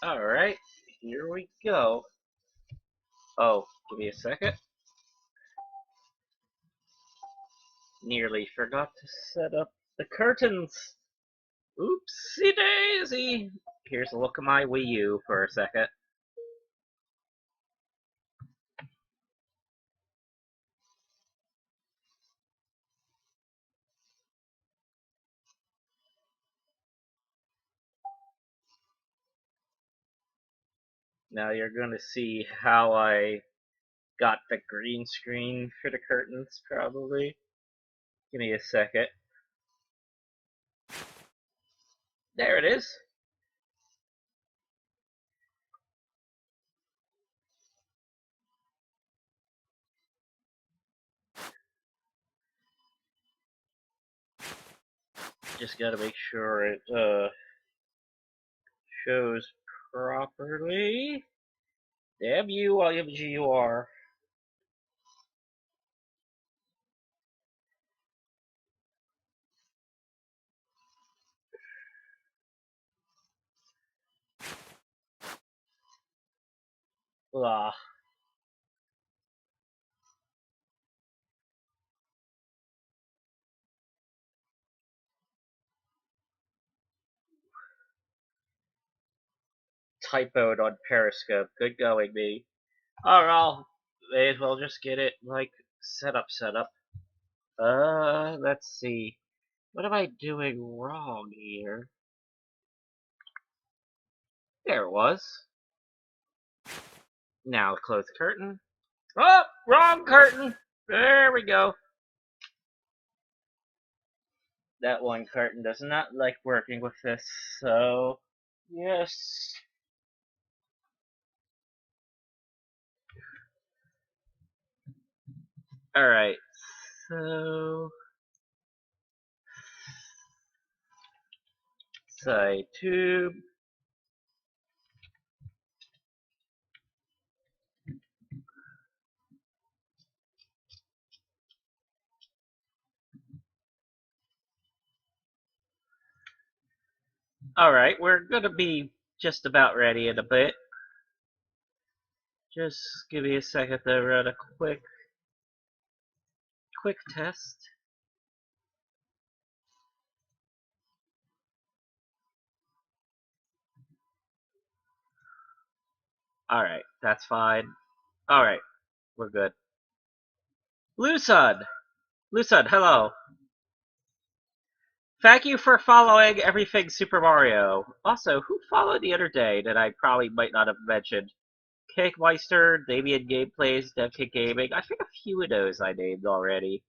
Alright, here we go. Oh, give me a second. Nearly forgot to set up the curtains. Oopsie daisy. Here's a look at my Wii U for a second. Now you're gonna see how I got the green screen for the curtains, probably. Give me a second. There it is. Just gotta make sure it shows properly. Damn you, IMGUR. Blah. Typoed on Periscope. Good going, me. Alright, may as well just get it, like, set up. Let's see. What am I doing wrong here? There it was. Now close the curtain. Oh, wrong curtain! There we go. That one curtain does not like working with this, so yes. Alright, so side tube. Alright, we're gonna be just about ready in a bit. Just give me a second to run a quick test. Alright, that's fine. Alright, we're good. Lucid! Lucid, hello. Thank you for following everything Super Mario. Also, who followed the other day that I probably might not have mentioned? Cake Meister, Damien Gameplays, DevKit Gaming. I think a few of those I named already.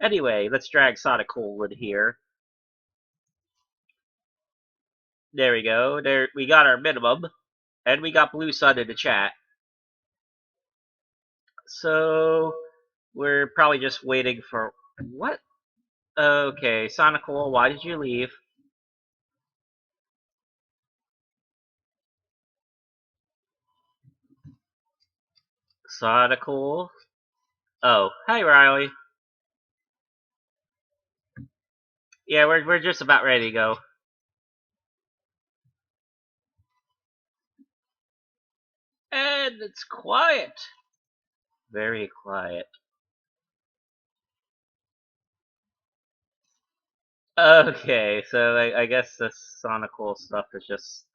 Anyway, let's drag Sonic Coolwood here. There we go. There we got our minimum. And we got Blue Sun in the chat. So we're probably just waiting for what? Okay, Sonical, why did you leave? Sonical. Oh, hi Riley. Yeah, we're just about ready to go. And it's quiet. Very quiet. Okay, so I guess the Sonical stuff is just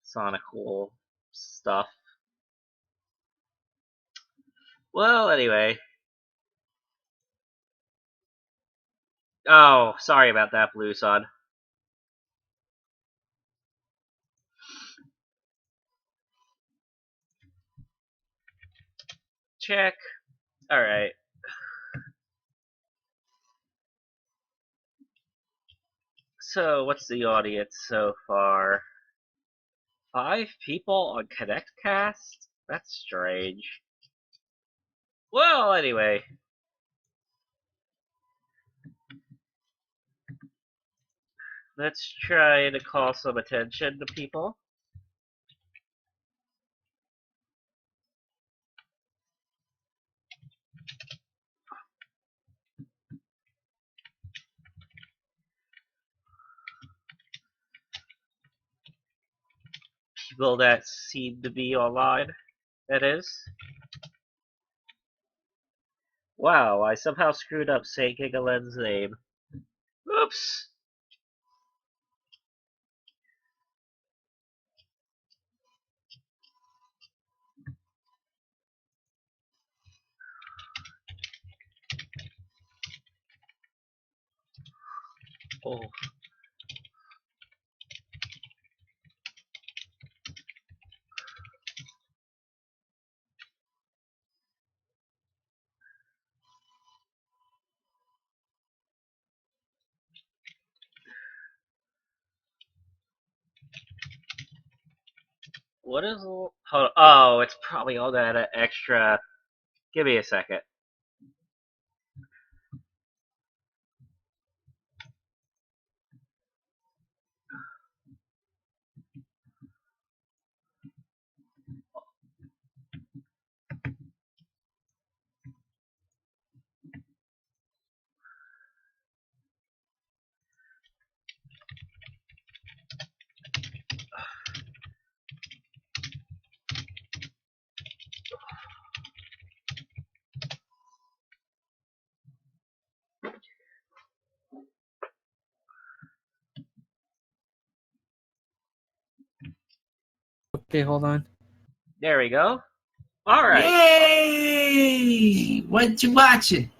Sonical stuff. Well, anyway. Oh, sorry about that, Blue Sun. Check. Alright. So, what's the audience so far? 5 people on ConnectCast? That's strange. Well, anyway. Let's try to call some attention to people. people that seem to be online. That is. Wow, I somehow screwed up saying Gigalen's name. Oops! Oh. What is... Oh, it's probably all that extra... Give me a second. Okay, hold on. There we go. Alright. Yay! What you watching?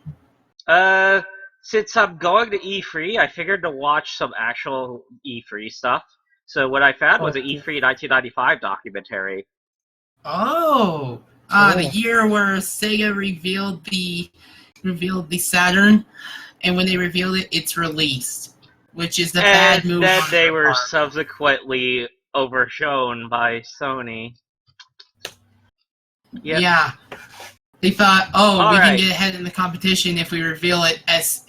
Since I'm going to E3, I figured to watch some actual E3 stuff. So what I found was an E3 1995 documentary. Oh, the year where Sega revealed the Saturn, and when they revealed it, it's released, which is the bad move. And then they were subsequently overshown by Sony. Yep. Yeah, they thought, oh, All we right. can get ahead in the competition if we release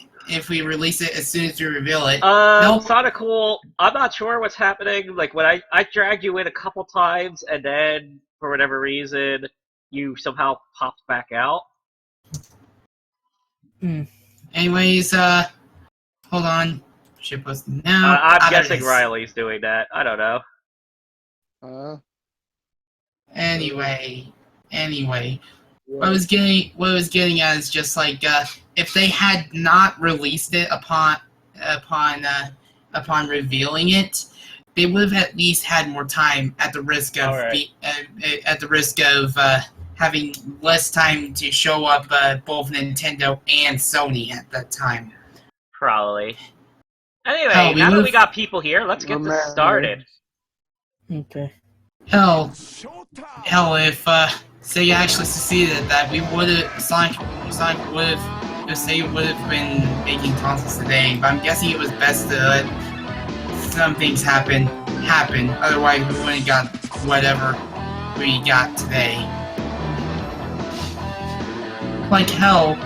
it as soon as we reveal it. Nope. Sonic Cool, I'm not sure what's happening. Like, when I dragged you in a couple times, and then, for whatever reason, you somehow popped back out. Anyways, hold on. Ship posted now. I'm guessing Riley's doing that. I don't know. Anyway, what I was getting at is just like if they had not released it upon revealing it, they would have at least had more time at the risk of having less time to show up both Nintendo and Sony at that time. Probably. Anyway, now that we got people here, let's get this started. Okay. Hell, if Sega actually succeeded at that, Sonic would have been making consoles today. But I'm guessing it was best to let some things happen. Otherwise, we wouldn't got whatever we got today. Like hell,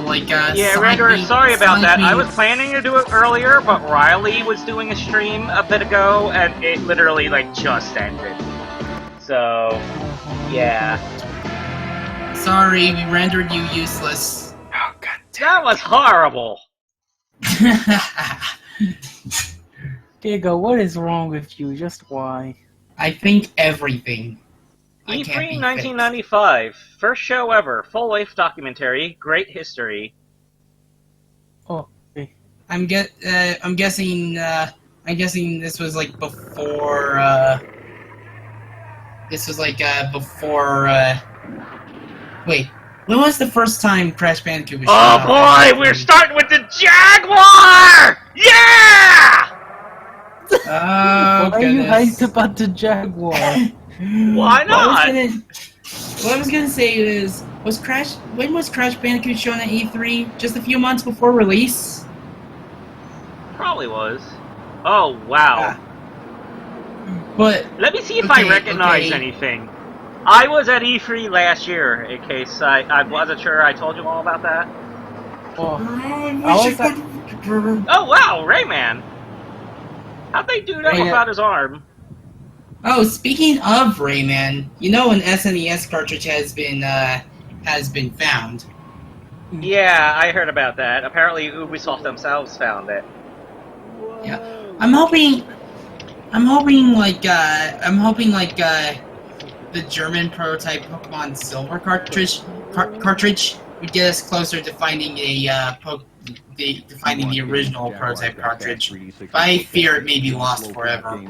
like yeah, Renderer, sorry about that. I was planning to do it earlier, but Riley was doing a stream a bit ago, and it literally like just ended. So, yeah. Sorry, we rendered you useless. Oh god. That was horrible. Diego, what is wrong with you? Just why? I think everything. E3 1995, first show ever, full-length documentary, great history. Oh, okay. I'm guessing this was like before. Wait, when was the first time Crash Bandicoot was? Oh boy, we're starting with the Jaguar! Yeah! Why are you hyped about the Jaguar? Why not? What I was gonna say is, when was Crash Bandicoot shown at E3? Just a few months before release? Probably was. Oh, wow. But let me see if I recognize anything. I was at E3 last year, in case I wasn't sure I told you all about that. Oh, oh wow, Rayman! How'd they do that without his arm? Oh, speaking of Rayman, you know an SNES cartridge has been found. Yeah, I heard about that. Apparently Ubisoft themselves found it. Yeah. I'm hoping I'm hoping the German prototype Pokemon Silver cartridge would get us closer to finding the original prototype cartridge. But I fear it may be lost forever.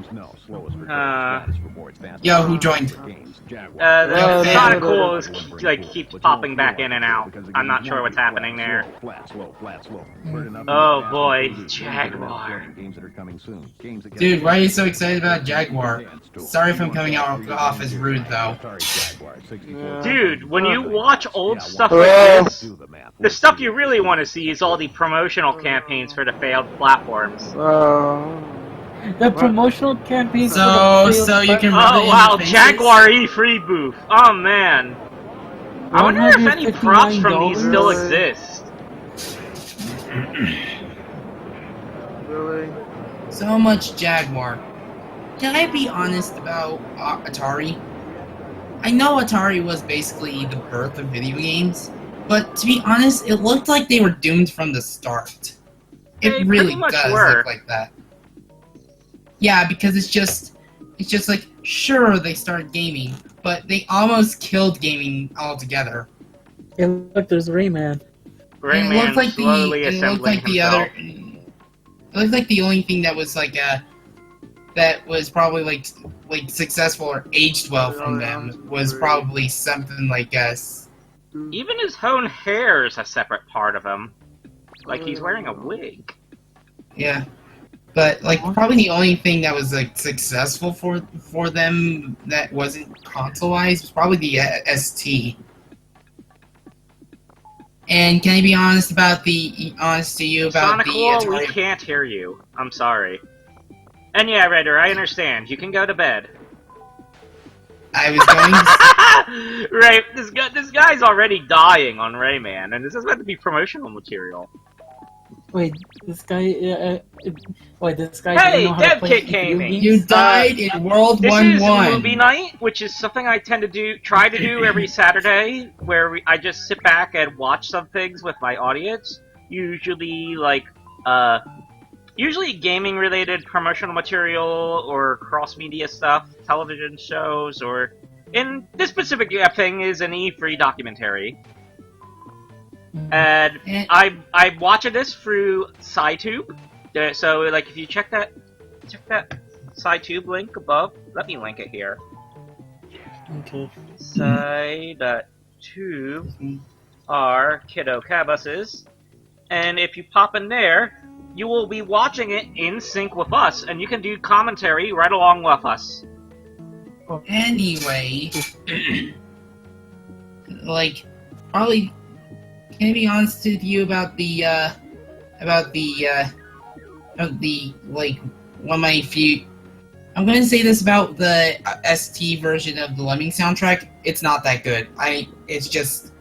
Yo, who joined? The Sonic is like keeps popping back in and out. I'm not sure what's happening there. Oh boy, Jaguar. Dude, why are you so excited about Jaguar? Sorry if I'm coming off as rude, though. Dude, when you watch old stuff like this, the stuff you really want to see is all the promotional campaigns for the failed platforms. The promotional campaigns. So you can. Oh wow, Jaguar E3 booth. Oh man. I wonder if any props from these still exist. Really? So much Jaguar. Can I be honest about Atari? I know Atari was basically the birth of video games, but to be honest, it looked like they were doomed from the start. It really does look like that. Yeah, because it's just like, sure, they started gaming, but they almost killed gaming altogether. And look, there's Rayman. Rayman It looked like the only thing that was like that was probably like successful or aged well from them was probably something like us. Even his own hair is a separate part of him. Like he's wearing a wig. Yeah. But like probably the only thing that was like successful for them that wasn't consoleized was probably the ST. And can I be honest about honest to you about Sonic the Wall, Atari? we can't hear you. I'm sorry. And yeah, Redder, I understand. You can go to bed. I was going to... Right, this guy's already dying on Rayman, and this is meant to be promotional material. Wait, this guy. This guy. Hey, doesn't know how to play DevKit Gaming. You died in World 1-1. This is Moobie Night, which is something I tend to try to do every Saturday, where I just sit back and watch some things with my audience. Usually, usually gaming-related promotional material or cross-media stuff, television shows, or in this specific thing is an E3 documentary. And I'm watching this through SciTube. So like if you check that SciTube link above, let me link it here. Okay. Sci.tube are Kiddo Cabuses, and if you pop in there, you will be watching it in sync with us, and you can do commentary right along with us. Anyway, like probably. Can I be honest with you about the like one of my few? I'm going to say this about the ST version of the Lemming soundtrack. It's not that good. It's just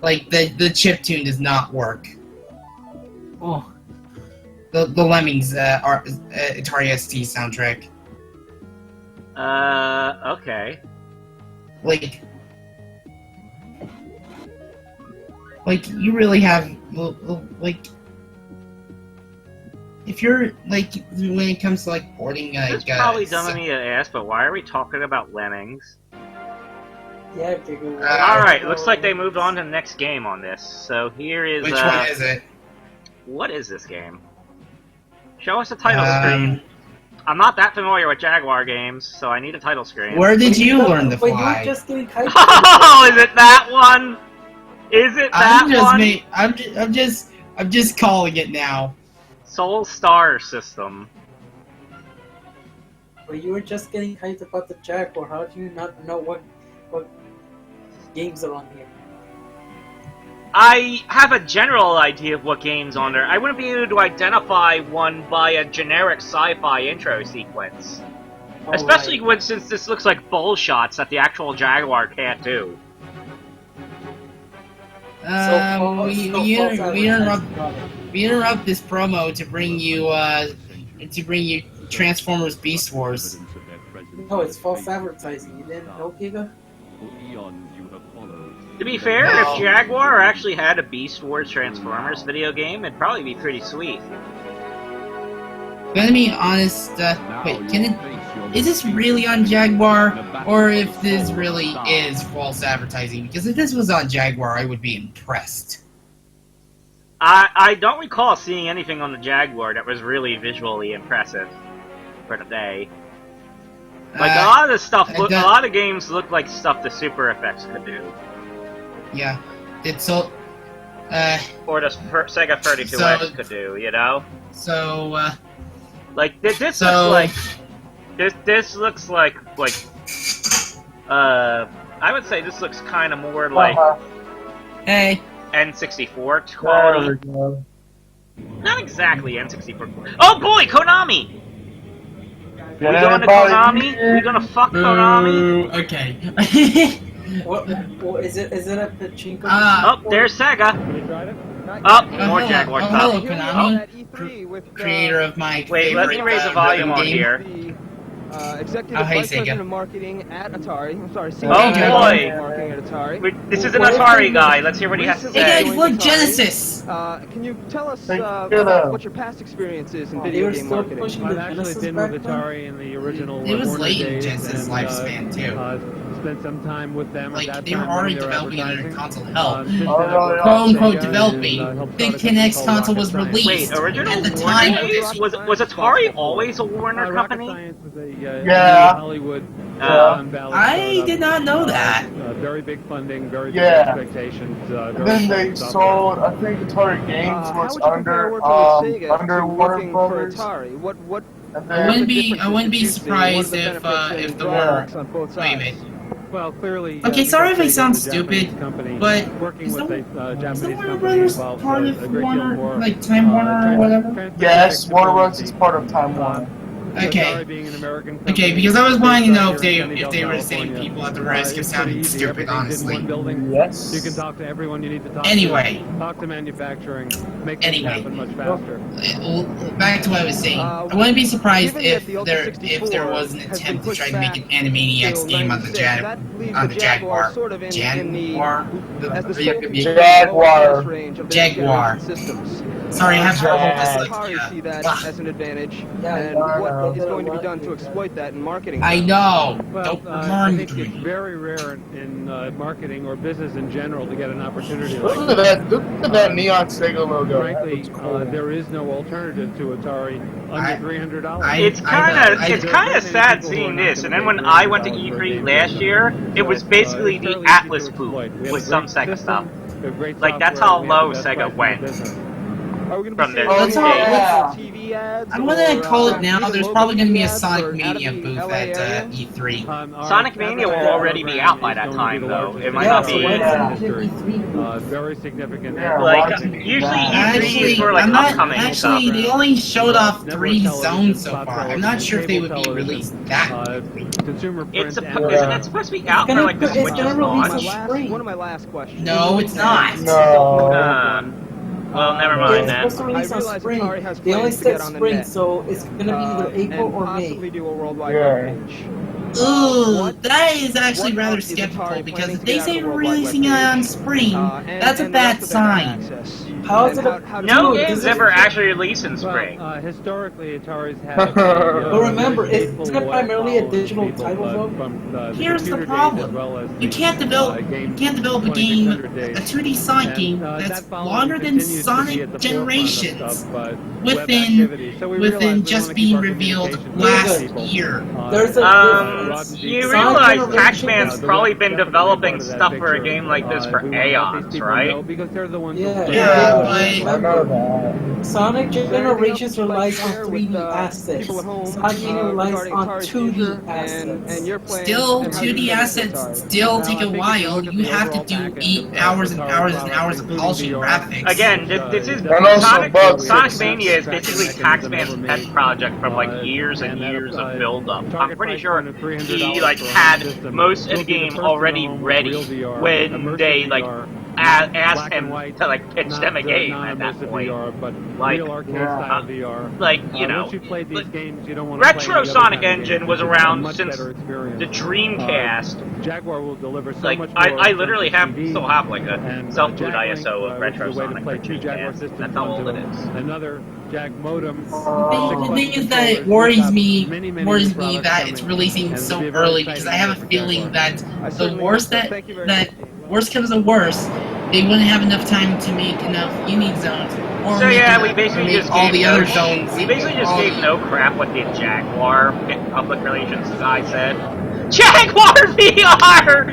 like the chiptune does not work. Oh. The Lemmings Atari ST soundtrack. Okay. Like you really have like if you're like when it comes to like porting It's probably dumb of me to ask, but why are we talking about Lemmings? Yeah, Alright, looks like they moved on to the next game on this. So here is which one is it? What is this game? Show us a title screen. I'm not that familiar with Jaguar games, so I need a title screen. Where did you learn to fly? Wait, you were just getting hyped. Oh, is it that one? Is it that one? I'm just calling it now. Soul Star System. But you were just getting hyped about the Jaguar. How do you not know what games are on here? I have a general idea of what game's on there. I wouldn't be able to identify one by a generic sci-fi intro sequence. Oh, Especially since this looks like bull shots that the actual Jaguar can't do. We interrupt this promo to bring you Transformers Beast Wars. No, it's false advertising. You didn't know, Giga? To be fair, if Jaguar actually had a Beast Wars Transformers video game, it'd probably be pretty sweet. Gonna be honest, wait, is this really on Jaguar? Or if this really is false advertising? Because if this was on Jaguar, I would be impressed. I don't recall seeing anything on the Jaguar that was really visually impressive for today. Like a lot of the stuff, a lot of games look like stuff the Super Effects could do. Yeah, it's so. Or the Sega 32X could do, you know. So. Like this looks like this looks like I would say this looks kind of more like Hey. N64 quality. Not exactly N64. Oh boy, Konami! We going to Konami? We gonna fuck Konami? Okay. What is it? Is it a pachinko? Oh, there's Sega. Oh, more Jaguar stuff. Hello, Konami. Creator of my Wait, let me raise the volume on here. Executive Vice President of Marketing at Atari. I'm sorry, Senior Oh Vice boy! President of Marketing at Atari. This is an Atari guy. Let's hear what he has to Hey say. guys, look, Genesis! Can you tell us about what your past experience is in video game marketing? I've actually been with Atari in the original. It was late in Genesis' lifespan, too. Spent some time with them. Like, they were already developing another console. Hell, quote-unquote developing. The Kinect console was released. Wait, original at the time. was Atari always a Warner company? Yeah. Hollywood. I did not know that. Very big funding, very big expectations. And then they sold, I think Atari Games was under Warner Brothers. What I wouldn't be surprised if the were. Wait a minute. Well, clearly. Okay, sorry if I sound stupid, but is the Warner Brothers part of Warner, like Time Warner or whatever? Yes, Warner Bros. Is part of Time Warner. Okay. Okay, because I was wanting to know if they were the same people at the risk of sounding stupid, honestly. Yes. You can talk to everyone you need to talk Anyway. to. Talk to manufacturing. Make things happen much faster. Back to what I was saying. I wouldn't be surprised if there was an attempt to try to make an Animaniacs game on the Jaguar. Jaguar. Sorry, I have trouble dyslexia. See that as an advantage, and what is going to be done to exploit that in marketing? I know. Well, Don't I learn think me. it's very rare in marketing or business in general to get an opportunity like Look at that neon Sega logo. Frankly, there is no alternative to Atari under $300. It's kind of sad seeing this. And then when I went to E3 last year, it was basically the Atlas booth with some Sega stuff. Like that's how low Sega went. From their TV ads? I'm gonna call it now. There's probably gonna be a Sonic Mania booth at E3. Sonic Mania will already be out by that time, though. It might not be. Very significant. Like usually E3 is for like upcoming stuff. Actually, they only showed off 3 zones so far. I'm not sure if they would be released that quickly. Consumer Isn't it supposed to be out for like the Switch's launch? One of my last questions. No, it's not. No. Well, never mind It's then. supposed to release on spring. Atari has They only plans to said get on the spring, net. so it's gonna be either April and or possibly May. do a worldwide Yeah. launch. Ooh, that is actually what rather is skeptical Atari because planning if to they get say out of we're the worldwide releasing it web on spring, that's a and bad the rest of sign. access. How is it? No Dude, game's this ever is- actually released in spring. Historically, Atari's had. But remember, isn't it primarily a digital title though? Here's the problem. You can't develop a game, a 2D Sonic game that's longer than Sonic Generations within just being revealed last year. There's a difference. You Sonic realize Generations- Pac-Man's probably been developing stuff for a game like this for aeons, right? Because they're the ones Yeah, Yeah, but- I know that. Sonic Generations relies on 3D assets. Sonic Mania relies on 2D assets. Still, 2D assets still take a while. You have to do 8 hours and hours and hours of polishing graphics. Again, this is And also bugs Sonic fixes. Mania is basically Pac-Man's pet project from like years and years of build-up. I'm pretty sure he like had most of the game already ready when they like asked black and him white, to like pitch them a game not at that immersive point. VR, but Like, real arcade style VR. Like, you know, Once you played these games, you don't want to Retro play any other Sonic kind of Engine game. was It's a around much since better experience. the Dreamcast. Jaguar will deliver so Like, much more. I literally in terms of still CD, have like a and, self-boot Jag Link, ISO of which is Retro a way to Sonic play for two Jaguar Dreamcast. systems That's how old it onto is. another Jag modem. The thing is that it worries me that it's releasing so early, because I have a feeling that the worst worst comes to worst, they wouldn't have enough time to make enough unique zones. Or So make yeah, enough, we basically make just all gave the no other zones. we basically just all gave the- no crap what the Jaguar public relations guy said. Jaguar VR!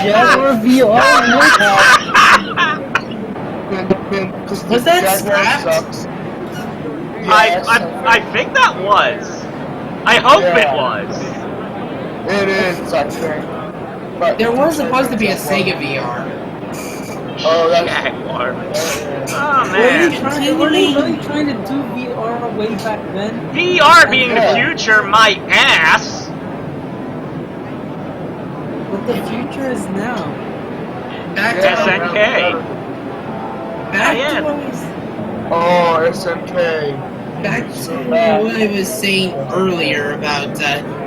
Jaguar VR. Was that Jaguar scrapped? sucks. I think that was. I hope it was. It is, I think. But There was supposed to be a Sega VR. Oh, that's Jaguar. Oh Were man. they really trying to do VR way back then? VR being the future, my ass. But the future is now. Back to SNK. back Yeah. to what was Oh, SNK. back to what I was saying earlier about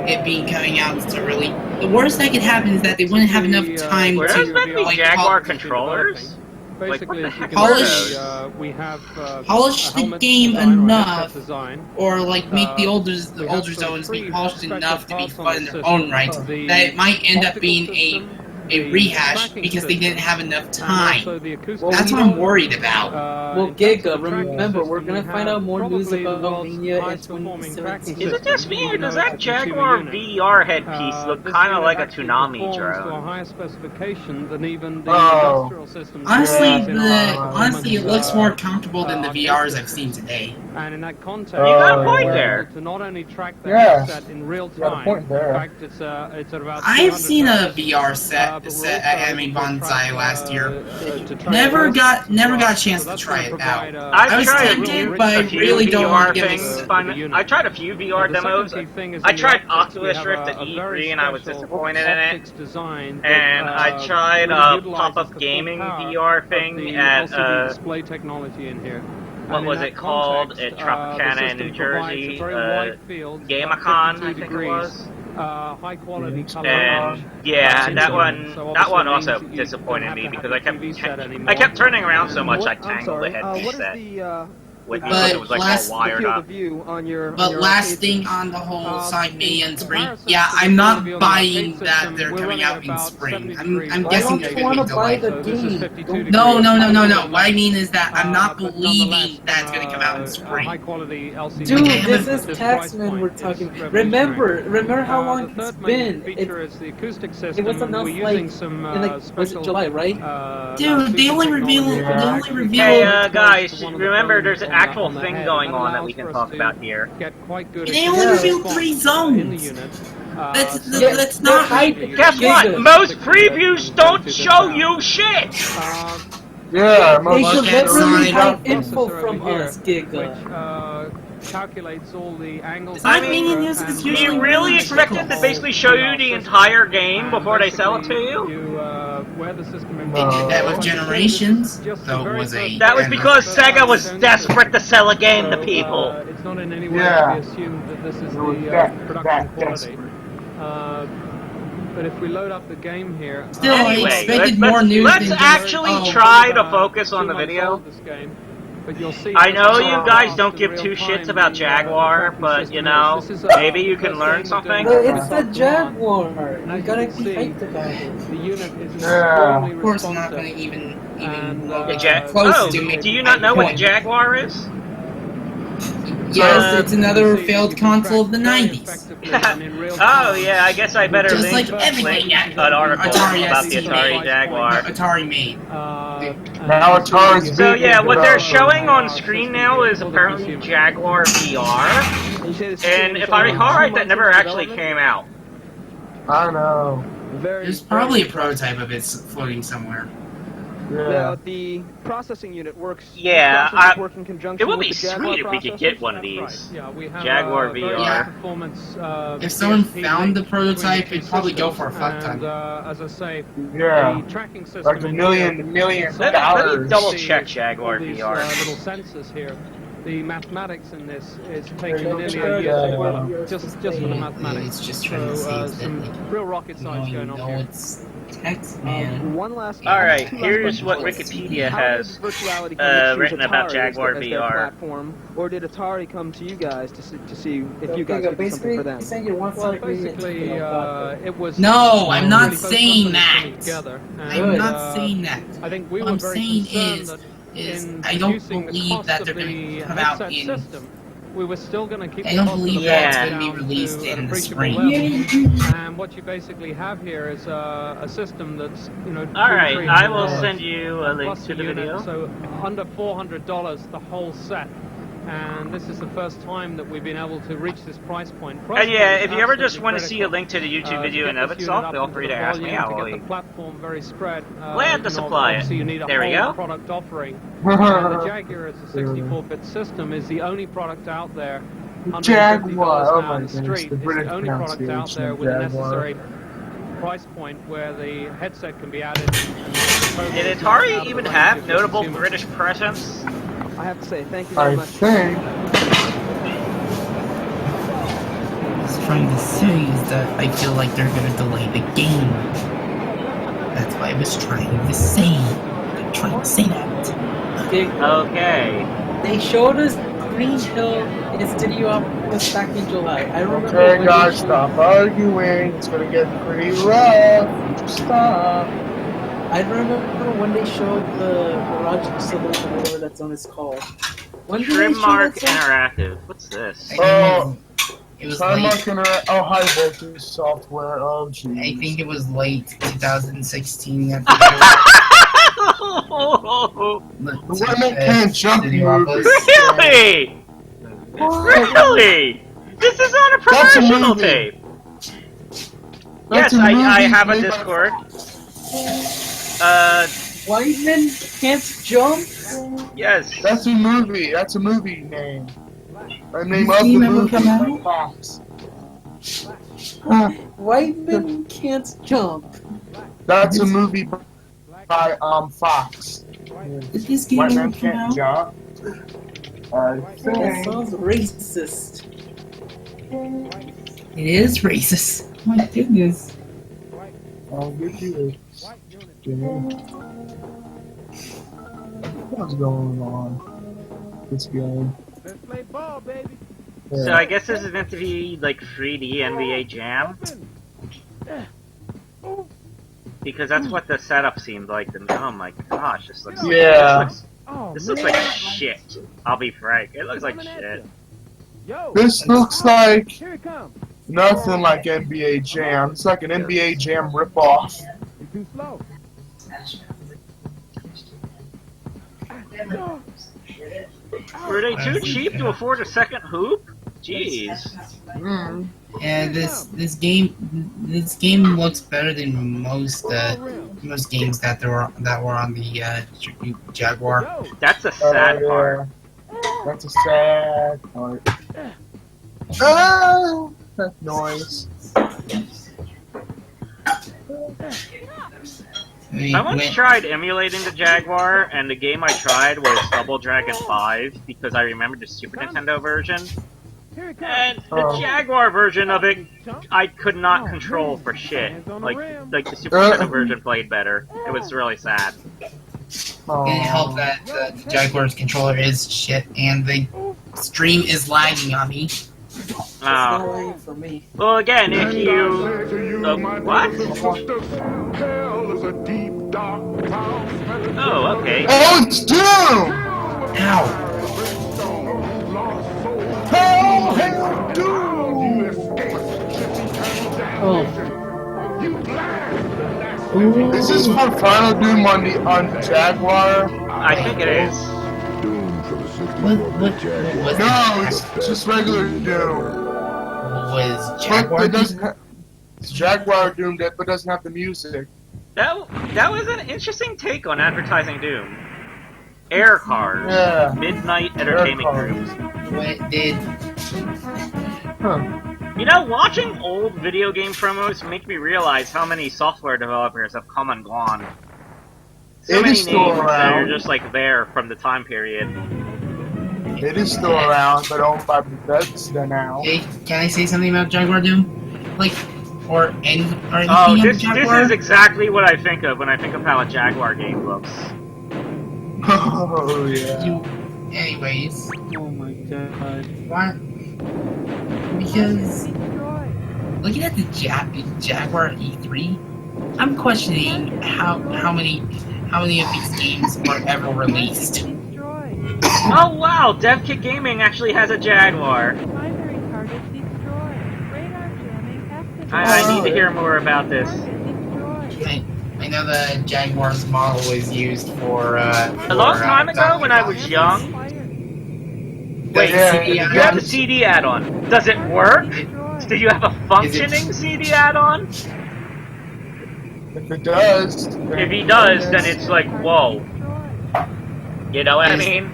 it being coming out so early. The worst that could happen is that they wouldn't have enough time Were to those meant to be like Jaguar controllers? Basically, Like, what the as you heck can Polish- see, we have polish a the helmet game design or a enough, headset design. or like make the older we have some zones be pretty polished special enough to be parts on fun the in their system. own right. The That it might end up optical being system, a the rehash tracking because they didn't have enough and time. also the acoustic Well, That's what I'm worried about. Well, in terms Giga, of the tracking remember, we're system, gonna we find have out more news probably the about world's Mania in highest performing tracking 2017. Is it just me, or does that Even though it's a Jaguar consumer unit. VR headpiece look This kind of unit like a actually Toonami performs to a drone? higher specification than even the Oh. industrial systems. Honestly, Yeah, honestly, it looks more comfortable than the VRs I've seen today. And in that context, You got a point we're there. able to not only track the Yes. headset in real You got a time. point there. In fact, it's at about. I've seen a 200 VR set but we're set also at Anime able to Bonsai track, last year. to track Never the- got a chance So to that's try gonna it out. provide, I've I was tried tempted, but I a few really don't want VR to give things. it. I tried a few VR The second demos. key thing is I in the tried optics, we Oculus have Rift at a very E3 and I was special disappointed in it. optics design that, And I tried really a utilizes pop-up the full gaming power VR of thing the at LCD display technology in here. what And in was that it called? context, At Tropicana the in New system provides Jersey, a very wide field, about Gamacon, 52 I think it degrees, was. high quality color And range. yeah, Seems that so. one So that one obviously also means you disappointed don't me have to because have a TV set anymore. I kept turning around so much I I'm tangled the sorry. headpiece What is set the with But it was like last- all the wired field up. of view on your? But last thing on the whole Sonic Mania and Spring, yeah, I'm not buying that they're coming out in spring. I'm Why guessing don't they're you going want to to buy delay. the game? No. What I mean is that I'm not believing that it's going to come out in spring. High quality LCD. Dude, Okay, this but is this Taxman price point we're is talking. revolutionary. Remember how long The it's third major been? feature is the acoustic system. It was announced We're like using some in like was special, it July, right? Dude, they only reveal. Hey, guys, remember there's an actual thing going on that we can talk about here. Get quite good They only revealed 3 zones. That's not hype. Guess what? Most previews don't show you shit! Yeah, They most should Okay, get really Sonic. high info from us, Giga. Calculates all the angles. Sonic Mania news is Do usually you really expect them to trickles. basically show you the entire game before they sell it to you? Where the system They did that with Generations, though it was a... That was because Sega was desperate to sell a game to people. It's not in any way Yeah. to be assumed that this is It was the that production quality. desperate. But if we load up the game here, Still, I Anyway, expected more news let's than actually just, try to focus on the 2 months video. old, this game. But you'll see I know this is you all guys fast don't in give real two time, shits about the Jaguar, tracking but system you is. know, This is, maybe you can first learn game something. No, that it's the Soft Jaguar. And You as gotta you be can see, hyped about it. the unit is Yeah. extremely of course I'm not going responsive. to even And, look A at Ja- close oh, to do you not know what a Jaguar is? Yes, it's another failed console of the 90s. Oh yeah, I guess I better Just link, like everything link an article Atari about the ST Atari made. Jaguar. Atari made. Now Atari's So big yeah, what they're development. showing on screen now is apparently Jaguar VR, and if I recall right, that never actually came out. I know. There's probably a prototype of it floating somewhere. The processing unit works. Yeah, work in conjunction it would with be the Jaguar sweet if we could get one of Right. these. Yeah, we have Jaguar very VR. high performance. If someone PSP found the link prototype, between it'd probably go systems, for a fuck ton. And as I say, Yeah. the tracking system Like a in million here, Let dollars. me double check all Jaguar these, VR. little sensors here. The mathematics in this is taking Don't nearly check a year to Jaguar develop, just for the mathematics. It's just trying to So say some that, real rocket science going on no, here. it's text, man. One last. Alright, two last here's questions what for you. Wikipedia How has did Virtuality come to written choose about Atari Jaguar as their VR. platform, or did Atari come to you guys to see if you guys Okay, could do something for them? basically, you want Well, Sonic Mania basically, it was. No, I'm not really both saying companies that. coming together, I'm and, not saying that. I think we What were I'm very saying concerned is that in I don't reducing the believe cost that of they're going the to come out headset in. system, we were still going to keep I the don't cost of the believe that's box gonna be down released to an in the appreciable spring. level. And what you basically have here is a system that's, you know, Alright, $200, I will $300 send you a link plus to the unit, video. So under $400 the whole set. And this is the first time that we've been able to reach this price point. And yeah, if you ever Absolutely just want to see a critical. link to the YouTube To video get in of this unit itself, up feel into free the to ask me volume, how. to get the platform very spread. Glad to supply it. Obviously you need a There we whole go. product offering. And the Jaguar as a 64-bit system is the only product out there. $150 Jaguar, oh now my on the goodness, street. the It's British the only product out pronunciation there of with the Jaguar. necessary price point where the headset can be added. Did Atari even have notable British presence? I have to say, thank you very I much. think. I was trying to say is that I feel like they're going to delay the game. That's what I was trying to say. I'm trying to say that. Okay. They showed us Green Hill in Studio Optimus back in July. I remember Okay, when guys, they showed, stop arguing. It's gonna get pretty rough. Just stop. I remember when they showed the Garage Saloon, or whatever that zone is called. When did they show Trimmark that zone? Interactive. What's this? I think it was I'm late. not gonna. Oh, high voltage software. Oh, jeez. I think it was late 2016. At The women can't jump movie. Really? Really? This is on a That's a promotional movie. tape. That's Yes, a I movie have a made by- Discord. White men can't jump? Yes. That's a movie. That's a movie name. The name of the game ever movie come out? by Fox. White men can't jump. That's a movie by Fox. Did this game White ever man come can't out? jump. I That think. sounds racist. It is racist. My goodness. I'll give you this. What's going on? This game. Let's play ball, baby. So I guess this is meant to be like 3D NBA Jam. Because that's what the setup seemed like. Oh my gosh, this looks. Yeah. This looks like shit. I'll be frank. It looks like shit. This looks like Here it comes. nothing like NBA Jam. It's like an NBA Jam ripoff. You're too slow. Were they too cheap to afford a second hoop? Jeez. Mm. Yeah, this game looks better than most games that were on the Jaguar. That's a sad part. That's a sad part. Oh, that noise. I once tried emulating the Jaguar, and the game I tried was Double Dragon 5, because I remembered the Super Nintendo version. And the Jaguar version of it, I could not control for shit. Like the Super Nintendo version played better. It was really sad. It helped that the Jaguar's controller is shit, and the stream is lagging on me. It's not lying for me. Well, again, if you... what? Oh, okay. Oh, it's Doom! Ow! Hell, hell, Doom! Oh. Is this for Final Doom on Jaguar? I think it is. What was No, it's just regular Doom. was But Jaguar? it doesn't it's Jaguar Doom, but doesn't have the music. That was an interesting take on advertising Doom. Air cars, Yeah. midnight entertainment Air groups. What did? Huh. You know, watching old video game promos make me realize how many software developers have come and gone. So It many is still names that are around. just like there from the time period. It is still around, but owned by Bethesda now. Hey, can I say something about Jaguar Doom? Like, or anything Oh, on this Jaguar? is exactly what I think of when I think of how a Jaguar game looks. Oh, yeah. Anyways, Oh my god. why? Because looking at the Jaguar E3, I'm questioning how many of these games were ever released. Oh wow, DevKit Gaming actually has a Jaguar. Primary target destroyed. Radar jamming activated. I need to hear more about this. I know the Jaguar's model is used for A long time ago when I was young. Wait, Yeah, you yeah. have a CD add-on. Does it work? Do you have a functioning CD add-on? If it does, then If he does, then it's like, whoa. You know what I mean?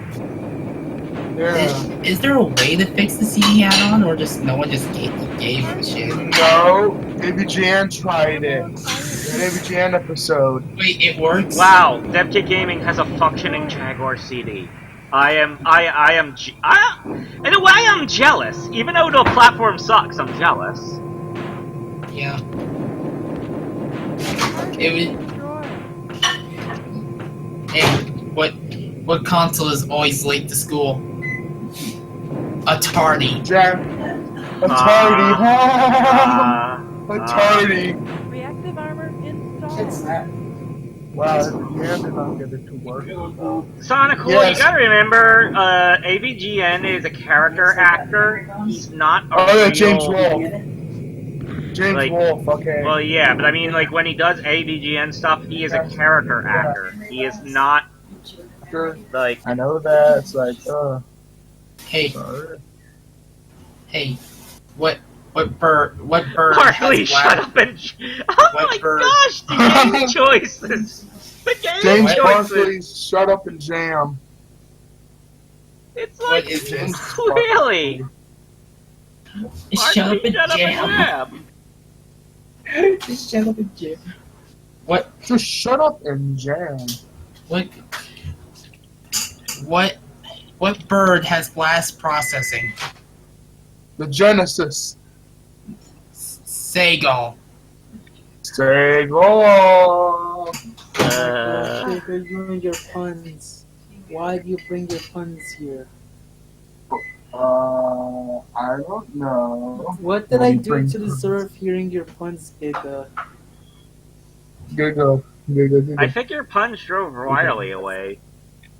yeah. Is there a way to fix the CD add-on, or just no one just gave a shit? No, ABGN tried it. An ABGN episode. Wait, it works? Wow, DevKit Gaming has a functioning Jaguar CD. In a way, I'm jealous. Even though the platform sucks, I'm jealous. Yeah. It was. Hey, what console is always late to school? Atari. Atari. Uh, Atari. Reactive armor installed. It's that. Wow, ABGN did not get it to work. Sonical, Yes. you gotta remember, AVGN is a character actor. He's not a Oh yeah, real... James Wolf. James Like, Wolf, okay. Well, yeah, but I mean, like, when he does AVGN stuff, he is a character actor. He is not, like... I know that, it's like, Hey, sorry. hey, what bird Marley, has shut up and... Oh What my bird? gosh, the game choices! The game James choices! Barkley, shut up and jam. It's like, What is this? really? Shut up and Shut up jam. jam. Just shut up and jam. What Just shut up and jam. what bird has blast processing? The Genesis. Seagull. Sego. Shaker, you and your puns. Why do you bring your puns here? I don't know. What did I do to deserve hearing your puns, Giga? Giga. I think your punch drove Riley away.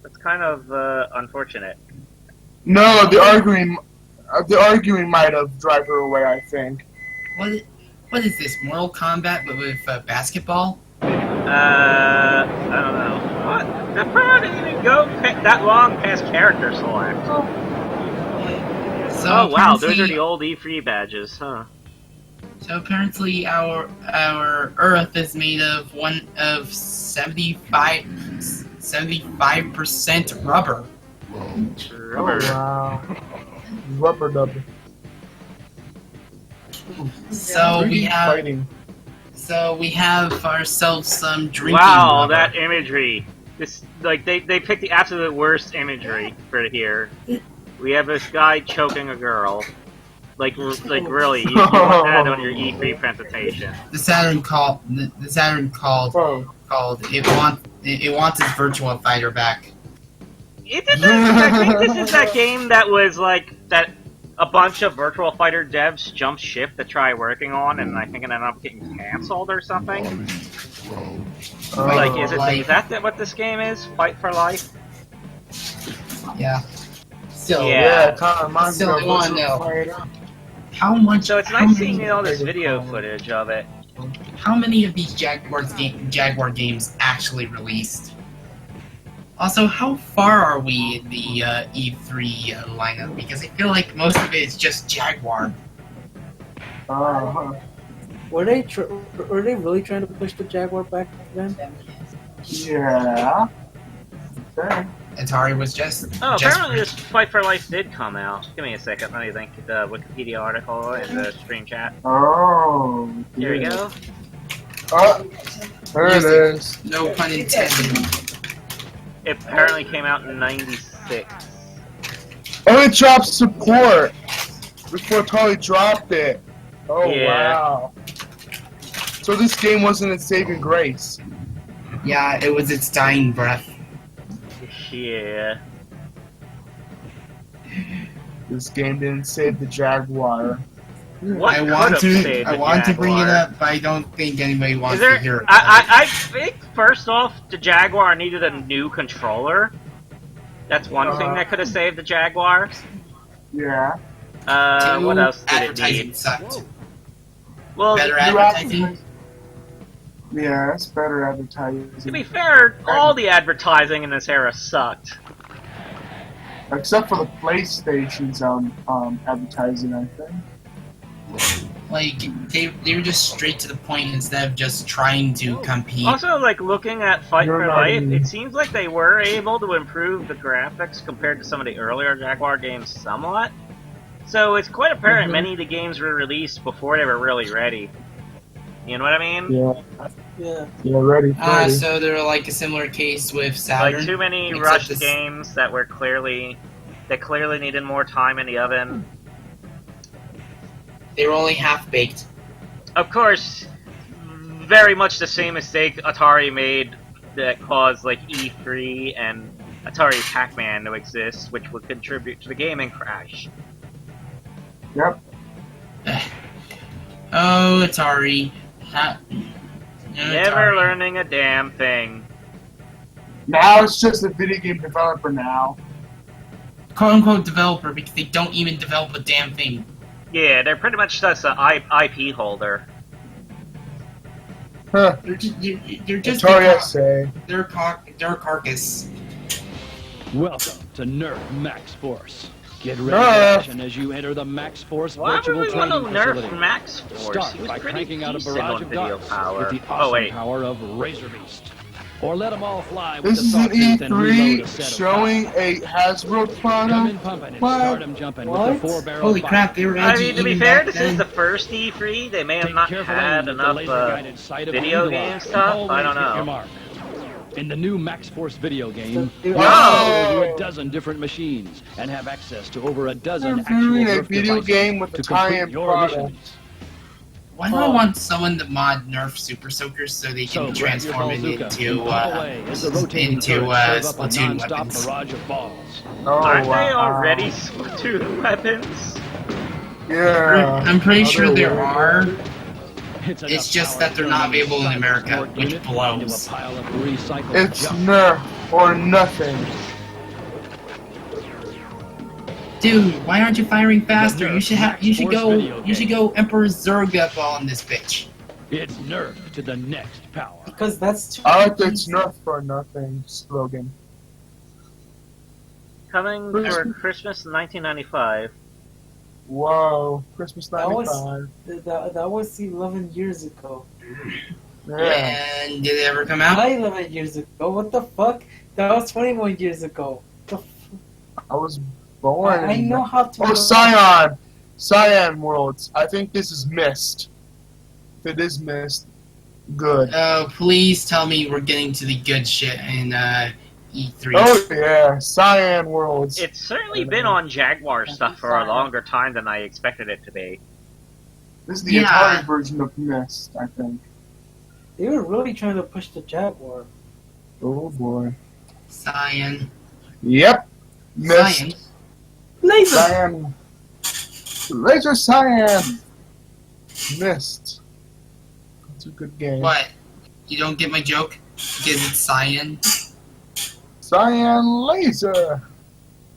That's kind of unfortunate. No, the arguing might have drive her away, I think. What is this? Mortal Kombat but with basketball? I don't know. What? That probably didn't even go that long past character select. So Oh wow, those apparently- are the old E3 badges, huh? So apparently our Earth is made of 75% rubber. Rubber. Oh, wow. Rubber dub. So we 3D have fighting. ourselves some drinking Wow, rubber. that imagery. This like they picked the absolute worst imagery for here. We have this guy choking a girl. Like really, you want that on your E3 presentation. The Saturn called Oh. it wants its Virtua Fighter back. I think this is that game that was like that a bunch of Virtual Fighter devs jumped ship to try working on, and I think it ended up getting canceled or something. Like, is that what this game is? Fight for Life? Yeah. Still, Yeah. Kind of reminds me Still, of I wanna Virtua know. Fighter. how much? So it's how nice many- seeing all this video footage of it. How many of these Jaguar games actually released? Also, how far are we in the E3 lineup? Because I feel like most of it is just Jaguar. Were they really trying to push the Jaguar back then? Yeah. Okay. Atari was just. Oh, just apparently this Fight for Life did come out. Give me a second. Let me link the Wikipedia article in the stream chat. Oh. Here we go. Oh, there it is. No pun intended. It apparently came out in '96. Oh, it dropped support before Atari dropped it. Oh, Yeah. wow. So this game wasn't its saving grace. Yeah, it was its dying breath. Yeah. This game didn't save the Jaguar. What I want could have to. saved I the want to bring it Jaguar? up, but I don't think anybody wants Is there? to hear it. I think first off, the Jaguar needed a new controller. That's one thing that could have saved the Jaguar. Yeah. What else did it Advertising need? sucked. Well, Better You advertising. Yeah, it's better advertising. to be fair, all the advertising in this era sucked. Except for the PlayStation's advertising, I think. Like they were just straight to the point instead of just trying to compete. Also, like looking at Fight You're for not Life, even- it seems like they were able to improve the graphics compared to some of the earlier Jaguar games somewhat. So it's quite apparent many of the games were released before they were really ready. You know what I mean? Yeah. Yeah, ready. So they're like a similar case with Saturn. Like too many except rushed this- games that clearly needed more time in the oven. They were only half baked. Of course, very much the same mistake Atari made that caused like E3 and Atari Pac-Man to exist, which would contribute to the gaming crash. Yep. Oh, Atari. Never learning a damn thing. Now it's just a video game developer now. Quote unquote developer because they don't even develop a damn thing. Yeah, they're pretty much just an IP holder. Huh. They're just Atari SA. they're a carcass. Welcome to Nerf Max Force. Get ready Nerf. for action as you enter the Max Force Why would virtual we want to training nerf facility. Max Force? Start He was by pretty cranking out a decent barrage on of video darts power. with the Oh awesome wait, power of Razor Beast. Or let them all fly with This the is an sawtooth and reload a E3 set of showing five. a Hasbro Come in product. pumping and What? start 'em jumping with What? the 4-barrel Holy box. crap, they were I edgy mean to be even fair, back this then. is the first E3. They may have Take not careful had aim with the enough laser-guided sight of video the game eye. stuff. Always I don't hit your know. mark. In the new Max Force video game, So- you Oh! can go to a dozen different machines and have access to over a dozen They're actual doing a Nerf video devices game with a to complete tie-in your product. missions. Why do I want someone to mod Nerf Super Soakers so they So can grab your transform it bazooka into and pull away as the rotating into turrets serve up a Splatoon non-stop weapons? barrage of balls. Oh, Aren't they wow. already Splatoon weapons? Yeah. I'm pretty sure Other there way. are. It's It's enough just power that they're to not turn a available in side America, support which unit blows. into a pile of recycled It's junk. Nerf or nothing. Dude, why aren't you firing faster? The You should have. You should Force go. video You should game. go Emperor Zurg up on this bitch. It's Nerf to the next power. Because that's too I like the "It's Nerf for nothing" slogan. Coming for Christmas 1995. Whoa, Christmas That was- '95. that was 11 years ago. Yeah. And did it ever come out? Not 11 years ago. What the fuck? That was 21 years ago. The I was born. I know how to. Oh, Scion! Cyan Worlds. I think this is missed. If it is missed, good. Oh, please tell me we're getting to the good shit in E3. Oh yeah, Cyan Worlds. It's certainly been on Jaguar stuff for a longer time than I expected it to be. This is the Yeah. Atari version of Mist, I think. They were really trying to push the Jaguar. Oh boy. Cyan. Yep. Mist. Cyan. Laser. Cyan. Laser Cyan. Mist. It's a good game. What? You don't get my joke? Because it's Cyan. Cyan Laser.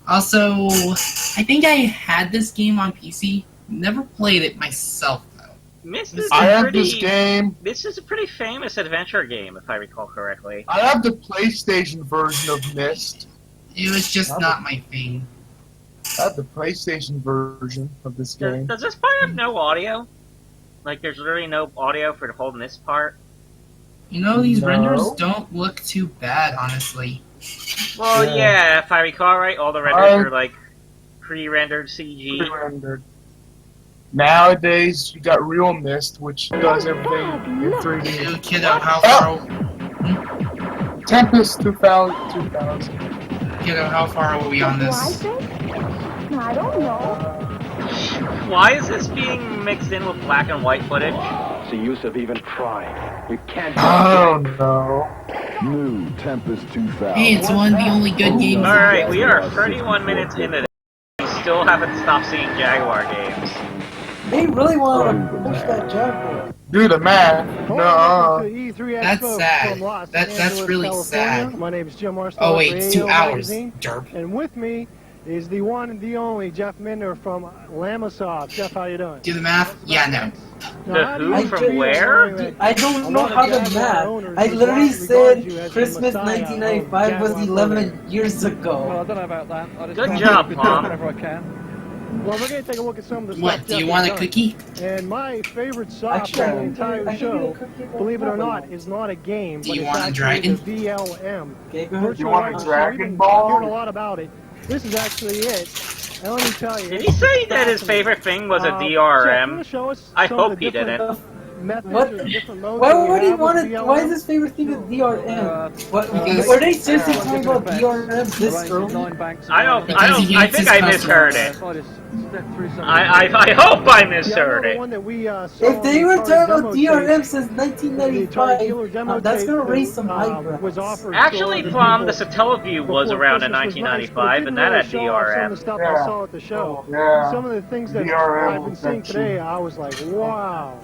Also, I think I had this game on PC. Never played it myself, though. Myst is I a have pretty. this game. This is a pretty famous adventure game, if I recall correctly. I have the PlayStation version of Mist. It was just not my thing. I have the PlayStation version of this game. Does this part have no audio? Like, there's literally no audio for the whole this part. You know, these No. renders don't look too bad, honestly. Well, yeah, if I recall right, all the renders are like pre-rendered CG. Pre-rendered. Nowadays, you got Real Mist, which does everything in 3D. Dude, kiddo, how far? Tempest 2000. Kiddo, how far are we on this? I don't know. Why is this being mixed in with black and white footage? What's the use of even trying? You can't. Oh no. New Tempest 2000. Hey, it's one of the only good games. Alright, we are 31 minutes into this. We still haven't stopped seeing Jaguar games. They really want to push that Jaguar. Do the math. No. That's sad. That's really sad. My name is Jim Marstow. Oh wait, it's 2 hours. Derp. And with me is the one and the only Jeff Minder from Lamasoft. Jeff, how you doing? Do the math? Yeah, no. The who from where? I don't know how to math. I literally said Christmas 1995 was 11 years ago. Well, I don't know about that. Good job, Mom. Whenever I can. Well, we're going to take a look at some of the What, stuff do you Jeff want a has cookie? done. And my favorite soft Actually, on the entire I show, can get a cookie believe it or from not, is not a game, Do but you it's want a actually dragon? the VLM. Okay, go ahead. You want a Virtual Dragon We've been Ball? hearing a lot about it. This is actually it. And let me tell you. Did he say that his favorite thing was a Jeff, you DRM? wanna show us I some of hope the he different didn't. methods What? or different modes Why that we would he have with want to? VLM? Why is his favorite thing a DRM? What? Because- Were they seriously talking about DRM this early? I think I misheard it. I hope I misheard it. If they were talking about DRM since 1995, that's gonna raise some eyebrows. Actually, Plum, the Satellaview was around in 1995, and that had Some DRM. of the stuff I saw at the show. Yeah. Some of the things that DRM I've been was seeing that today, cheap. I was like, wow.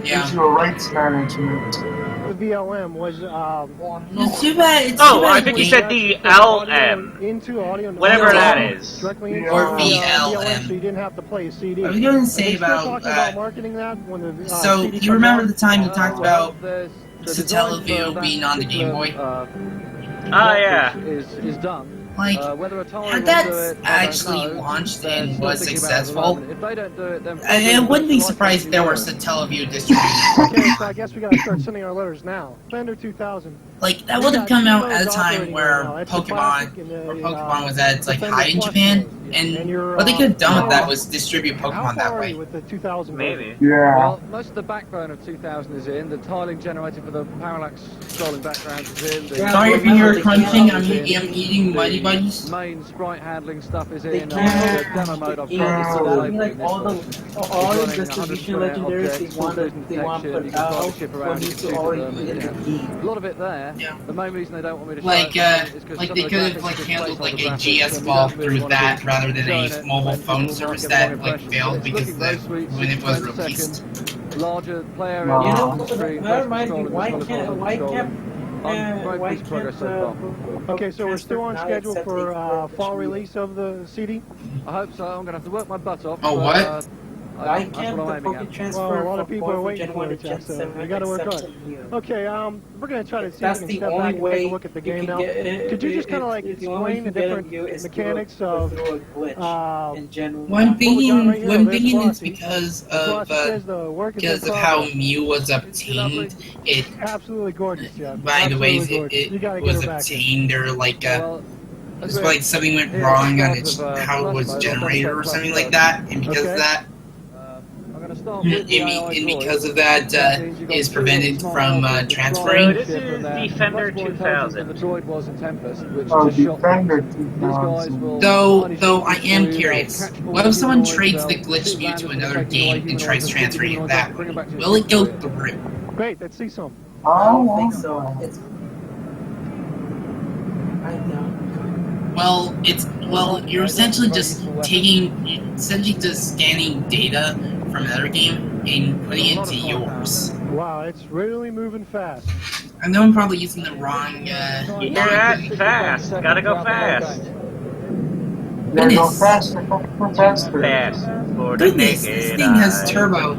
Yeah. Into a rights management. The VLM was It's too bad. It's Oh, too I bad think the he game- said DLM. into audio, Whatever audio that is. directly into Or the VLM. so you didn't have to play a CD. I was going to Are say they still about, talking about marketing that when the so CD you comes remember out? the time you talked about The Satellaview being on the Game Boy? Ah, yeah. Is done. Like, Whether Atari had will that do it, I don't actually know. launched They're and still was thinking about it at the successful, moment. If they don't do it, then I wouldn't be surprised if there were Satellaview distributed. Okay, so I guess we gotta start sending our letters now. Fender 2000. Like, that would have come out at a time where Pokemon was at its like high in Japan, and what they could have done with that was distribute How Pokemon far that are you way. with the 2000? Maybe. Yeah. Well, most of the backbone of 2000 is in. The tiling generated for the parallax scrolling backgrounds is in. The Sorry if you hear crunching, I'm eating Mighty Buddies. main sprite handling stuff is They in. can't The demo mode I've so got that would be like all the distribution legendaries they want to put out will need to already be in the game. A lot of it there. Yeah. The main reason they don't want me to show Like, it is 'cause like some they of the could have graphics like are handled like a placeholder GS graphics, ball so we through don't wanna that be rather than showing a it mobile when phone people service get that the like wrong failed impression. because It's looking very sweet, when it was 60 frames a released. second. Larger player Wow. You know, on the screen, that reminds me, scrolling why as well as can't, horizontal why scrolling. can't, why Great progress so can't, Okay, so we're still on schedule for fall release of the CD? I hope so. I'm going to have to work my butt off. Oh, but, what? Why that's can't what the I'm aiming Pocket at. Transfer Well, a lot of for people are 4th waiting for January it, Jeff, so Gen we gotta work on it. exception here? Okay, we're gonna try to see That's if we the can step only back and way take a look at the game now. Could you just kind of like it's the only way explain you the can get different you is mechanics through of a glitch in general. One thinking, right here, one there's thinking it's Flossie. because Flossie of says the work is because in of how progress. Mew was obtained. It Absolutely gorgeous, Jeff. by the ways Absolutely gorgeous. You it gotta get was her back. obtained or like Well, it's like something went wrong on its how it was generated or something like that, and because of that, I'm going to start with the AI and droid. because of that, Means you've got is two prevented smart from models. The transferring. droid This is from there. Defender Much more intelligent than 2000. the droid was in Tempest, which Oh, just shot Defender These guys 2000. will Though punish I you, am they'll curious, catch all what the if someone humanoids, trades the they'll glitch shoot Mew to randoms, another take away game and tries humanoids, transferring it humanoids, that bring way? them back to Will it go the through? Great, let's see some. I don't think so. It's. I know. Well, you're essentially just scanning data from another game and putting it into yours. Wow, it's really moving fast. I know I'm probably using the wrong. You hear that? Fast. Gotta go fast. Gotta go Goodness. faster, faster. Fast. For the Goodness, this naked thing has eye. turbo.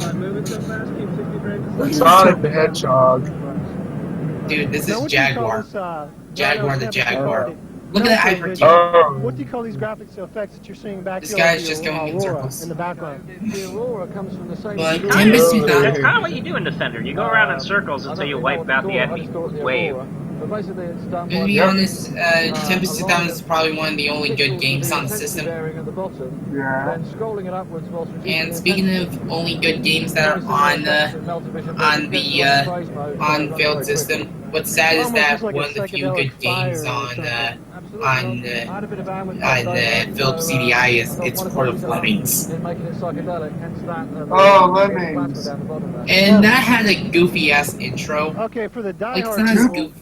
Sonic the Hedgehog. Dude, this Now, is what do you call Jaguar. this, Jaguar the Championship Jaguar. Party? Look at that Okay, hyper Oh. What do you call these graphics effects that you're seeing back This here? guy's with just the going in Aurora circles. in the background. The Aurora comes from the same. But Kinda, Tempest Oh, 2000. that's kind of what you do in Defender. You go around in circles until you wipe out the enemy wave. But basically, it's done To be honest, Tempest 2000 is probably one of the only good games on the system. At the bottom, Yeah. then scrolling it upwards whilst And speaking of only good games that are on failed system, what's sad is that one of the few good games on Philips CDI is its Port of Lemmings. Oh, Lemmings. And that had a goofy ass intro. Okay, for the Like, it's diehard not as people, goofy.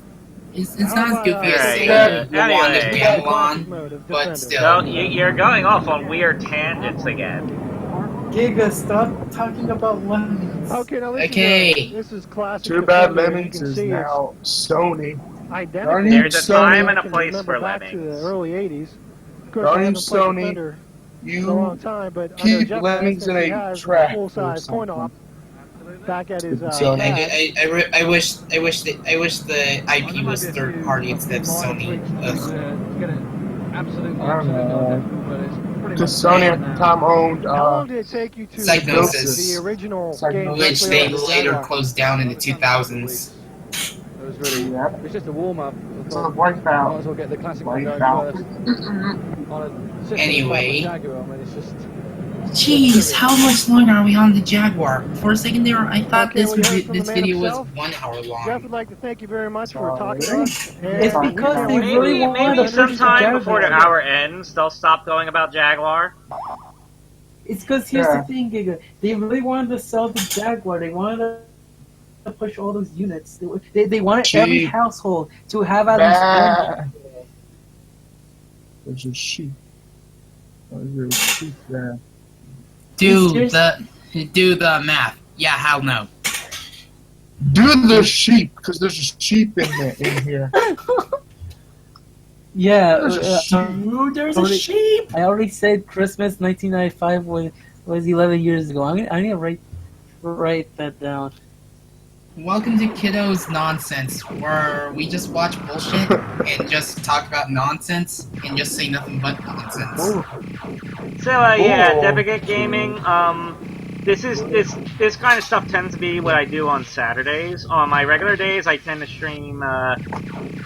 It's not as goofy as Alright, say Wand of anyway. Gamelon, mode of but Defender. still. So, you're going off on weird tangents again. Giga, stop talking about Lemmings. Okay, now this Okay. this is classic. Too bad Defender. You Lemmings can is see now Sony. it's identical. Darn you, There's a time Sony. and a I can place remember for back to the Lemmings. early 80s. Of course, Darn I you, haven't played Sony. Defender in a You long time, but I know keep Jeff Lemmings in Hansen, he a has track or full-size point something. op back at his Sony. pad. I wish the IP was third party instead of Sony. Ugh. Absolutely, I don't know. but it's pretty Because much Sony at the time owned How long did it take you to Psygnosis. the original Psygnosis. game? Which they directly on the later Jaguar? closed down in the 2000s. It was really. Yep. It was just a warm up. It's a wipeout. Might as well get the classic one going Wipeout. first. On a system Anyway. like the Jaguar, I mean, it's just. Jeez, how much longer are we on the Jaguar? For a second there, I thought Okay, this we heard from this the man video was himself. 1 hour Jeff long. would like to thank you very much for Sorry. talking to us. It's And because we they can't really wait. want Maybe to push the sometime before the Jaguar. hour ends, they'll stop going about Jaguar. It's because here's Yeah. the thing, Giga. They really wanted to sell the Jaguar. They wanted to push all those units. They wanted every Cheap. household to have at least one. There's a sheep. There's a sheep there. Do the math. Yeah, hell no. Do the sheep, because there's a sheep in here. Yeah, There's a there's a sheep. I already said Christmas 1995 was 11 years ago. I need to write that down. Welcome to Kiddo's Nonsense, where we just watch bullshit and just talk about nonsense and just say nothing but nonsense. So yeah, Oh. Debugate Gaming. This kind of stuff tends to be what I do on Saturdays. On my regular days, I tend to stream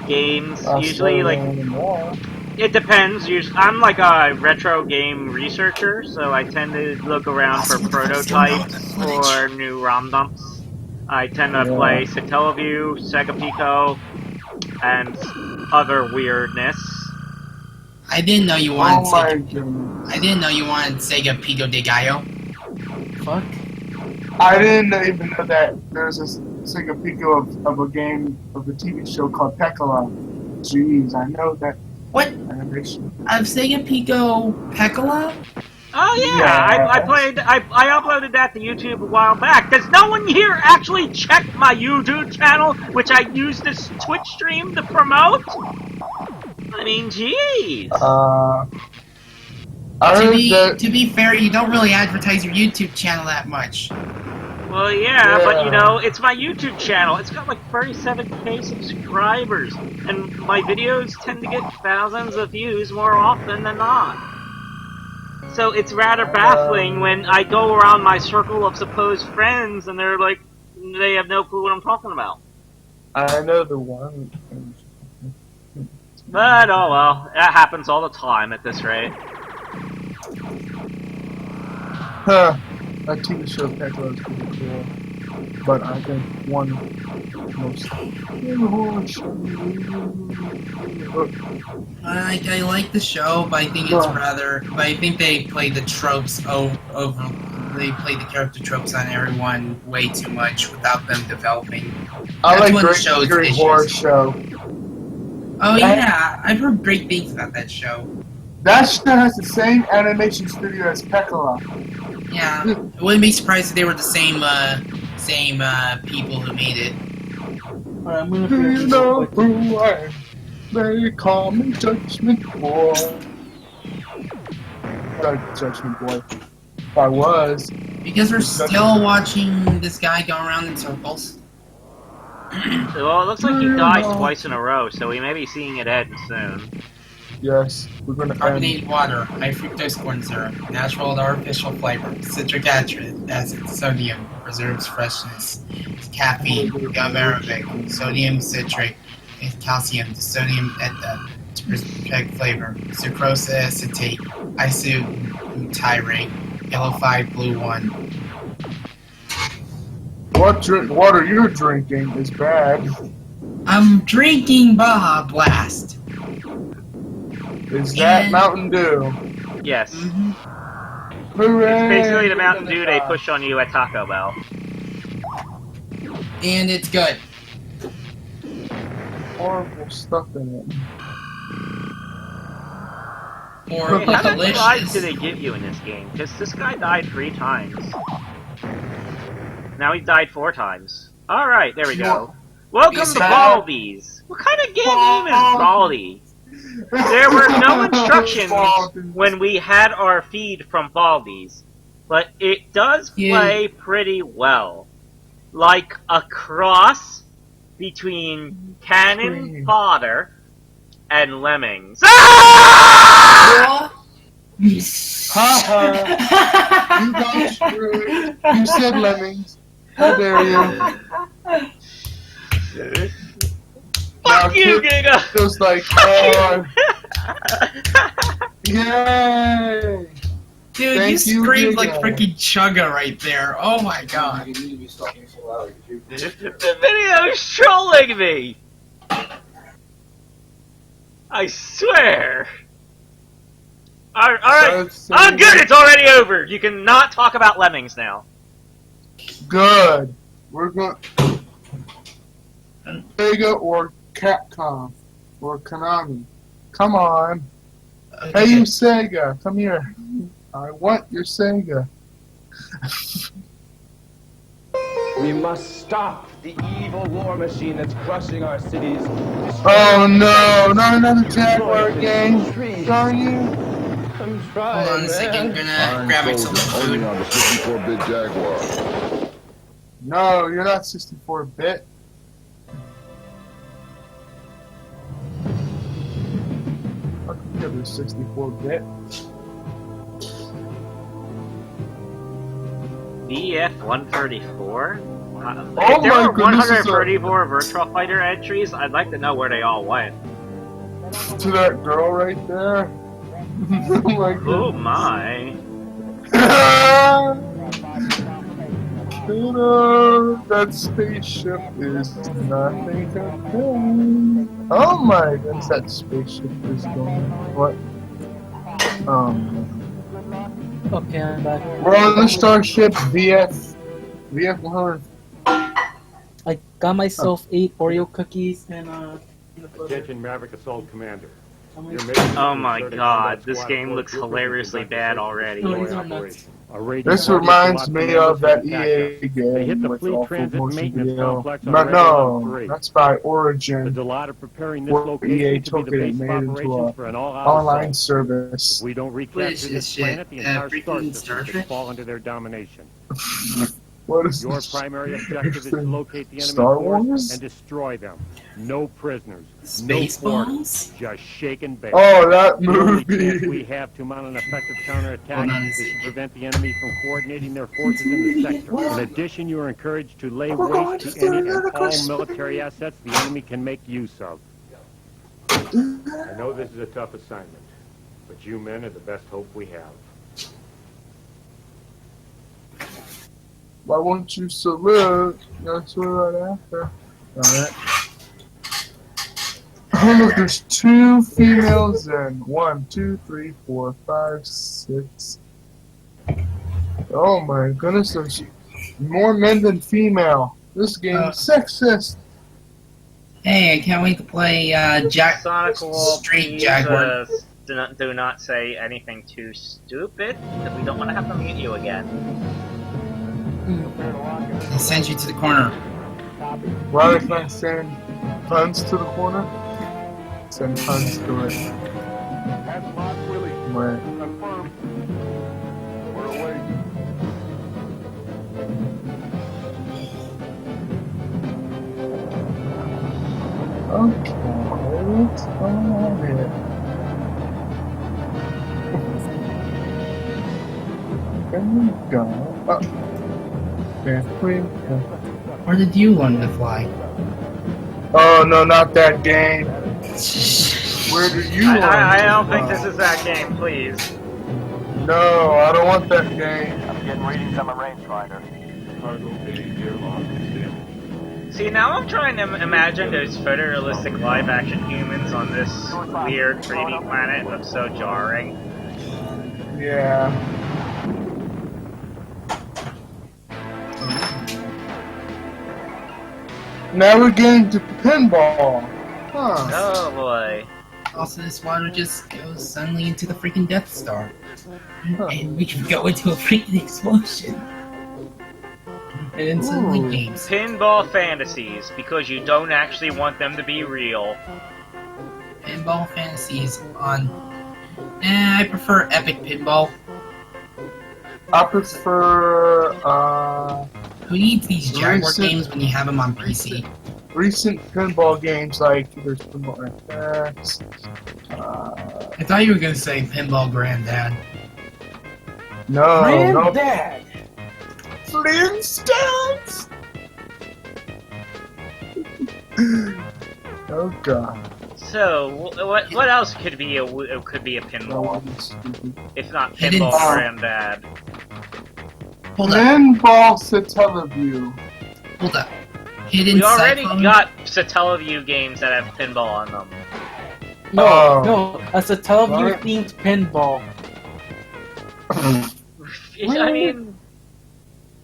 games. Usually, like it depends. I'm like a retro game researcher, so I tend to look around for prototypes or new ROM dumps. I tend to play Satellaview, Sega Pico, and other weirdness. I didn't know you wanted Oh my Sega. goodness. I didn't know you wanted Sega Pico de Gallo. Fuck. I didn't even know that there's a Sega Pico of a game, of a TV show called Pekala. Jeez, I know that What? animation. Sega Pico Pekala? Oh yeah, Yeah. I uploaded that to YouTube a while back. Does no one here actually check my YouTube channel, which I use this Twitch stream to promote? I mean, jeez. I heard that. To be fair, you don't really advertise your YouTube channel that much. Well, yeah, but you know, it's my YouTube channel. It's got like 37K subscribers, and my videos tend to get thousands of views more often than not. So it's rather baffling when I go around my circle of supposed friends and they're like, they have no clue what I'm talking about. I know the one. But oh well, that happens all the time at this rate. Huh. That TV show Pekala is pretty cool. But I think one most. I like the show, but I think it's rather. But I think they play the tropes over. They play the character tropes on everyone way too much without them developing. I That's like one of the show's Great issues. Horror Show. Oh yeah, I've heard great things about that show. That show has the same animation studio as Pekala. Yeah, I wouldn't be surprised if they were the same people who made it. Alright, I'm gonna Do you finish know this. who I am? They call me Judgment Boy. Judgment Boy. If I was. Because we're still watching this guy go around in circles. Well, it looks like he died twice in a row, so we may be seeing it end soon. Yes, we're gonna end. Carbonated water, high fructose corn syrup, natural and artificial flavor, citric acid, sodium, preserves freshness, caffeine, gum arabic, sodium citric, and calcium, sodium to protect flavor, sucrose acetate, isobutyrate, yellow 5, blue 1. What water you're drinking is bad. I'm drinking Baja Blast. Is that Mountain Dew? Yes. Hooray! It's basically the Mountain Dew they push on you at Taco Bell. And it's good. Horrible stuff in it. Horrible, How many lives delicious. do they give you in this game? Because this guy died 3 times. Now he's died 4 times. Alright, there we go. Welcome to Baldies! What kind of game name is Baldi? There were no instructions when we had our feed from Baldies, but it does play pretty well. Like a cross between cannon fodder and lemmings. Ah! Haha! You got screwed. You said lemmings. How dare you? Fuck you, Giga! Just like, yay! Dude, Thank you screamed Giga. like freaking Chugga right there. Oh my god. The video is trolling me! I swear! Alright, I'm good, it's already over! You can not talk about lemmings now. Good. We're going Sega or Capcom or Konami. Come on. Hey, you Sega, come here. I want your Sega. We must stop the evil war machine that's crushing our cities. Oh no, not another Jaguar game. Darn you. I'm trying. Hold on a second, I'm gonna grab myself some food. Only on the 64-bit Jaguar. No, you're not 64-bit. How come you're 64-bit? BF-134? Oh If there my were goodness, 134 Virtual Fighter entries, I'd like to know where they all went. To that girl right there. Oh my goodness. Oh my. That spaceship is nothing compared. Oh my goodness, that spaceship is going. What? Okay, I'm back. We're on the starship VF-100. I got myself 8 Oreo cookies and Attention, Maverick Assault Commander. Oh my god, this game looks hilariously bad already. This reminds me of that EA game with awful motion video. No, that's by Origin. Where EA took it and made it into an online service. We don't recapture this planet, the entire star system could fall under their domination. What is Your this? primary objective is to locate the enemy Star force Wars? and destroy them. No prisoners, Spaceballs? no quarters, just shake and bake. Oh, that The only movie. chance we have to mount an effective counterattack Hold on a is to second. prevent the enemy from coordinating their forces in the sector. In addition, you are encouraged to lay We're going waste to to do any and another all Christmas military assets the enemy can make use of. I know this is a tough assignment, but you men are the best hope we have. Why won't you salute? That's right after. Alright. Oh look, there's 2 females and 1, 2, 3, 4, 5, 6. Oh my goodness, there's more men than female. This game is sexist. Hey, I can't wait to play Sonic Wolf, Street please, Jaguar. do not say anything too stupid, because we don't want to have to mute you again. I sent you to the corner. Why can I send puns to the corner? Send puns to it. Right. Okay, what's going on here? go. Where did you learn to fly? Oh no, not that game. Where did you learn I to don't think fly? this is that game, please. No, I don't want that game. I'm getting readings on my rangefinder. See, now I'm trying to imagine those photorealistic live-action humans on this weird 3D planet. It looks so jarring. Yeah. Now we're getting to pinball. Huh. Oh boy. Also, this water just goes suddenly into the freaking Death Star. And we can go into a freaking explosion. And then suddenly games. Pinball fantasies, because you don't actually want them to be real. Pinball fantasies on... I prefer Epic Pinball. I prefer, Who needs these Jaguar games when you have them on PC? recent pinball games like there's Pinball FX. I thought you were gonna say Pinball Granddad. No, Granddad! Flintstones! Oh god. So, what else could be a pinball? If not Hidden pinball Star. granddad. Hold up. Pinball Satellaview. Hold up. Hidden We already Cyclone? got Satellaview games that have pinball on them. No, no, that's a Satellaview themed pinball. I mean...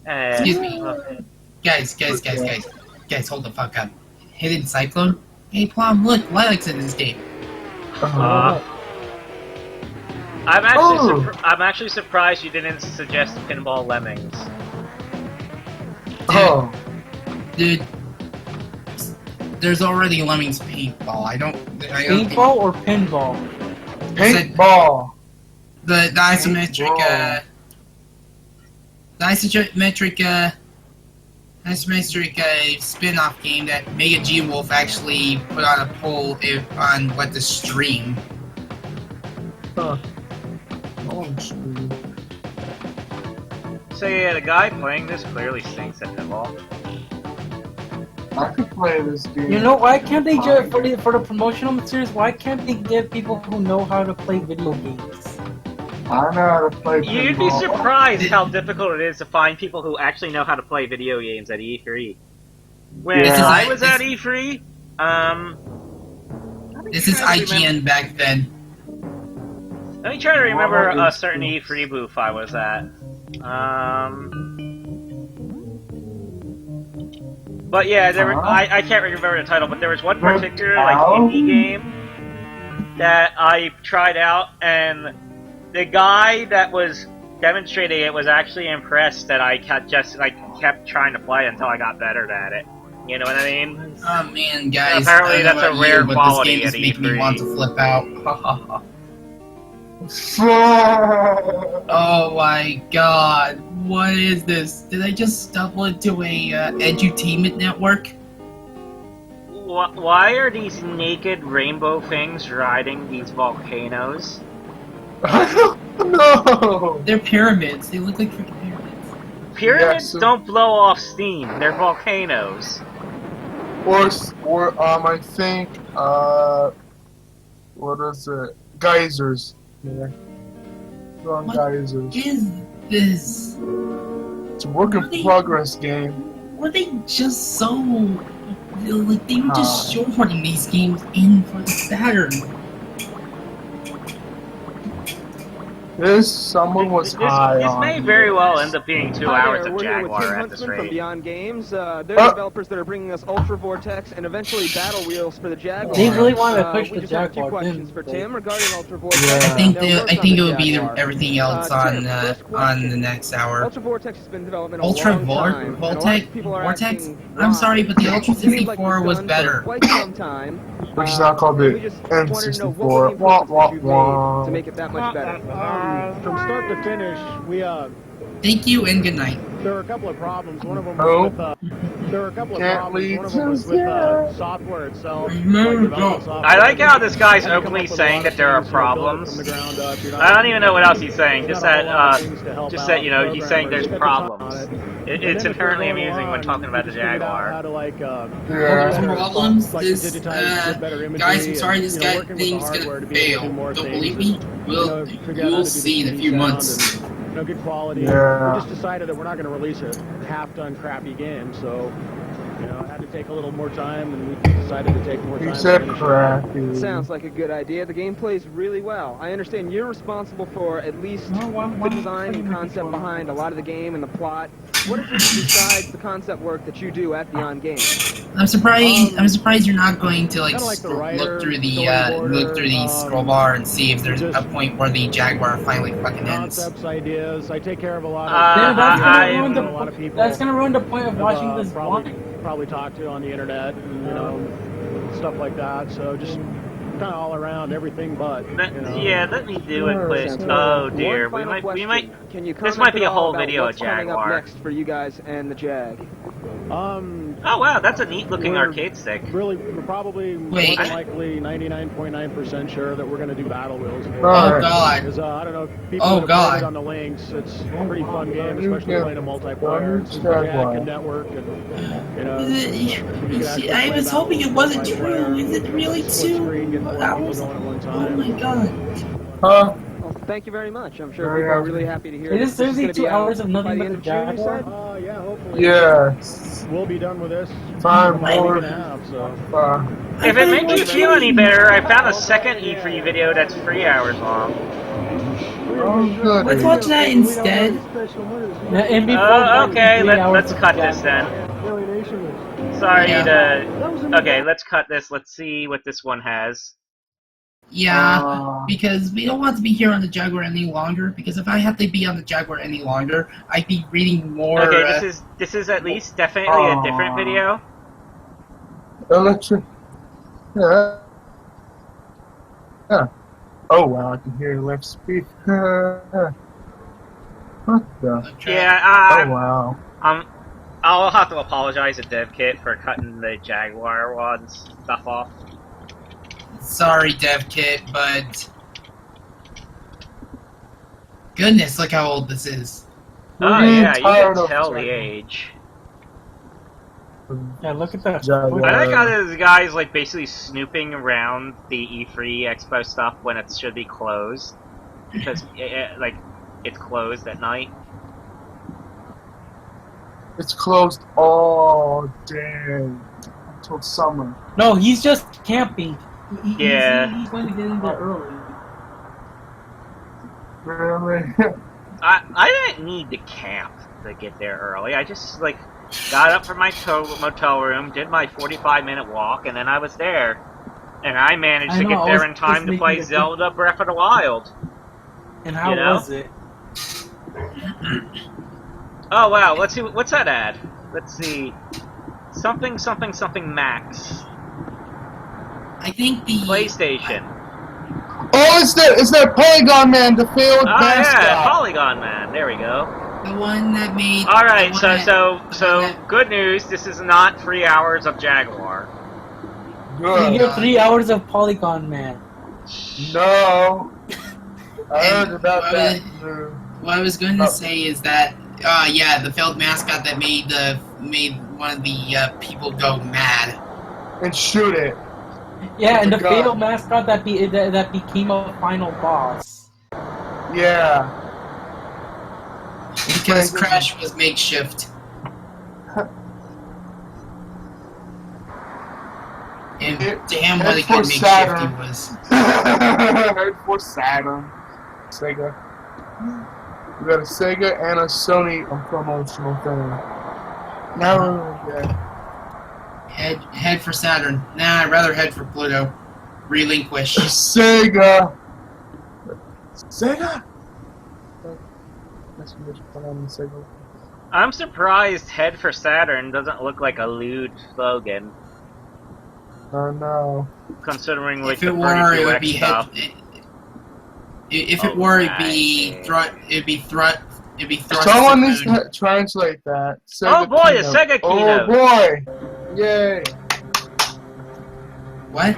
Excuse me. okay. Guys, hold the fuck up. Hidden Cyclone? Hey, Plum, look, Lilac's in this game. I'm actually surprised you didn't suggest Pinball Lemmings. Dude, there's already Lemmings Paintball. I don't Paintball or pinball? Paintball. The isometric, spin-off game that Mega G Wolf actually put on a poll on what to stream. Huh. So yeah, the guy playing this clearly stinks at pinball. I could play this game. You know, why can't they just, for the promotional materials, why can't they get people who know how to play video games? I know how to play pinball. You'd be surprised how difficult it is to find people who actually know how to play video games at E3. When I was at E3, This is IGN back then. let me try to remember a certain E3 booth I was at. But yeah, there were, I can't remember the title, but there was one particular like indie game that I tried out, and the guy that was demonstrating it was actually impressed that I kept trying to play until I got better at it. You know what I mean? Oh man, guys! Apparently that's a rare quality This at game is making me E3. want to flip out. Oh my god! What is this? Did I just stumble into a edutainment network? Why are these naked rainbow things riding these volcanoes? No! They're pyramids. They look like freaking pyramids. Pyramids don't blow off steam. They're volcanoes. Or I think, what is it? Geysers. Yeah. What Geysers. is this? It's a work in progress game. Were they just so... like, they were just showboarding these games in for the Saturn. Someone was high This on may very well end up being 2 hours of We're here with Tim Jaguar at this Huntsman from rate. Beyond Games. They're developers that are bringing us Ultra Vortex and eventually Battle Wheels for the Jaguar. They really want to push we the just have a few Jaguar, questions didn't for they? Tim regarding Ultra Vortex. I think Now, I think it would be Jaguar. everything else Tim, first on question. the next hour. Ultra Vortex has been in development a Ultra long time, and a lot of Vortex? people are Vortex? asking I'm why. sorry, but the Ultra It seems like 54 we've was done better. for quite some time. Which is now called the We just wanted to know what N64. were the improvements that you've Wah, made to make it that much better. From start to finish, we Thank you and good night. There were a couple of problems. One of them was with there were a couple of problems. One of them was with software itself. I like how this guy's openly saying that there are problems. I don't even know what else he's saying. Just that you know, he's saying there's problems. It's inherently amusing when talking about the Jaguar. Problems? This, guys, I'm sorry, this guy thing's gonna fail. Don't believe me? You'll see in a few months. Good quality. Yeah. We just decided that we're not going to release a half-done crappy game, so it had to take a little more time, and we decided to take more time. He said crappy. Sounds like a good idea. The game plays really well. I understand you're responsible for at least the design and concept behind a lot of the game and the plot. What is it besides the concept work that you do at Beyond Game? I'm surprised you're not going to look through the scroll bar and see if there's a point where the Jaguar finally fucking ends. Concepts, ideas. I take care of a lot of people. That's gonna ruin the point of watching this probably talk to on the internet and stuff like that. So just kind of all around everything, but yeah, let me do it quick. Oh dear, we might. This might be a whole video of Jaguar. Next for you guys and the Jag. Oh wow, that's a neat looking arcade stick. We're probably more than likely 99.9% sure that we're going to do Battle Wheels. Oh god. Because I don't know if people have played it on the links. It's a pretty fun game, especially playing a multiplayer. It's Jag can network and I was hoping it wasn't true. Is it really 2 hours? Oh my god. Well, thank you very much. I'm sure people are really happy to hear it. Is seriously 2 hours of nothing but the Jaguar? Yeah, hopefully. Yes. We'll be done with this. 5 more. If it makes you feel any better, I found a second E3 video that's 3 hours long. Oh, good. Let's watch that instead. Okay, let's cut this then. Sorry to... Okay, let's cut this. Let's see what this one has. Yeah, because we don't want to be here on the Jaguar any longer, because if I had to be on the Jaguar any longer, I'd be reading more... Okay, this is at least definitely a different video. Electric... Yeah. Oh wow, I can hear left speak. What the? Yeah, oh wow. I'll have to apologize to DevKit for cutting the Jaguar one's stuff off. Sorry, DevKit, but... Goodness, look how old this is. Oh yeah, you can tell the age. Yeah, look at that. I like how this guy's like basically snooping around the E3 Expo stuff when it should be closed. Because, it's closed at night. It's closed all day until summer. No, he's just camping. He's going to get in there early. Really? I didn't need to camp to get there early. I just, got up from my motel room, did my 45-minute walk, and then I was there. And I managed to get there in time to play Zelda Breath of the Wild. And how was it? Oh wow, let's see, what's that ad? Let's see. Something Max. I think the... PlayStation. Oh, it's that Polygon Man, the failed mascot. Yeah, Polygon Man, there we go. The one that made... Alright, so good news, this is not 3 hours of Jaguar. You get 3 hours of Polygon Man. No. I heard about that. What I was going to say is that, yeah, the failed mascot that made one of the people go mad. And shoot it. Yeah, and the failed mascot that became a final boss. Yeah. Because Crash was makeshift. And damn, what a good makeshift he was. For Saturn. Sega. We got a Sega and a Sony promotional thing. No, yeah. Head for Saturn. Nah, I'd rather head for Pluto. Relinquish. Sega! I'm surprised Head for Saturn doesn't look like a lewd slogan. Oh no. Considering if it were, it would be stuff. If it were, it'd be It'd be thrust Someone to needs moon. to translate that. Oh Sega boy, a keynote. Sega keynote! Oh boy! Yay! What?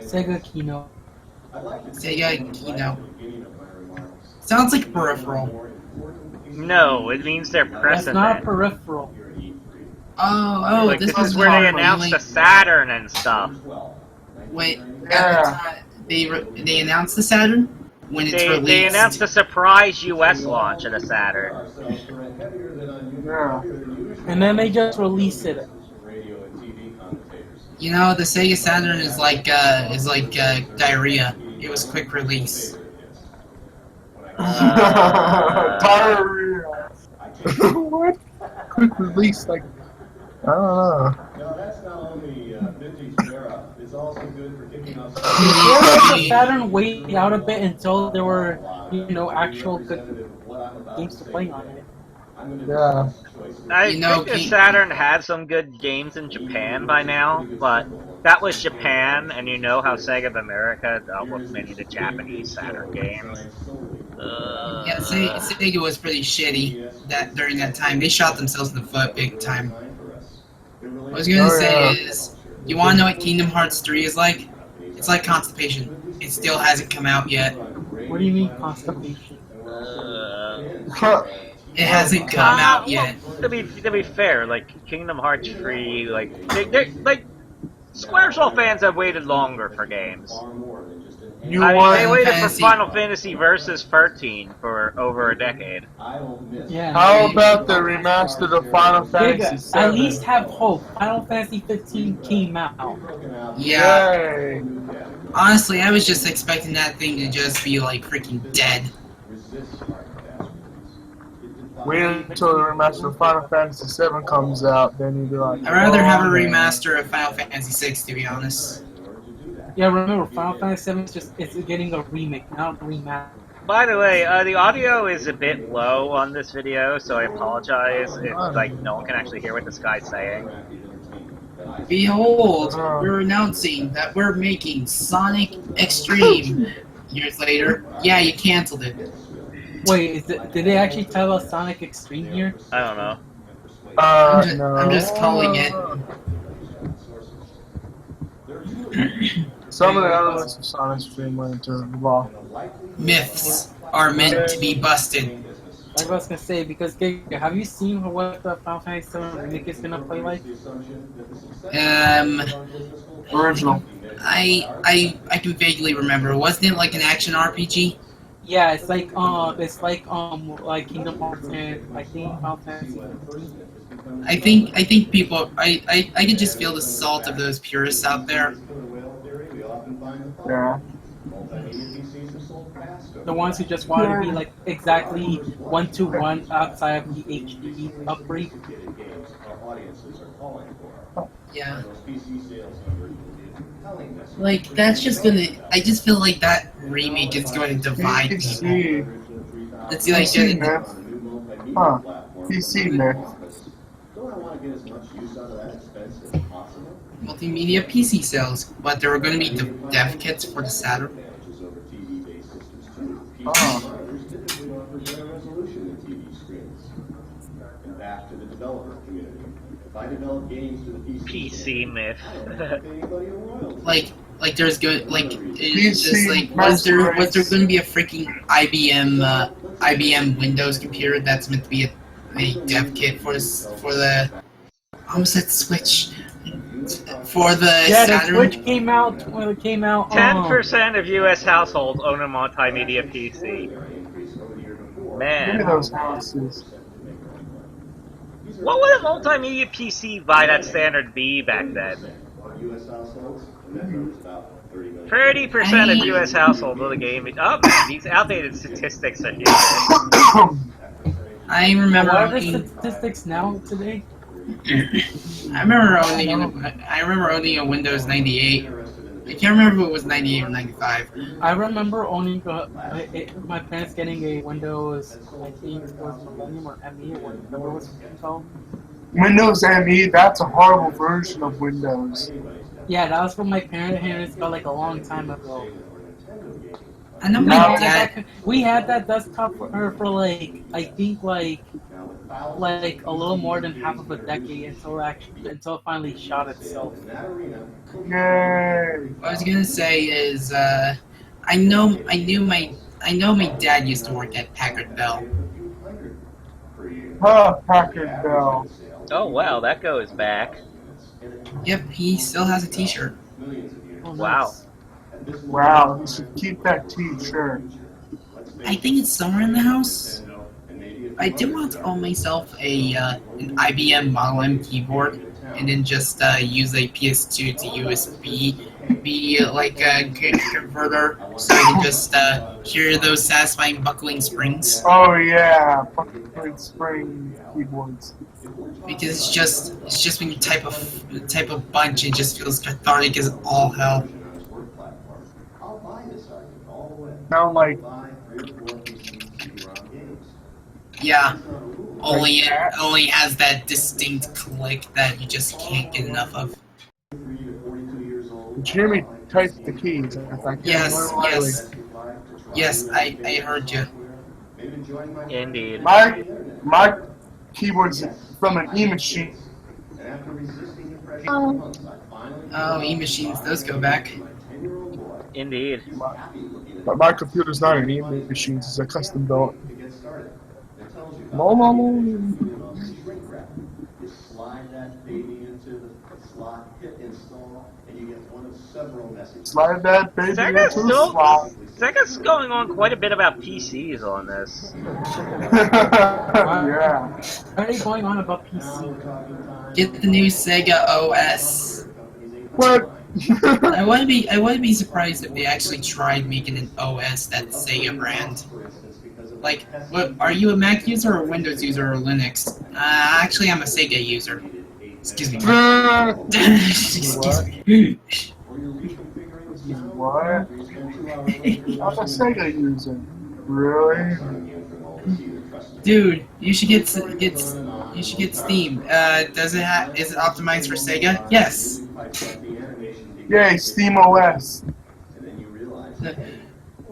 Sega keynote. Sega keynote. Sounds like peripheral. No, it means they're That's precedent. not peripheral. Oh, Like, this was is where they horrible. announced the Saturn and stuff. Wait, Yeah. at the time, they announced the Saturn when it's released. They announced a surprise US launch of the Saturn. Yeah. And then they just released it. You know, the Sega Saturn is like diarrhea. It was quick release. Diarrhea. What? Quick release, like, I don't know. The Saturn waited out a bit until there were, actual good games to play on it. Yeah. I think the Saturn had some good games in Japan by now, but that was Japan, and you know how Sega of America dealt with many of the Japanese Saturn games. Yeah, Sega was pretty shitty during that time. They shot themselves in the foot big time. What I was gonna say is, you wanna know what Kingdom Hearts 3 is like? It's like constipation. It still hasn't come out yet. What do you mean constipation? It hasn't come out yet. To be fair, like Kingdom Hearts 3, like Squaresoft fans have waited longer for games. They waited for Final Fantasy Versus 13 for over a decade. Yeah. How about the remastered of Final Fantasy VII? At least have hope. Final Fantasy 15 came out. Yeah. Yay. Honestly, I was just expecting that thing to just be like freaking dead. Wait until the remaster of Final Fantasy VII comes out, then you'd be like, I'd rather have a remaster of Final Fantasy VI, to be honest. Yeah, remember, Final Fantasy VII it's getting a remake, not a remaster. By the way, the audio is a bit low on this video, so I apologize if no one can actually hear what this guy's saying. Behold, we're announcing that we're making Sonic Extreme. Years later, yeah, you canceled it. Wait, did they actually tell us Sonic Extreme here? I don't know. I'm just calling it. Some of the elements of Sonic Extreme went into law. Myths are meant to be busted. Like I was gonna say, because have you seen what the Final Fantasy VII remake is gonna play like? Original. I can vaguely remember. Wasn't it like an action RPG? Yeah, it's like Kingdom Hearts and I think Final Fantasy 15. I think people I can just feel the salt of those purists out there. Yeah. The ones who just want to be like exactly 1-to-1 outside of the HD upgrade. Yeah. Like, that's just gonna... I just feel like that remake is going to divide people. It's like... PC myth. Huh. PC myth. Multimedia PC sales. But there were going to be dev kits for the Saturn. Oh. PC myth. like there's good it's just like was there going to be a freaking IBM Windows computer that's meant to be a dev kit for the almost said Switch for the Saturn? The Switch came out when it came out. 10% of U.S. households own a multimedia PC. Man. Look at those houses. What would a multimedia PC by that standard be back then? 30% of U.S. households own a game. Oh man, these outdated statistics are here. I remember. What are the statistics now today? I remember owning a Windows 98. I can't remember if it was 98 or 95. I remember owning my parents getting a Windows, I think it was Millennium or ME or whatever it was called. Windows ME, that's a horrible version of Windows. Yeah, that was from my parents got like a long time ago. I know We my had dad. we had that desktop for like I think like a little more than half of a decade until it finally shot itself. Yay! What I was gonna say is, I know my dad used to work at Packard Bell. Huh, Packard Bell. Oh wow, that goes back. Yep, he still has a T-shirt. Oh, Wow. nice. Wow, you should keep that T-shirt. I think it's somewhere in the house. I do want to own myself an IBM Model M keyboard, and then just use a PS2 to USB, be like a converter, so I can just hear those satisfying buckling springs. Oh yeah, buckling spring keyboards. Because it's just when you type a bunch, it just feels cathartic as all hell. Sound like Yeah, only it only has that distinct click that you just can't get enough of. did you hear me type the keys? Yes, I heard you. Indeed. My keyboard's from an E-machine. Oh, E-machines, those go back. Indeed. But my computer's not an E-machine, it's a custom built. Slide that baby into the slot. Sega's going on quite a bit about PCs on this. Yeah. What are they going on about PC? Get the new Sega OS. What? I wouldn't be surprised if they actually tried making an OS that's Sega brand. Like, what, are you a Mac user or Windows user or Linux? Actually, I'm a Sega user. Excuse me. Excuse me. What? I'm a Sega user. Really? Dude, you should get Steam. Is it optimized for Sega? Yes. Yay, Steam OS.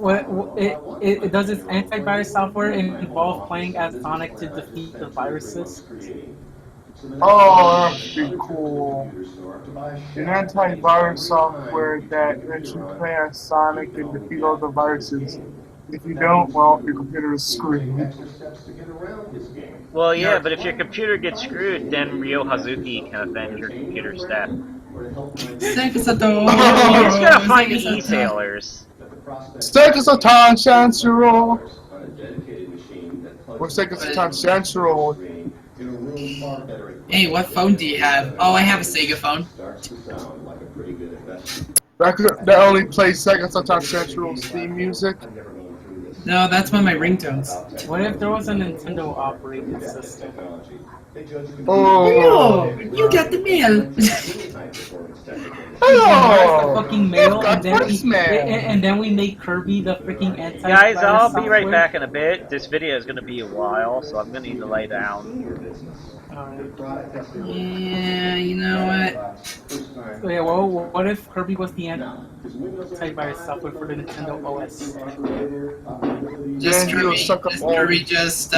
Does its antivirus software involve playing as Sonic to defeat the viruses? Oh, that'd be cool. An antivirus software that lets you play as Sonic and defeat all the viruses. If you don't, well, your computer is screwed. Well, yeah, but if your computer gets screwed, then Ryo Hazuki can avenge your computer's death. He's gonna find the e-sailors. Sega Satan Shansuro. Or Sega Satan Shansuro. Hey, what phone do you have? Oh, I have a Sega phone. That only plays Sega Satan Shansuro's theme music. No, that's one of my ringtones. What if there was a Nintendo operating system? Oh, you got the mail. The fucking mail, and then we make Kirby the freaking anti. Guys, I'll be right back in a bit. This video is gonna be a while, so I'm gonna need to lay down. Yeah, you know what? Yeah, well, what if Kirby was the antivirus software for the Nintendo OS? Kirby just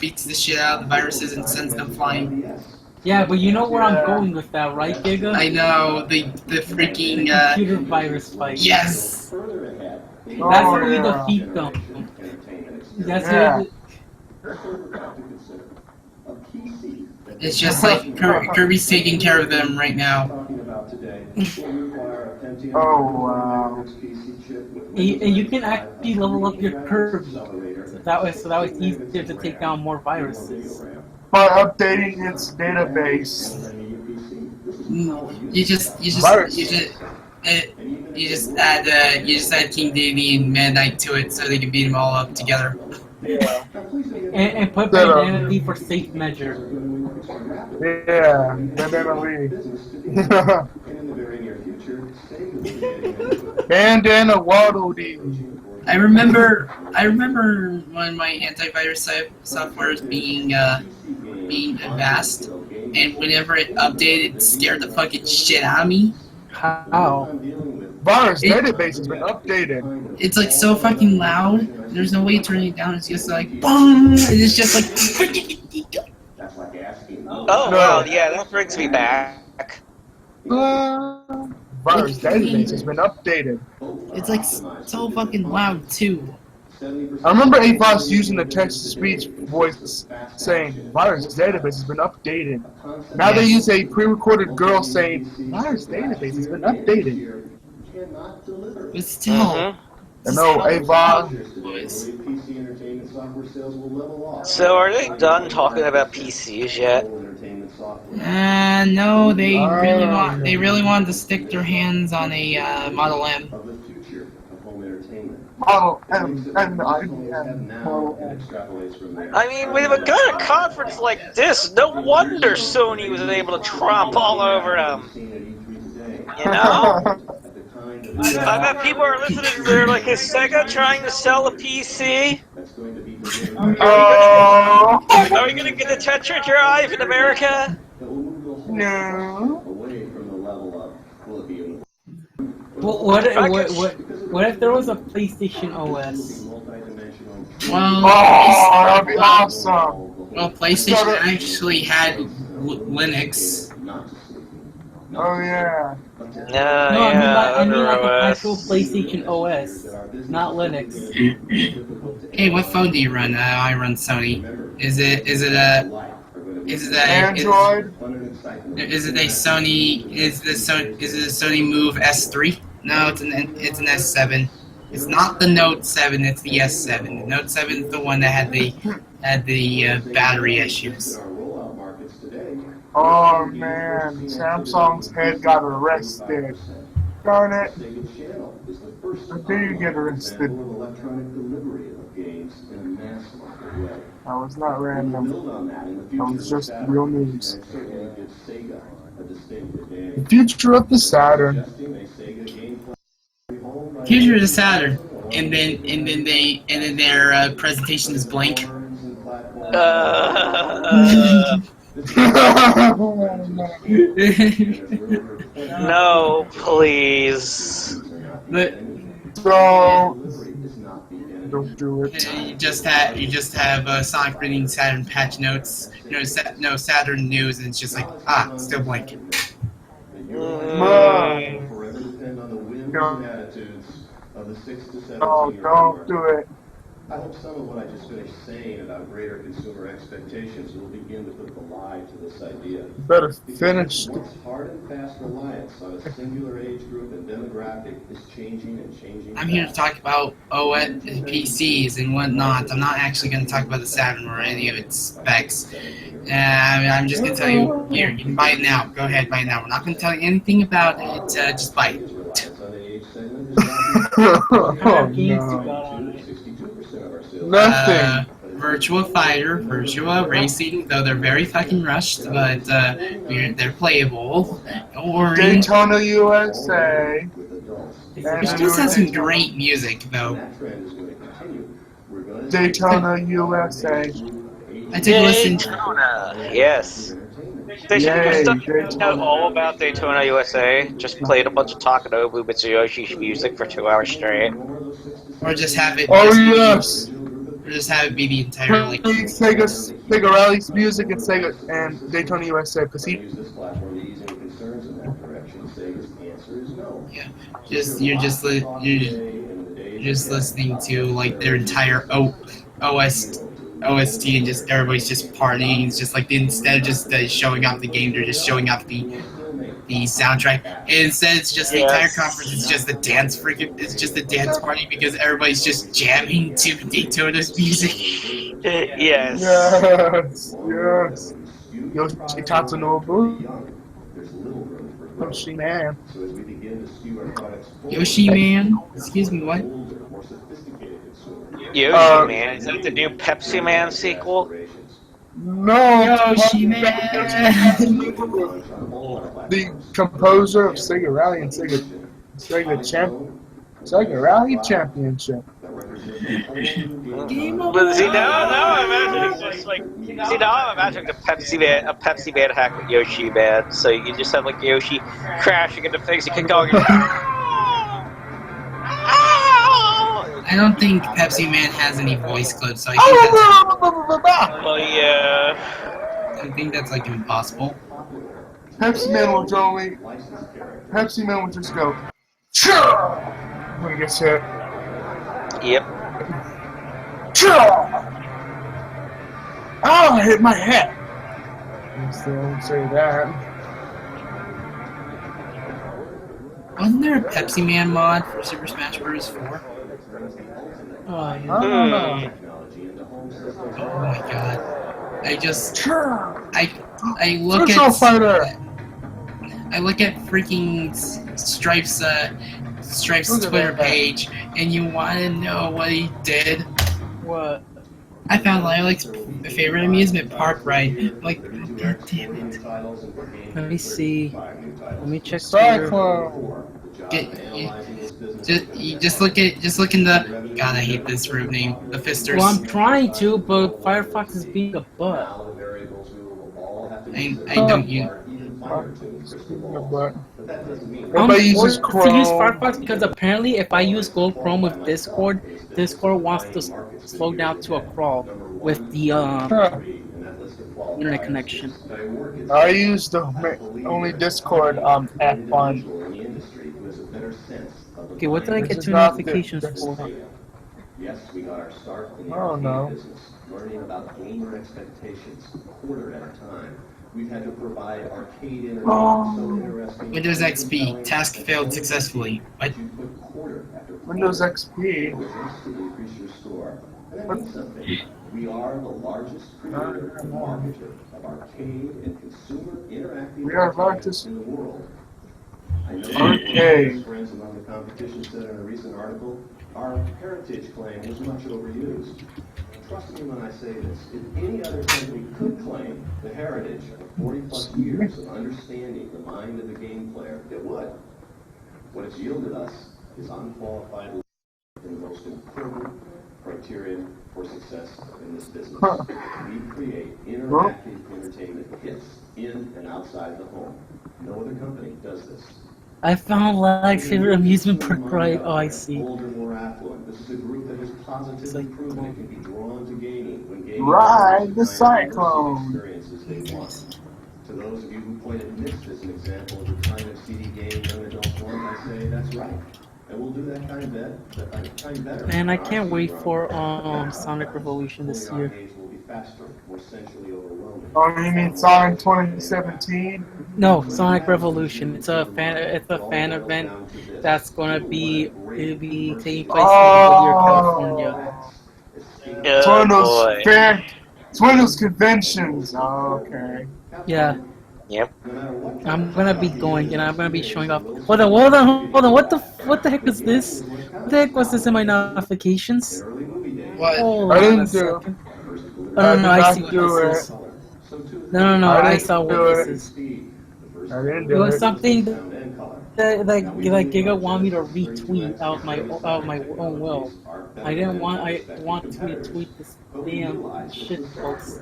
beats the shit out of the viruses and sends them flying. Yeah, but you know where I'm going with that, right, Giga? I know, the freaking computer virus fight. Yes. That's how we defeat them. That's it. It's just like Kirby's taking care of them right now. Oh wow! And you can actually level up your Kirby, so that way it's easier to take down more viruses. By updating its database. You just add King Davy and Meta Knight to it so they can beat them all up together. Yeah. And put Bandana Lee for safe measure. Yeah, Bandana Lee. Bandana Waddle Dee. I remember when my antivirus software was being vast, and whenever it updated, it scared the fucking shit out of me. How? Virus database has been updated. It's like so fucking loud. There's no way turning it down. It's just like boom. It's just like. Oh wow, yeah, that brings me back. Virus database has been updated. It's like so fucking loud too. I remember AFOS using the text-to-speech voice saying, Virus database has been updated. Now they use a pre-recorded girl saying, Virus database has been updated. But still. I know, AFOS. So are they done talking about PCs yet? No, they really wanted to stick their hands on a Model M. Model M and IBM Model M. I mean, we've got a conference like this. No wonder Sony was able to tromp all over them. You know? I bet people are listening. They're like, is Sega trying to sell a PC? Are we gonna get the Tetra Drive in America? No. What if there was a PlayStation OS? Well, that'd be awesome. Well, PlayStation actually had Linux. Oh yeah. I mean like an actual PlayStation OS, not Linux. Hey, what phone do you run? I run Sony. Is it a Android? Is it a Sony? Is it a Sony Move S3? No, it's an S7. It's not the Note 7. It's the S7. The Note 7 is the one that had the battery issues. Oh man, Samsung's head got arrested. Darn it. How dare you get arrested? That was not random. That was just real news. The future of the Saturn. Future of the Saturn, and then their presentation is blank. No, please. Don't do it. You just have Sonic reading Saturn patch notes. No Saturn news, and it's just like still blank. Oh, don't do it. I hope some of what I just finished saying about greater consumer expectations will begin to put the lie to this idea. Better finish. Once hard and fast reliance on a singular age group and demographic is changing and changing. I'm here to talk about OS and PCs and whatnot. I'm not actually going to talk about the Saturn or any of its specs. I'm just going to tell you, here, you can buy it now. Go ahead, buy it now. We're not going to tell you anything about it. Just buy it. Oh, no. Nothing. Virtua Fighter, Virtua Racing, though they're very fucking rushed, but they're playable. Or Daytona USA. It just has some great music, though. Daytona USA. I take a listen. Daytona, yes. They should have done all about Daytona USA. Just played a bunch of Takanobu Mitsuyoshi music for 2 hours straight. Or just have it. Oh yes. Or just have it be the entire like. Sega Rally's music and Sega and Daytona USA because he. Yeah, you're just listening to like their entire OST and just everybody's just partying. It's just like instead of just showing off the game, they're just showing off the soundtrack. And instead, it's just the entire conference. It's just a dance It's just a dance party because everybody's just jamming to Daytona's music. Yes. Yes. Yes. Yoshi Tatsunobu. Yoshi man. Yoshi man. Excuse me. What? Yoshi Man? Is that the new Pepsi Man sequel? No! Yoshi Man! The composer of Sega Rally and Sega Rally Championship. But see now I'm imagining just like now I'm imagining a Pepsi Man hack with Yoshi Man. So you can just have like Yoshi crashing into things. You can go. I don't think Pepsi Man has any voice clips, so I Well, yeah. think that's like impossible. Pepsi Man will only. Pepsi Man will just go. Sure. When he gets hit. Yep. Sure. Oh, I hit my head. They don't say that. Wasn't there a Pepsi Man mod for Super Smash Bros. 4? Oh, I don't know. Oh my god. I just I look Virtual at Fighter. I look at freaking Stripe's Look at Twitter that. page, and you want to know what he did? what? I found Lilacs' favorite amusement park ride. I'm like, god damn it. Let me see. Let me check Twitter. Cyclone. Just look in the. God, I hate this room name. The Fisters. Well, I'm trying to, but Firefox is being a butt. I don't use. Everybody uses I'm forced to use Chrome. Firefox because apparently if I use Google Chrome with Discord wants to slow down to a crawl with the internet connection. I use the only Discord app on. Okay, what did I This get is two not notifications the- for? Yes, we got our start in the Oh, arcade no. business, learning about gamer expectations a quarter at a time. We've had to provide arcade entertainment so interesting. Windows XP. Task failed successfully. What? Windows XP. To increase your score. And that means something. We are the largest creator and marketer of arcade and consumer interactive We are entertainment largest. in the world. I know Arcade. friends among the competition said in a recent article, our heritage claim was much overused. Trust me when I say this, if any other company could claim the heritage of 40-plus years of understanding the mind of the game player, it would. What it's yielded us is unqualified in the most important criterion for success in this business. We create interactive entertainment hits in and outside the home. No other company does this. I found Lag's favorite amusement park ride. Oh, I see. Older, more affluent. This is a group that has positively proven it can be drawn to gaming when gaming Ride the offers the kind of Cyclone. experiences they want. To those of you who pointed Myst as an example of the kind of CD game young adults want, I say that's right. And we'll do that kind better. Man, I can't wait for Sonic Revolution this year. Will be faster, more sensually overwhelming. Oh, you mean Sonic 2017? No, Sonic Revolution. It's a fan event that's gonna be taking place in Goodyear, California. It's one of those it's one of those conventions. Oh, okay. Yeah. Yep. I'm gonna be going and I'm gonna be showing off. Hold on. What the heck is this? What the heck was this in my notifications? What? Hold I on a didn't do it. second. Oh, no, I see what this is. No, I saw what this is. I didn't It do was it. something that Giga wanted me to retweet out of my own will. I want to retweet this damn shit post.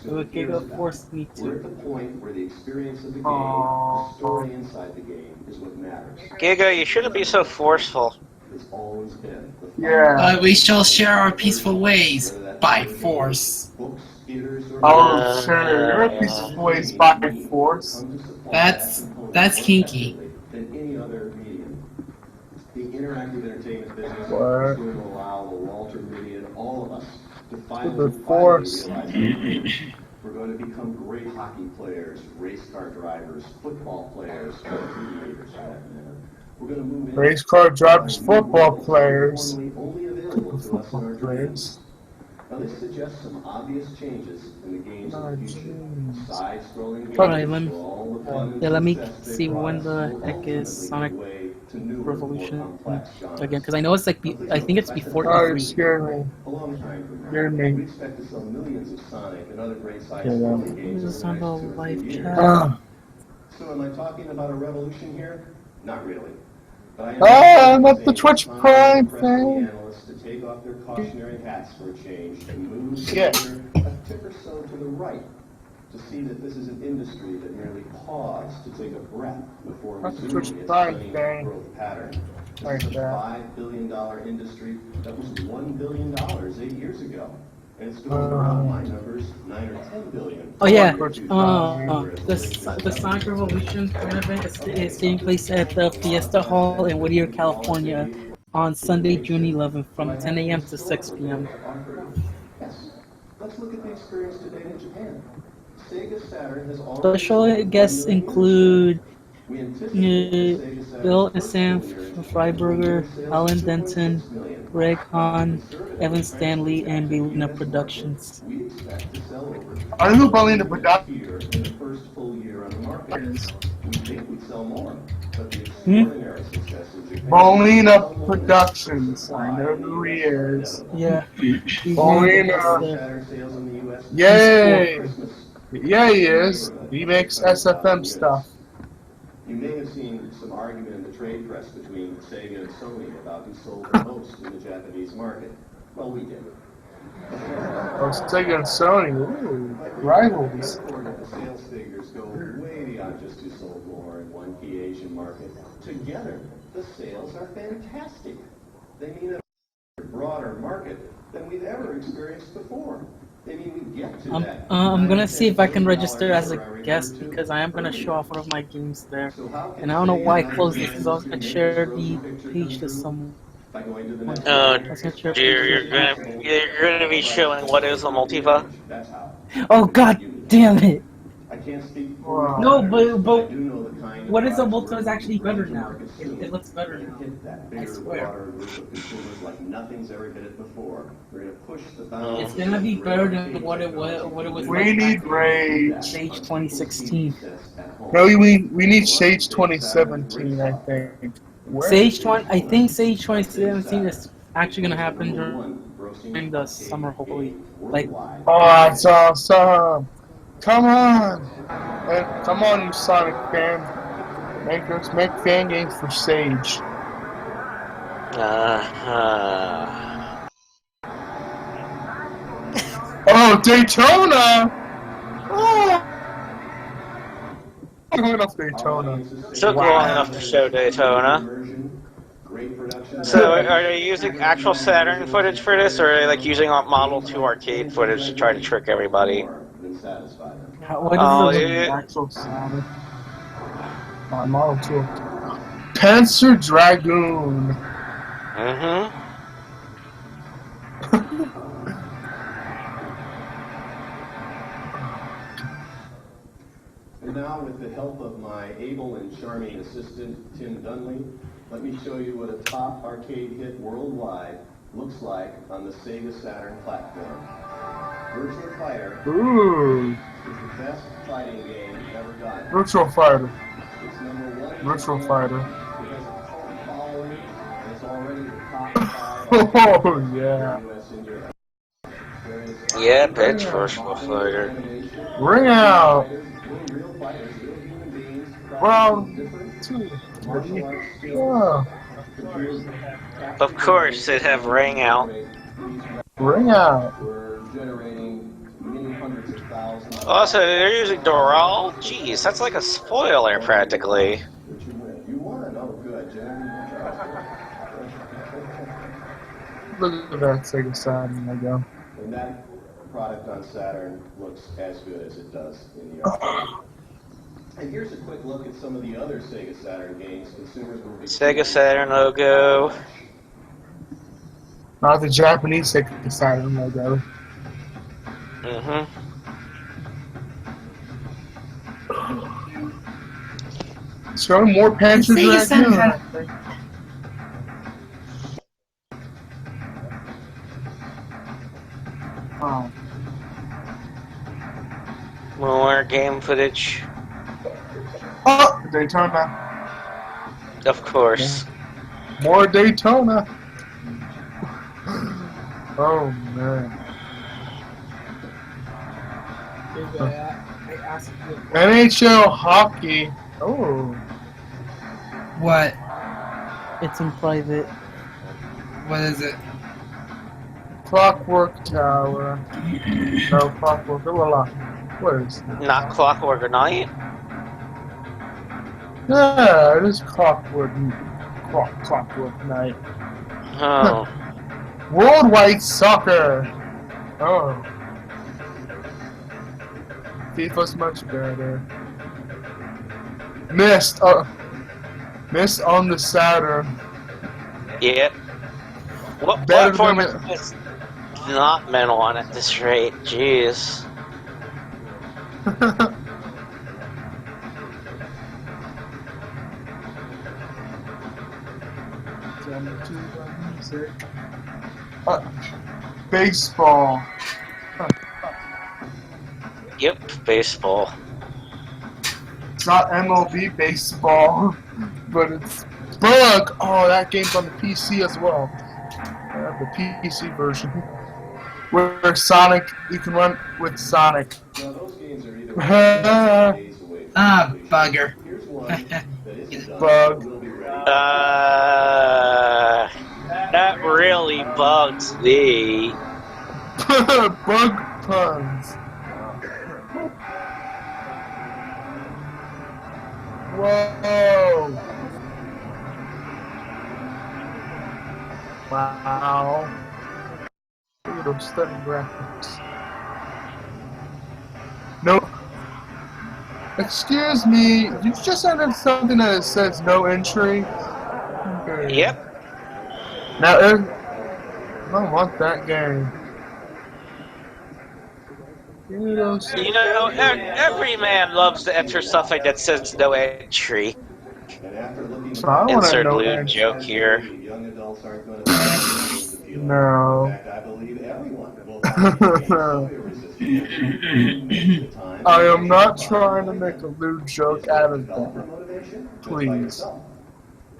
But Giga forced me to. We're at the point where the experience of the game, the story inside the game, is what matters. Giga, you shouldn't be so forceful. It's always been. Yeah. We shall share our peaceful ways by force. Oh, sure. You're a piece of ways by force. That's kinky. Than any other medium. The interactive entertainment business is What? going to allow the Walter Mitty and all of us to finally force. realize we're going to become great hockey players, race car drivers, football players, creators for that matter. We're going to move into Race car drivers, football players. only available to us in our Football players. Now this suggests some obvious changes in the games of the future. Side-scrolling games Alright, for all the fun and let me success they see when brought the will heck is ultimately Sonic give way to newer, Revolution more complex genres. again, because I know it's like I think it's before Oh, you E3. scared me. A long time from now, Scared we me. expect to sell millions of Sonic and other great Yeah. side-scrolling games This is over on the the next 2 or 3 live years. chat. So am I talking about a revolution here? Not really. But I I'm at the Twitch Prime thing. analysts to take off their cautionary hats for a change and move Yeah. a tick or so to the right to see that this is an industry that merely paused to take a breath before That's the resuming Twitch its Prime stunning thing. growth pattern. like This is a that. $5 billion industry that was $1 billion 8 years ago. And it's going around my numbers, 9 or 10 billion. Oh yeah, the Sonic Revolution tournament is taking place at the Fiesta Hall in Whittier, California, on Sunday, June 11th, from 10 a.m. to 6 p.m. Yes. Let's look at the experience today in Japan. Sega Saturn has already Special guests include Bill and Sam Freiberger, Alan Denton, Greg Hahn, Evan Stanley, and Belina Productions. I knew Belina Productions. In the first full year on the market. We think we'd sell more, but the extraordinary success in Japan. Belina Productions. I know who he is. Yeah. Belina. Yay! Yeah, he is. He makes SFM stuff. You may have seen some argument in the trade press between Sega and Sony about who sold the most in the Japanese market. Well, we did. Oh, Sega and Sony, ooh, rivals. The sales figures go way beyond just who sold more in one key Asian market. Together, the sales are fantastic. They mean a broader market than we've ever experienced before. I'm gonna see if I can register as a guest because I am gonna show off one of my games there. And I don't know why I closed this because I was gonna share the page to someone. Oh, you're gonna be showing what is a multiva? Oh god damn it! No, but what is a multiva is actually better now. It looks better now. I swear. It's gonna be better than what it was. We need Rage. Sage 2016. No, we need Sage 2017, I think. Sage 20. I think Sage 2017 is actually gonna happen during the summer, hopefully. Like. Oh, that's awesome! Come on, come on, you Sonic fan. Make fan games for Sage. Oh, Daytona! Oh! Going off Daytona. Took long enough to show Daytona. So, are they using actual Saturn footage for this, or are they like using Model 2 arcade footage to try to trick everybody? What is actual Saturn? Model 2. Panzer Dragoon. And now, with the help of my able and charming assistant, Tim Dunley, let me show you what a top arcade hit worldwide looks like on the Sega Saturn platform. Virtua Fighter is the best fighting game ever done. Virtua Fighter. It's #1. Virtua Fighter. It has a cult following, and it's already the top 5. Oh, yeah. Yeah, bitch, Virtua Fighter. Ring out! Round 2. Yeah. Of course, they'd have Ring Out. Ring out. Also, they're using Doral? Jeez, that's like a spoiler, practically. Look at that Sega Saturn, I go. And that product on Saturn looks as good as it does in the arcade. And here's a quick look at some of the other Sega Saturn games consumers will be... Sega Saturn logo. Not the Japanese Sega Saturn logo. Show more Panzer Dragoon. Oh. More game footage. Oh, Daytona. Of course. More Daytona. Oh man. NHL hockey. Oh. What? It's in private. What is it? Clockwork Tower. No, Clockwork. What is that? Not Clockwork Knight? Yeah, it is Clockwork. Clockwork Knight. Oh. Worldwide Soccer. Oh. FIFA's much better. Missed on the Saturn. Yep. What Better platform than is this not mental on at this rate? Jeez. Baseball. Yep, baseball. It's not MLB baseball, but it's Bug. Oh, that game's on the PC as well. The PC version, where Sonic, you can run with Sonic. Now, those games are either bugger. Here's one that isn't done. Bug. Will be ready. That really bugs me. Bug puns. Whoa. Wow. Look at those stunning graphics. No. Excuse me, did you just enter something that says no entry? Okay. Yep. Now, I don't want that game. You know, every man loves to enter something that says no entry. So I want to Insert know lewd joke here. Young adults aren't going to find games appealing. No. In fact, I believe everyone will find games so irresistible. I am not trying to make a lewd joke out of that. Please.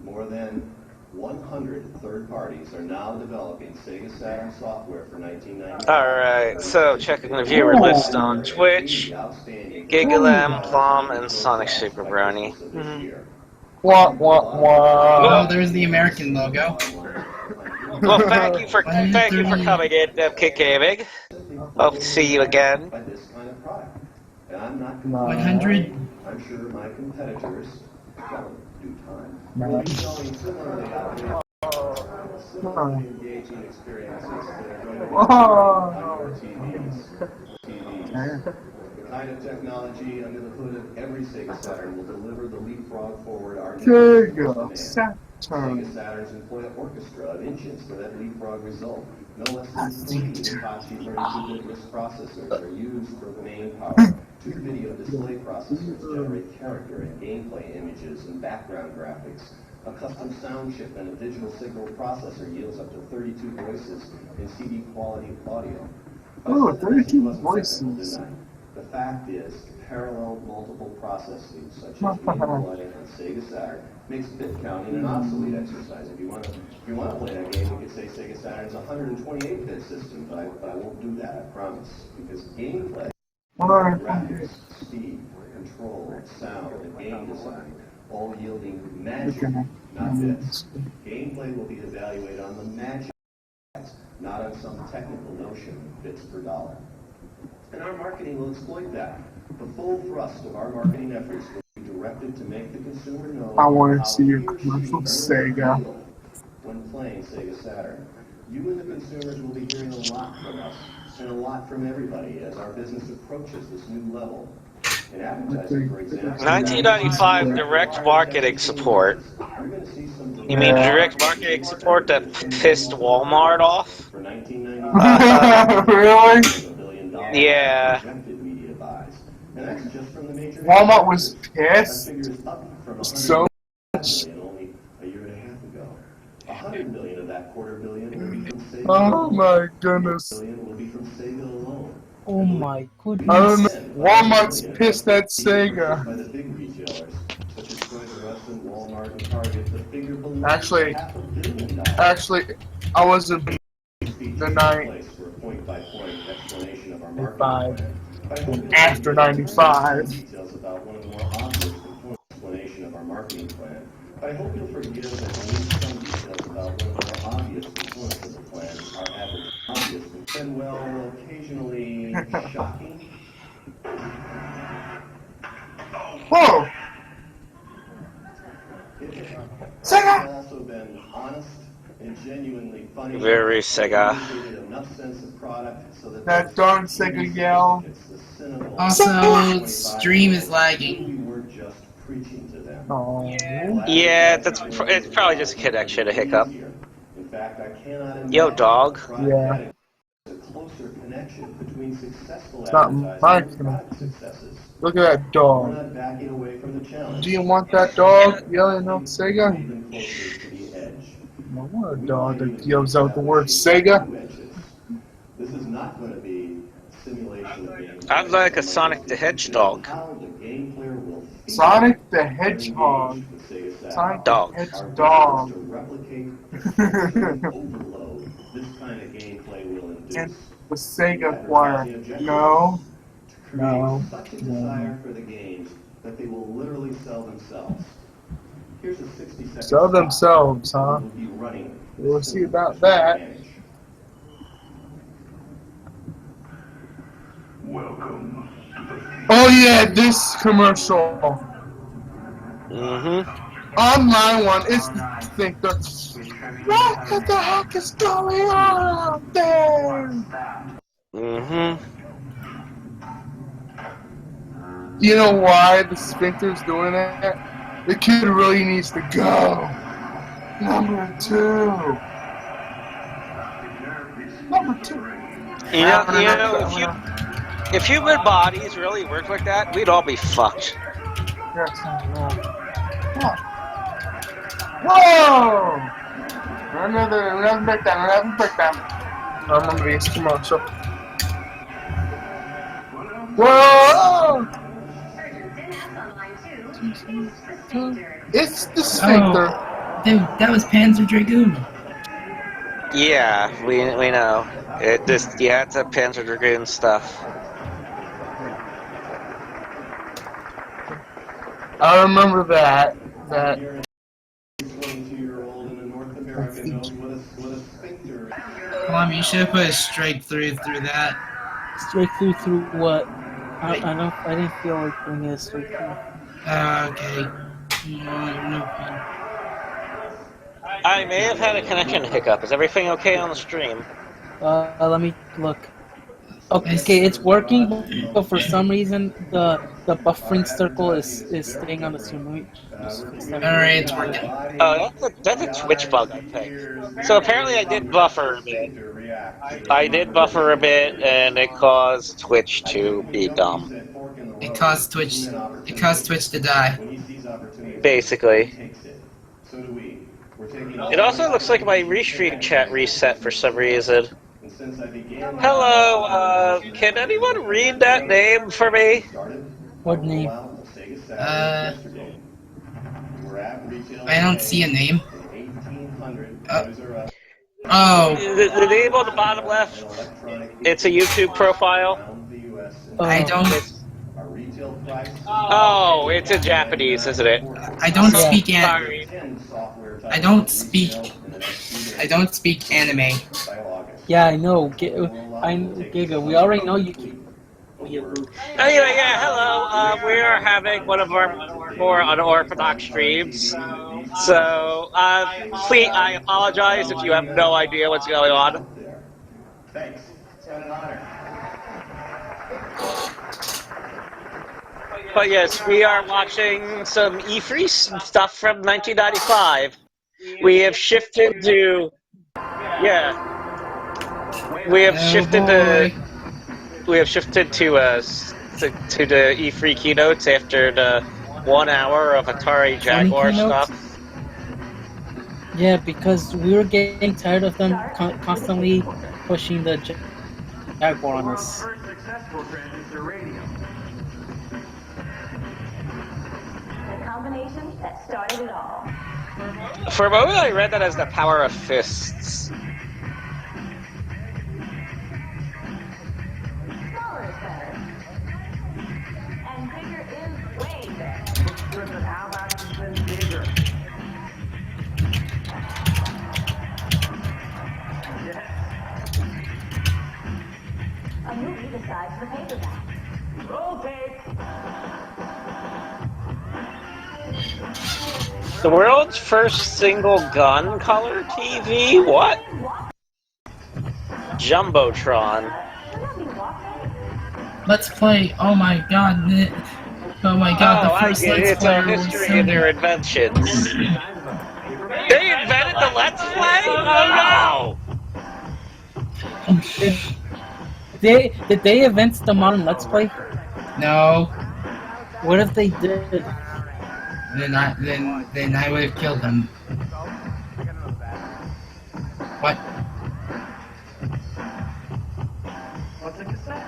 More than 100 third parties are now developing Sega Saturn software for 1990. Alright, so checking the viewer list on Twitch. Gigalem, Plum, and Sonic Super Brony. Wah, wah, wah. Oh, there's the American logo. Well, thank you for coming in, Devkit Gaming. Hope to see you again. 100. I'm sure my competitors, well, in due time, will be showing similarly engaging experiences that are going to be on your TVs. The kind of technology under the hood of every Sega Saturn will deliver the leapfrog forward Sega Saturn. Sega Saturns employ an orchestra of engines for that leapfrog result. No less than 3 Apache 32-bit RISC processors are used for the main power. 2 video display processors generate character and gameplay images and background graphics. A custom sound chip and a digital signal processor yields up to 32 voices in CD quality audio. Oh, 32 voices. The fact is, parallel multiple processing, such as running on Sega Saturn, makes bit counting an obsolete exercise. If you want to play that game, you could say Sega Saturn's a 128-bit system, but I won't do that, I promise, because gameplay, graphics, speed, control, sound, and game design, all yielding magic, not bits. Gameplay will be evaluated on the magic, not on some technical notion of bits per dollar. And our marketing will exploit that. The full thrust of our marketing efforts will be directed to make the consumer know I want to see your commercial, Sega. When playing Sega Saturn. You and the consumers will be hearing a lot from us, and a lot from everybody as our business approaches this new level. In advertising, for example, 1995 direct marketing support. You mean direct marketing support that pissed Walmart off? Really? Yeah. Walmart was pissed so much. $100 million of that $250 million will be from Sega. Oh my goodness. Will be from Sega alone. Oh my goodness. I don't know. Walmart's pissed at Sega. By the big retailers, such as Toys R Us and Walmart and Target, the figure below Actually, I was in the night. After 95. Details about one of the more obvious component explanation of our marketing plan. But I hope you'll forgive that at least some details about one of the more obvious components of the plan are added obvious and, well, occasionally shocking. Whoa! Sega! Also been honest and genuinely funny. Very Sega. Enough sense of product so that darn Sega yell. Also, stream is lagging. We were just preaching to them. Oh. Yeah, it's probably just a connection, a hiccup. In fact, I cannot Yo, dog. Yeah. A closer connection between successful It's not my successes. Look at that dog. We're not backing away from the challenge. Do you want that dog yelling out Sega? Even closer to the edge. I want a dog that yells out the word Sega. This is not going to be a simulation of games. I'd like a Sonic the Hedgehog. Sonic the Hedgehog. Sonic the Hedgehog. This kind of gameplay will induce. And the Sega choir. No. No. Such a desire for the games that they will literally sell themselves. Here's a 60-second Sell themselves, huh? We'll see about that. Welcome. Oh yeah, this commercial. Online one is think that's what the heck is going on out there? You know why the sphincter's doing that? The kid really needs to go. Number 2. You know, if human bodies really worked like that, we'd all be fucked. Whoa! Another breakdown. I remember this commercial. Whoa! It's the sphincter. Oh, dude, that was Panzer Dragoon. Yeah, we know. It's a Panzer Dragoon stuff. I remember that. Come on, you should have put a straight through that. Straight through what? I didn't feel like doing it straight through. Okay. No. I may have had a connection hiccup. Is everything okay on the stream? Let me look. Okay, it's working, but for some reason the buffering circle is staying on the stream. Alright, it's working. Oh, that's a Twitch bug, I think. So apparently I did buffer a bit. And it caused Twitch to be dumb. It caused Twitch to die. Basically. It also looks like my restream chat reset for some reason. Hello, can anyone read that name for me? What name? I don't see a name. The name on the bottom left, it's a YouTube profile. I don't... Oh, it's in Japanese, isn't it? I don't speak Sorry. I don't speak anime. Yeah, I know. Giga, we already know you keep. Anyway, yeah, hello. We are having one of our more unorthodox streams. So, please, I apologize if you have no idea what's going on. Thanks. It's an honor. But yes, we are watching some E3 stuff from 1995. We have shifted to... Yeah. We have shifted to the E3 keynotes after the 1 hour of Atari Jaguar stuff. Yeah, because we were getting tired of them constantly pushing the Jaguar on us. The combination that started it all. For a moment, I read that as the power of fists. Smaller is better. And bigger is way better. Looks good, but how about something bigger? A movie the size of a paperback. Roll tape. The world's first single gun color TV? What? Jumbotron. Let's play. Oh my god. Oh my god, Oh, the I first get it. Let's It's Player a was history of their inventions. They invented the Let's Play? Oh no! Did they invent the modern Let's Play? No. What if they did? Then I would have killed them. What? What's a cassette?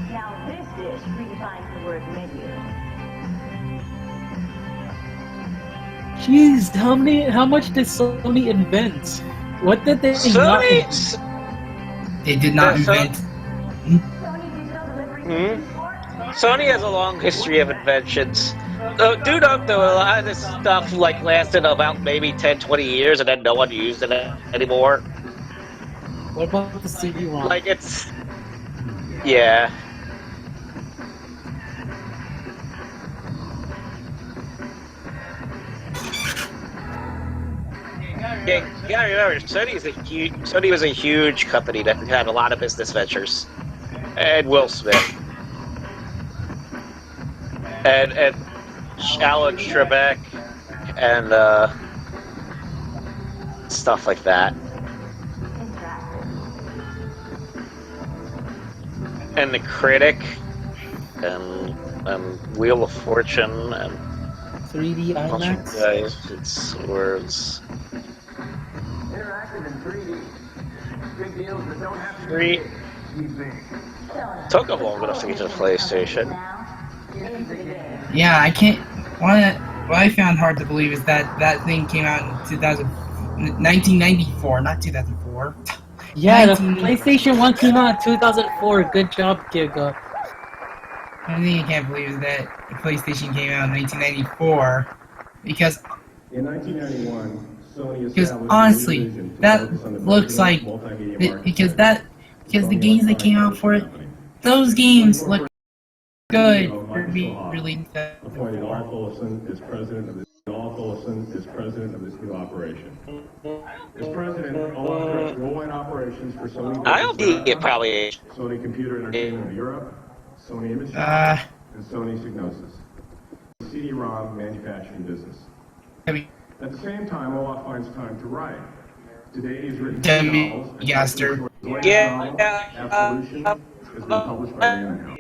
Now this dish redefines the word menu. Jeez, how much did Sony invent? What did they not invent? They did not invent. Sony has a long history of inventions. Do note though, a lot of this stuff like lasted about maybe 10-20 years and then no one used it anymore. What about the CD-ROM? Like it's... Yeah. Yeah, you gotta remember, Sony was a huge company that had a lot of business ventures. And Will Smith. And Alan Trebek. And, stuff like that. And The Critic. And Wheel of Fortune. And 3D a bunch of IMAX? guys, it's words. Interactive in 3D. Big deals that don't have to Three. Took them long enough to get to the PlayStation. Yeah, I can't. What I found hard to believe is that thing came out in 1994, not 2004. Yeah, the PlayStation 1 came out in 2004. Good job, Giga. The only thing I can't believe is that the PlayStation came out in 1994, because In 1991, Sony because honestly, that looks like because the games that came out for it, those games look good for being released. appointed Al Fullison as president of this new operation. As president, Al directs worldwide operations for Sony. I don't think it probably. Sony Computer Entertainment of Europe, Sony Image, and Sony Psygnosis. CD-ROM manufacturing business. At the same time, Olaf finds time to write. Today he's written Gaster. Absolution has been published by Random.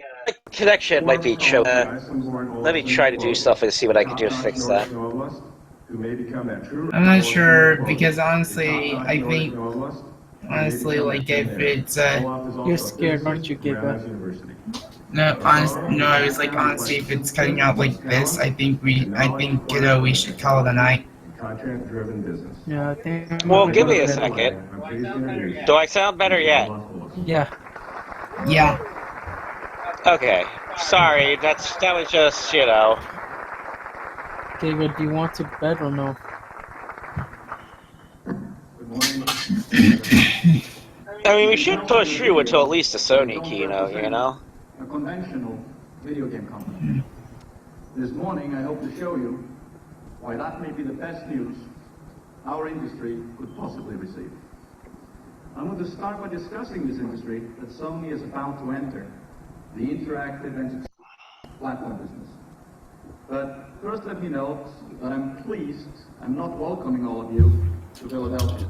Connection might be choked. Let me try to do stuff and see what I can do to fix that. I'm not sure because honestly, I think like if it's You're scared, aren't you, Giga? no, I was like honestly, if it's cutting out like this, I think we should call it a night. Content-driven business. Yeah, I think. Well, give me a second. Do I sound better yet? Yeah. Yeah. Okay. Sorry, that was just, you know. Giga, do you want to bed or no? I mean, we should push through until at least a Sony keynote, you know? A conventional video game company. This morning, I hope to show you why that may be the best news our industry could possibly receive. I'm going to start by discussing this industry that Sony is about to enter, the interactive entertainment platform business. But first let me note that I'm pleased I'm not welcoming all of you to Philadelphia.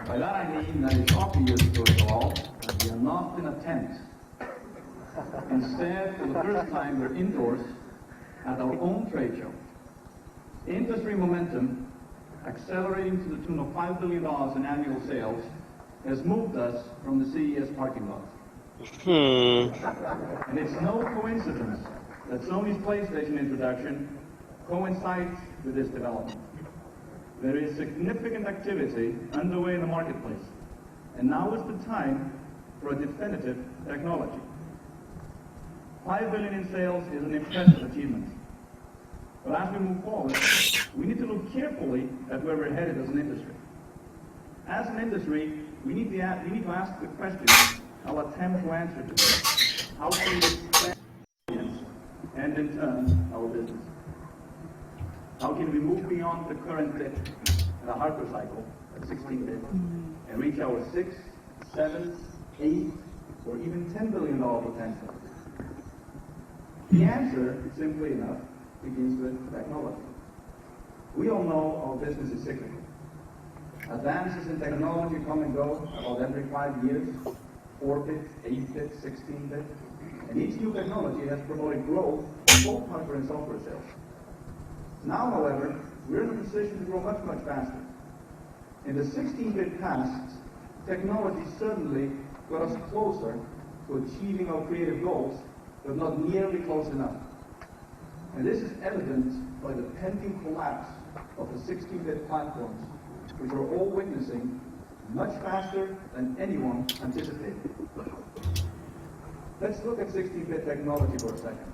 By that I mean that it's obvious, first of all, that we are not in a tent. Instead, for the first time, we're indoors at our own trade show. Industry momentum, accelerating to the tune of $5 billion in annual sales, has moved us from the CES parking lot. And it's no coincidence that Sony's PlayStation introduction coincides with this development. There is significant activity underway in the marketplace, and now is the time for a definitive technology. $5 billion in sales is an impressive achievement. But as we move forward, we need to look carefully at where we're headed as an industry. As an industry, we need to ask the question I'll attempt to answer today. How can we expand and in turn, our business. How can we move beyond the current bit and a hardware cycle at 16-bit and reach our 6, 7, 8, or even $10 billion potential? The answer, simply enough, begins with technology. We all know our business is cyclical. Advances in technology come and go about every 5 years, 4-bit, 8-bit, 16-bit, and each new technology has promoted growth in both hardware and software sales. Now, however, we're in a position to grow much, much faster. In the 16-bit past, technology certainly got us closer to achieving our creative goals, but not nearly close enough. And this is evident by the pending collapse of the 16-bit platforms, which we're all witnessing much faster than anyone anticipated. Let's look at 16-bit technology for a second.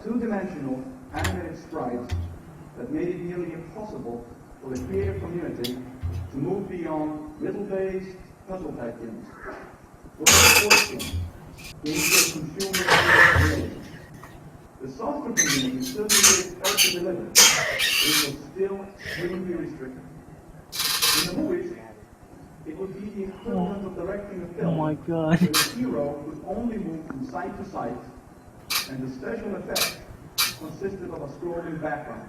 Two-dimensional animated sprites that made it nearly impossible for the creative community to move beyond riddle-based puzzle-type games. For the games that consumer the software community certainly would expect to deliver. It was still extremely restricted. In the movies, it would be the equivalent of directing a film. Oh my god. Where the hero would only move from side to side, and the special effect consisted of a scrolling background.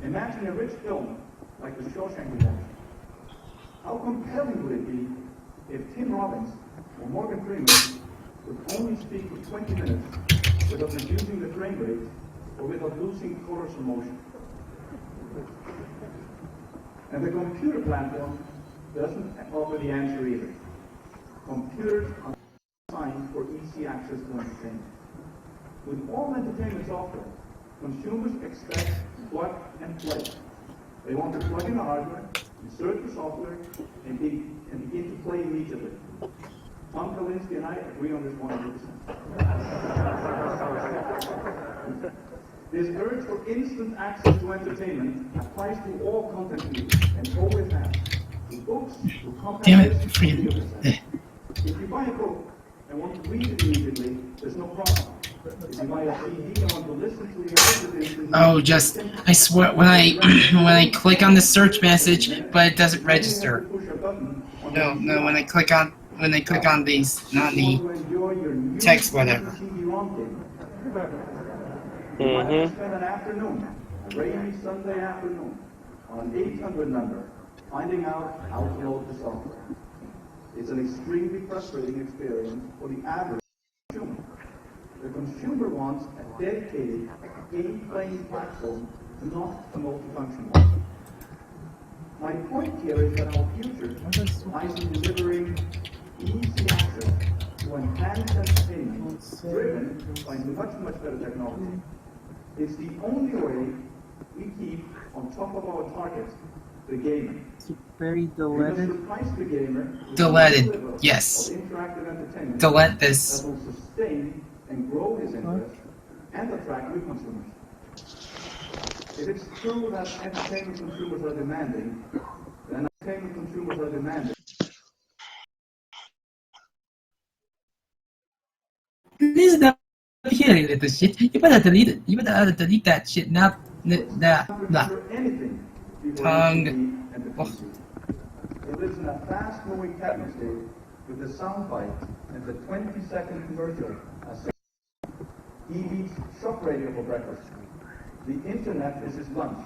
Imagine a rich film like The Shawshank Redemption. How compelling would it be if Tim Robbins or Morgan Freeman would only speak for 20 minutes without reducing the frame rate or without losing colors or motion? And the computer platform doesn't offer the answer either. Computers are designed for easy access to entertainment. With all entertainment software, consumers expect plug and play. They want to plug in the hardware, insert the software, and begin to play immediately. Tom Kalinske and I agree on this 100%. This urge for instant access to entertainment applies to all content creators and always has. To books, to compact discs, to videos. If you buy a book and want to read it immediately, there's no problem. If you buy a CD and want to listen to the audio instantly, I swear, when I click on the search message, but it doesn't register. No, when I click on these, not the text, whatever. Spend an afternoon, a rainy Sunday afternoon, on an 800 number, finding out how to load the software. It's an extremely frustrating experience for the average consumer. The consumer wants a dedicated, game-playing platform, not a multifunction one. My point here is that our future lies in delivering easy access to enhanced entertainment driven by much, much better technology. It's the only way we keep on top of our target, the gamer. Very deleted. The gamer Deleted, yes. Delete this. That will sustain and grow his interest and attract new consumers. If it's true that entertainment consumers are demanding, then entertainment consumers are demanding. This is the beginning of this shit. You better delete it. You better delete that shit now. Tongue. It lives in a fast-moving technoscape with the soundbite and the 20-second commercial as he eats shock radio for breakfast. The internet is his lunch.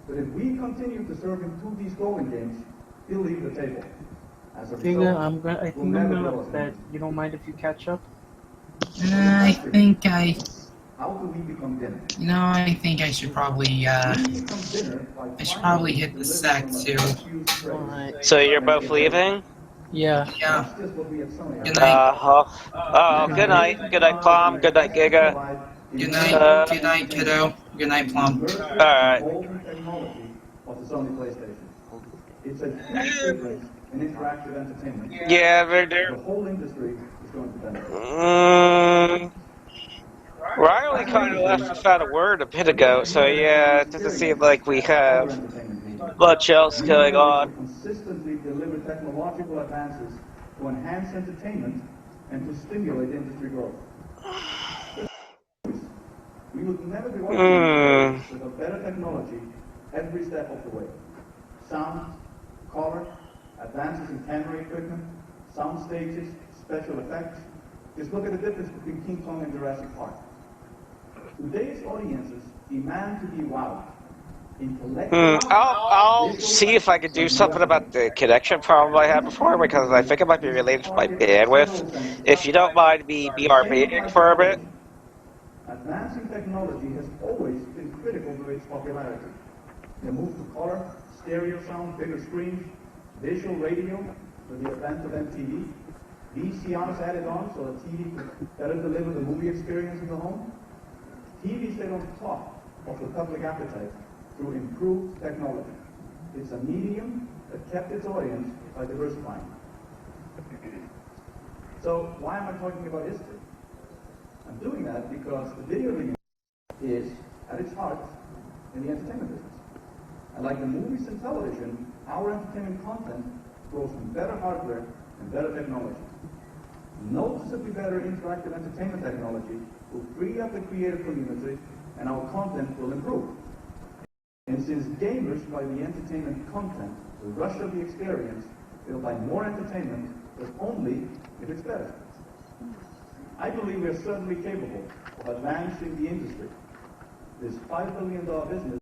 But if we continue to serve him 2D scrolling games, he'll leave the table. As a result, I think I'm gonna bed. You don't mind if you catch up? I think How do we become dinner? You know, I think I should probably, hit the sack too. So you're both leaving? Yeah. Yeah. Good night. Good night. Good night, Plum. Good night, Giga. Good night. Good night, kiddo. Good night, Plum. Alright. It's a huge difference in interactive entertainment. Yeah, they're... The whole industry is going to benefit. Riley kind of left without a word a bit ago, so yeah, it doesn't seem like we have much else going on. Consistently deliver technological advances to enhance entertainment and to stimulate industry growth. we would never be working with a better technology every step of the way. Sound, color, advances in camera equipment, sound stages, special effects. Just look at the difference between King Kong and Jurassic Park. Today's audiences demand to be wowed. I'll see if I could do something about the connection problem I had before, because I think it might be related to my bandwidth. If you don't mind me BRBing for a bit. Advancing technology has always been critical to its popularity. The move to color, stereo sound, bigger screens, visual radio with the advent of MTV, VCRs added on so that TV could better deliver the movie experience in the home. TV stayed on top of the public appetite through improved technology. It's a medium that kept its audience by diversifying. So why am I talking about history? I'm doing that because the video game is, at its heart, in the entertainment business. And like the movies and television, our entertainment content grows from better hardware and better technology. Noticeably better interactive entertainment technology will free up the creative community and our content will improve. And since gamers buy the entertainment content, the rush of the experience, they'll buy more entertainment, but only if it's better. I believe we are certainly capable of advancing the industry. This $5 billion business,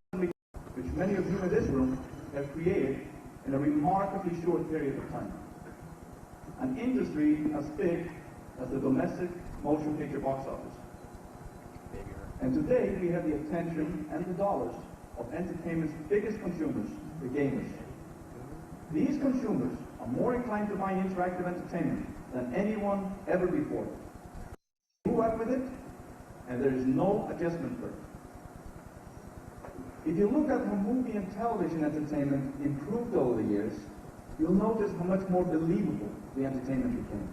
which many of you in this room have created in a remarkably short period of time. An industry as big as the domestic motion picture box office. And today we have the attention and the dollars of entertainment's biggest consumers, the gamers. These consumers are more inclined to buy interactive entertainment than anyone ever before. Grew up with it, and there is no adjustment curve. If you look at how movie and television entertainment improved over the years, you'll notice how much more believable the entertainment became.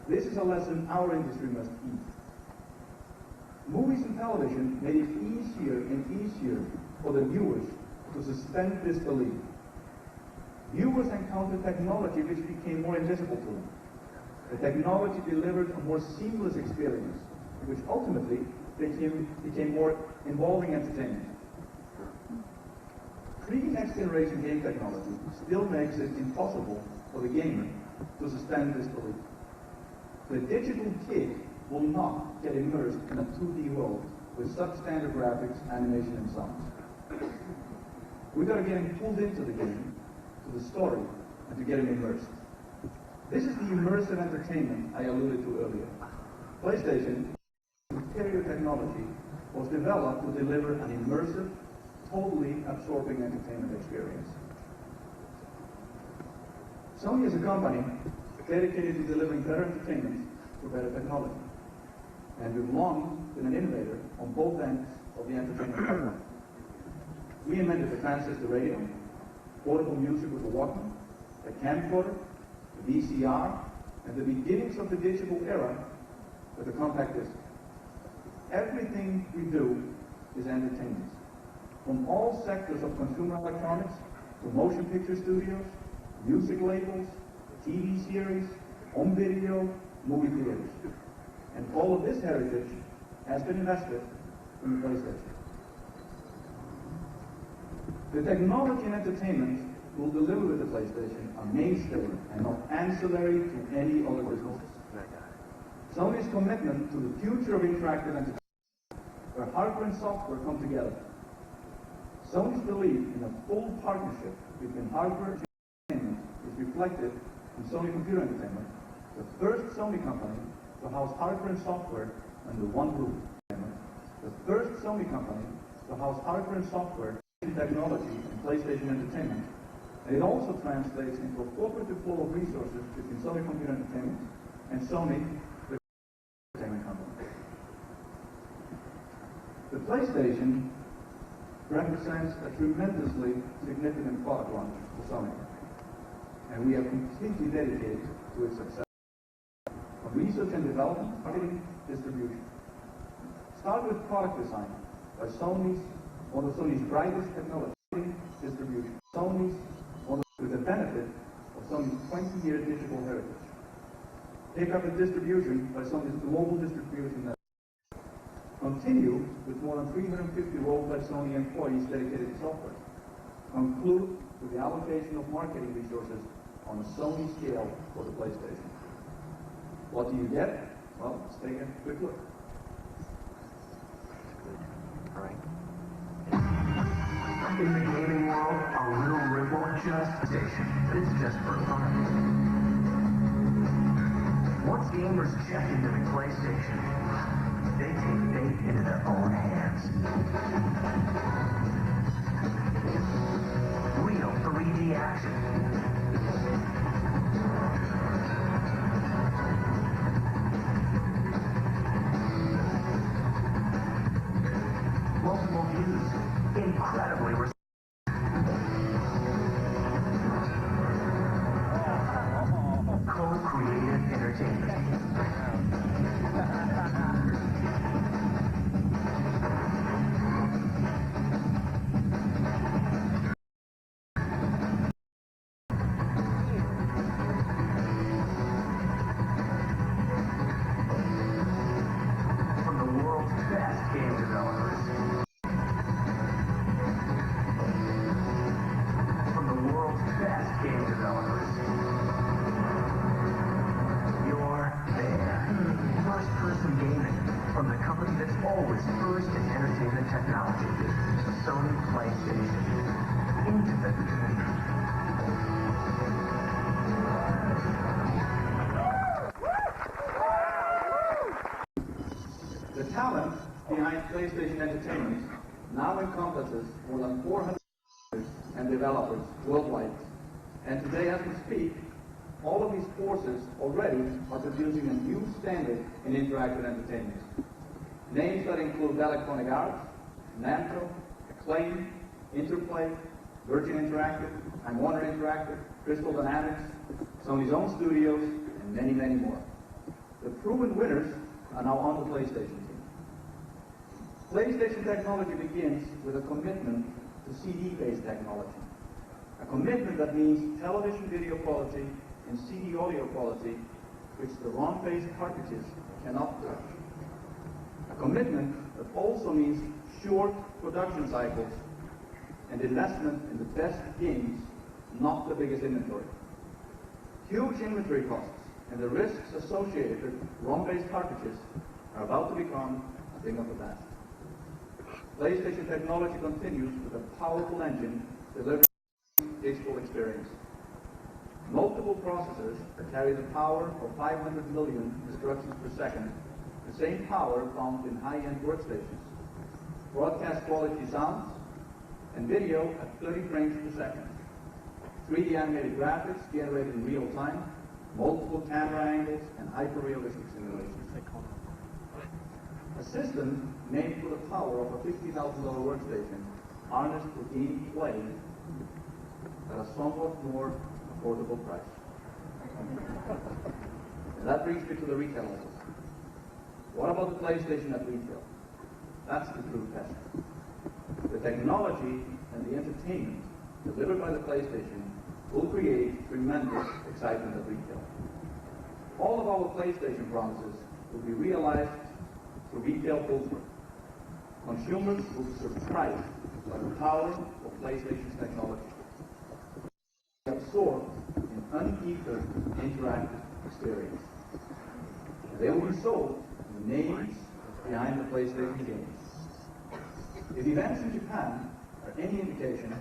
This is a lesson our industry must heed. Movies and television made it easier and easier for the viewers to suspend disbelief. Viewers encountered technology which became more invisible to them. The technology delivered a more seamless experience, which ultimately became more involving entertainment. Pre-next generation game technology still makes it impossible for the gamer to suspend disbelief. The digital kid will not get immersed in a 2D world with substandard graphics, animation, and sound. We've got to get him pulled into the game, to the story, and to get him immersed. This is the immersive entertainment I alluded to earlier. PlayStation, superior technology, was developed to deliver an immersive, totally absorbing entertainment experience. Sony is a company dedicated to delivering better entertainment through better technology. And we've long been an innovator on both ends of the entertainment pipeline. We invented the transistor radio, portable music with the Walkman, the camcorder, the VCR, and the beginnings of the digital era with the compact disc. Everything we do is entertainment. From all sectors of consumer electronics, to motion picture studios, music labels, TV series, home video, movie theaters. And all of this heritage has been invested in the PlayStation. The technology and entertainment will deliver with the PlayStation a mainstay and not ancillary to any other businesses. Sony's commitment to the future of interactive entertainment, where hardware and software come together. Sony's belief in a full partnership between hardware and entertainment is reflected in Sony Computer Entertainment, the first Sony company to house hardware and software under one roof. The first Sony company to house hardware and software in technology and PlayStation Entertainment. And it also translates into a cooperative flow of resources between Sony Computer Entertainment and Sony, the entertainment company. The PlayStation represents a tremendously significant product launch for Sony, and we are completely dedicated to its success. From research and development, marketing, distribution. Start with product design by one of Sony's brightest technology, distribution. With the benefit of Sony's 20-year digital heritage. Pick up the distribution by Sony's global distribution network. Continue with more than 350 world-class Sony employees dedicated to software. Conclude with the allocation of marketing resources on a Sony scale for the PlayStation. What do you get? Well, let's take a quick look. All right. In the gaming world, a little ripple just station, but it's just for fun. Once gamers check into the PlayStation, they take fate into their own hands. Real 3D action. Multiple views, incredibly co-creative entertainment. From the world's best game developers. From the world's best game developers. You're there. First-person gaming from the company that's always first in entertainment technology. Sony PlayStation. Intimate. The talent behind PlayStation Entertainment now encompasses more than 400 and developers worldwide. And today, as we speak, all of these forces already are producing a new standard in interactive entertainment. Names that include Electronic Arts, Namco, Acclaim, Interplay, Virgin Interactive, Time Warner Interactive, Crystal Dynamics, Sony's own studios, and many, many more. The proven winners are now on the PlayStation team. PlayStation technology begins with a commitment to CD-based technology. A commitment that means television video quality and CD audio quality, which the ROM-based cartridges cannot touch. A commitment that also means short production cycles and investment in the best games, not the biggest inventory. Huge inventory costs and the risks associated with ROM-based cartridges are about to become a thing of the past. PlayStation technology continues with a powerful engine delivering digital experience. Multiple processors that carry the power of 500 million instructions per second, the same power found in high-end workstations. Broadcast quality sounds and video at 30 frames per second. 3D animated graphics generated in real time, multiple camera angles, and hyper-realistic simulations. A system made for the power of a $50,000 workstation, harnessed for game play at a somewhat more affordable price. And that brings me to the retail levels. What about the PlayStation at retail? That's the true test. The technology and the entertainment delivered by the PlayStation will create tremendous excitement at retail. All of our PlayStation promises will be realized through retail pull-through. Consumers will be surprised by the power of PlayStation's technology. Absorbed in unequal interactive experience. They will be sold in the names behind the PlayStation games. If events in Japan are any indication,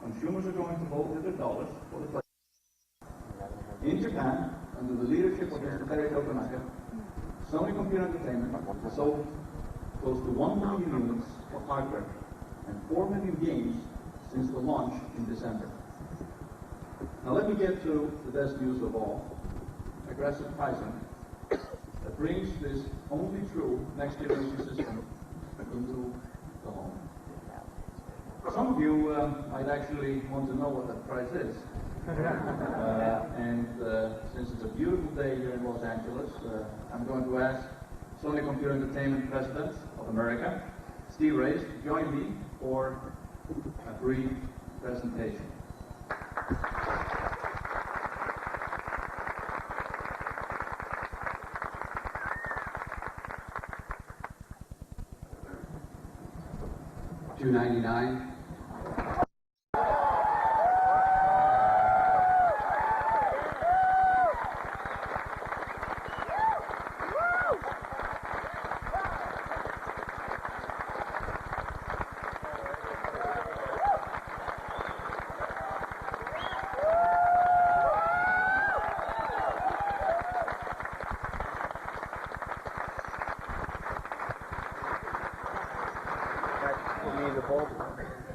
consumers are going to vote with their dollars for the PlayStation. In Japan, under the leadership of Mr. Terry Tokonaka, Sony Computer Entertainment has sold close to 1 million units of hardware and 4 million games since the launch in December. Now let me get to the best news of all, aggressive pricing that brings this only true next generation system into the home. Some of you might actually want to know what that price is. Since it's a beautiful day here in Los Angeles, I'm going to ask Sony Computer Entertainment President of America, Steve Race, to join me for a brief presentation. $2.99.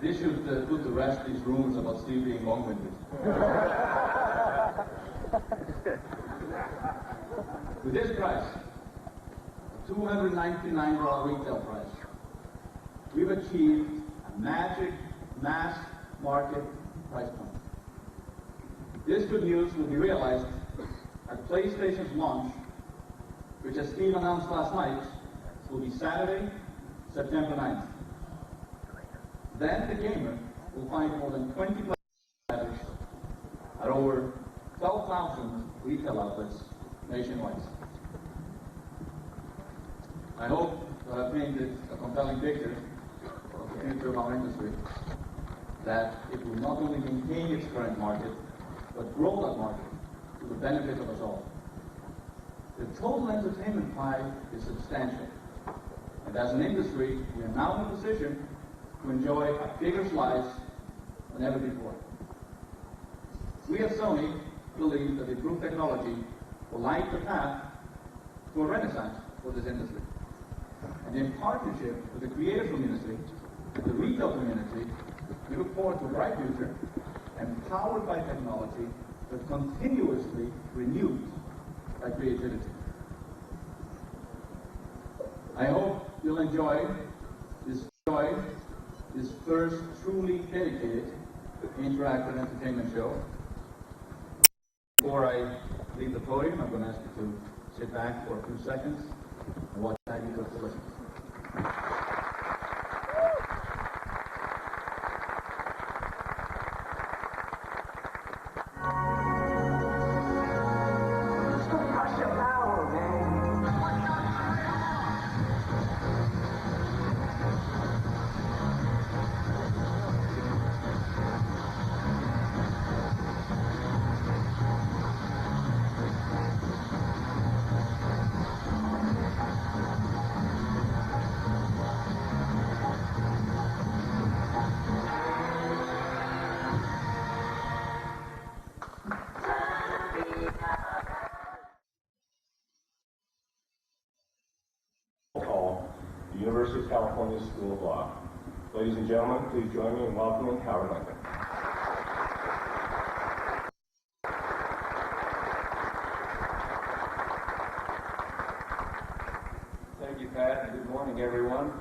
This should put to rest these rumors about Steve being long-winded. With this price, a $299 retail price, we've achieved a magic mass market price point. This good news will be realized at PlayStation's launch, which, as Steve announced last night, will be Saturday, September 9th. Then the gamer will find more than 20 titles at over 12,000 retail outlets nationwide. I hope that I've painted a compelling picture of the future of our industry, that it will not only maintain its current market, but grow that market to the benefit of us all. The total entertainment pie is substantial, and as an industry, we are now in a position to enjoy a bigger slice than ever before. We at Sony believe that improved technology will light the path to a renaissance for this industry. And in partnership with the creative community and the retail community, we look forward to a bright future empowered by technology but continuously renewed by creativity. I hope you'll enjoy this first truly dedicated interactive entertainment show. Before I leave the podium, I'm going to ask you to sit back for a few seconds and watch that you look to listen. University of California School of Law. Ladies and gentlemen, please join me in welcoming Howard Lincoln. Thank you, Pat, and good morning, everyone.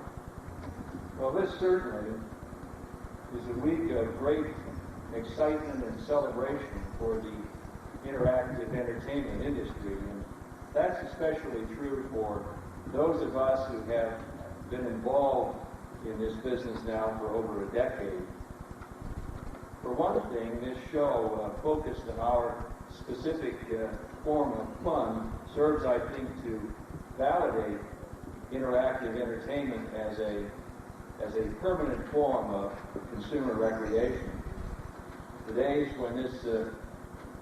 Well, this certainly is a week of great excitement and celebration for the interactive entertainment industry, and that's especially true for those of us who have been involved in this business now for over a decade. For one thing, this show focused on our specific form of fun serves, I think, to validate interactive entertainment as a permanent form of consumer recreation. The days when this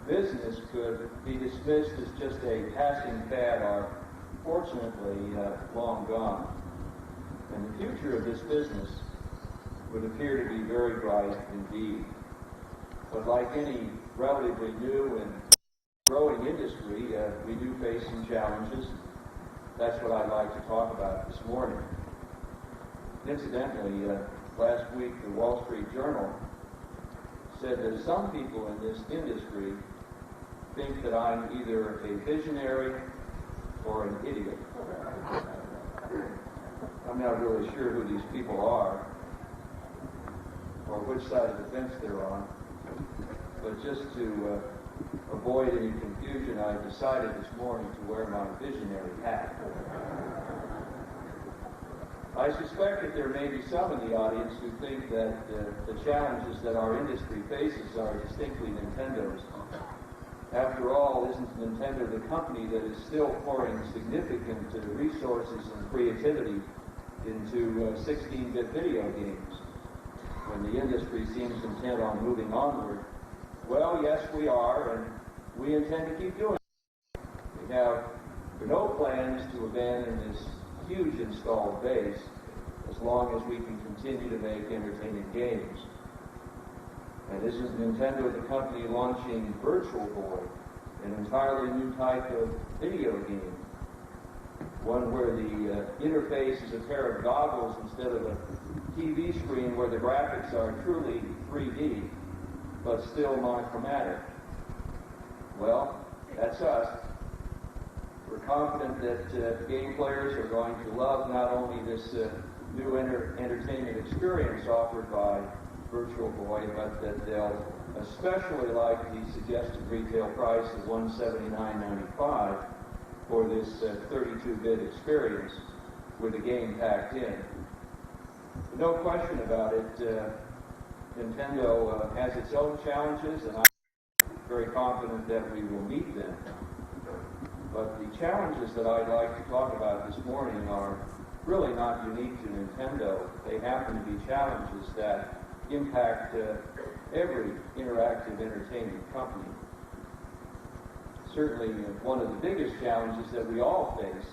business could be dismissed as just a passing fad are fortunately long gone. And the future of this business would appear to be very bright indeed. But like any relatively new and growing industry, we do face some challenges. That's what I'd like to talk about this morning. Incidentally, last week the Wall Street Journal said that some people in this industry think that I'm either a visionary or an idiot. I'm not really sure who these people are or which side of the fence they're on, but just to avoid any confusion, I decided this morning to wear my visionary hat. I suspect that there may be some in the audience who think that the challenges that our industry faces are distinctly Nintendo's. After all, isn't Nintendo the company that is still pouring significant resources and creativity into 16-bit video games? when the industry seems intent on moving onward. Well, yes, we are, and we intend to keep doing it. We have no plans to abandon this huge installed base as long as we can continue to make entertaining games. And this is Nintendo, the company, launching Virtual Boy, an entirely new type of video game. One where the interface is a pair of goggles instead of a TV screen where the graphics are truly 3D, but still monochromatic. Well, that's us. We're confident that game players are going to love not only this new entertainment experience offered by Virtual Boy, but that they'll especially like the suggested retail price of $179.95 for this 32-bit experience with the game packed in. But no question about it, Nintendo has its own challenges, and I'm very confident that we will meet them. But the challenges that I'd like to talk about this morning are really not unique to Nintendo. They happen to be challenges that impact every interactive entertainment company. Certainly, one of the biggest challenges that we all face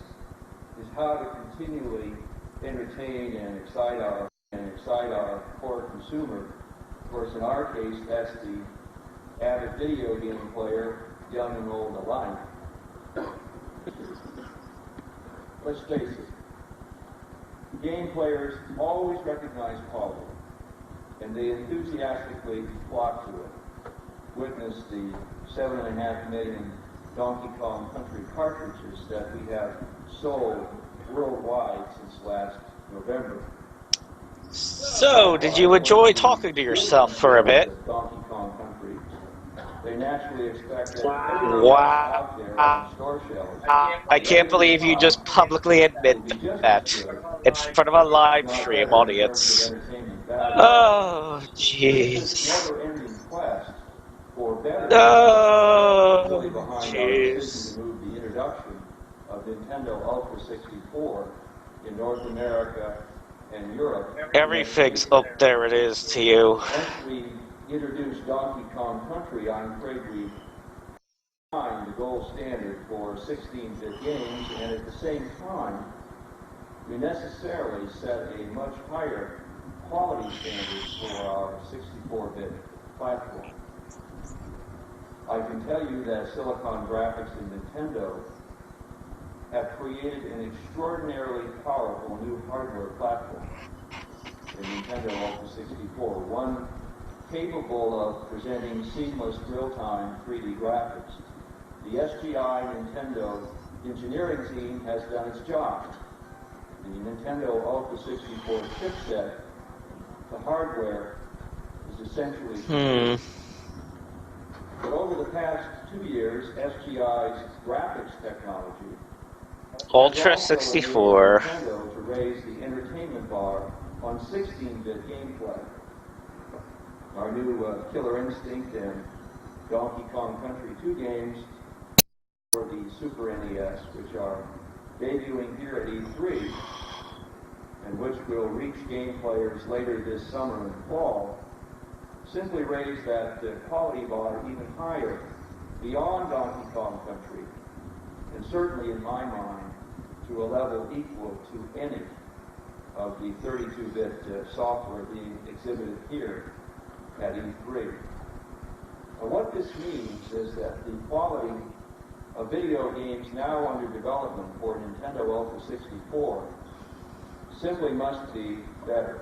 is how to continually entertain and excite our core consumer. Of course, in our case, that's the avid video game player, young and old alike. Let's face it, game players always recognize quality, and they enthusiastically flock to it. Witness the 7.5 million Donkey Kong Country cartridges that we have sold worldwide since last November. So, did you enjoy talking to yourself for a bit? Donkey Kong Country. They naturally expect that Wow. out there on store shelves. I can't believe you just publicly admit that in front of a live stream audience. Oh, jeez. Oh, jeez. The introduction of Nintendo Ultra 64 in North America and Europe. Everything's up there. It is to you. Once we introduced Donkey Kong Country, I'm afraid we find the gold standard for 16-bit games, and at the same time, we necessarily set a much higher quality standard for our 64-bit platform. I can tell you that Silicon Graphics and Nintendo have created an extraordinarily powerful new hardware platform, the Nintendo Ultra 64, one capable of presenting seamless real-time 3D graphics. The SGI Nintendo engineering team has done its job. The Nintendo Ultra 64 chipset, the hardware, is essentially But over the past 2 years, SGI's graphics technology Ultra 64 Nintendo to raise the entertainment bar on 16-bit gameplay. Our new Killer Instinct and Donkey Kong Country 2 games for the Super NES, which are debuting here at E3, and which will reach game players later this summer and fall, simply raise that quality bar even higher, beyond Donkey Kong Country, and certainly in my mind, to a level equal to any of the 32-bit software being exhibited here at E3. Now, what this means is that the quality of video games now under development for Nintendo Ultra 64 simply must be better,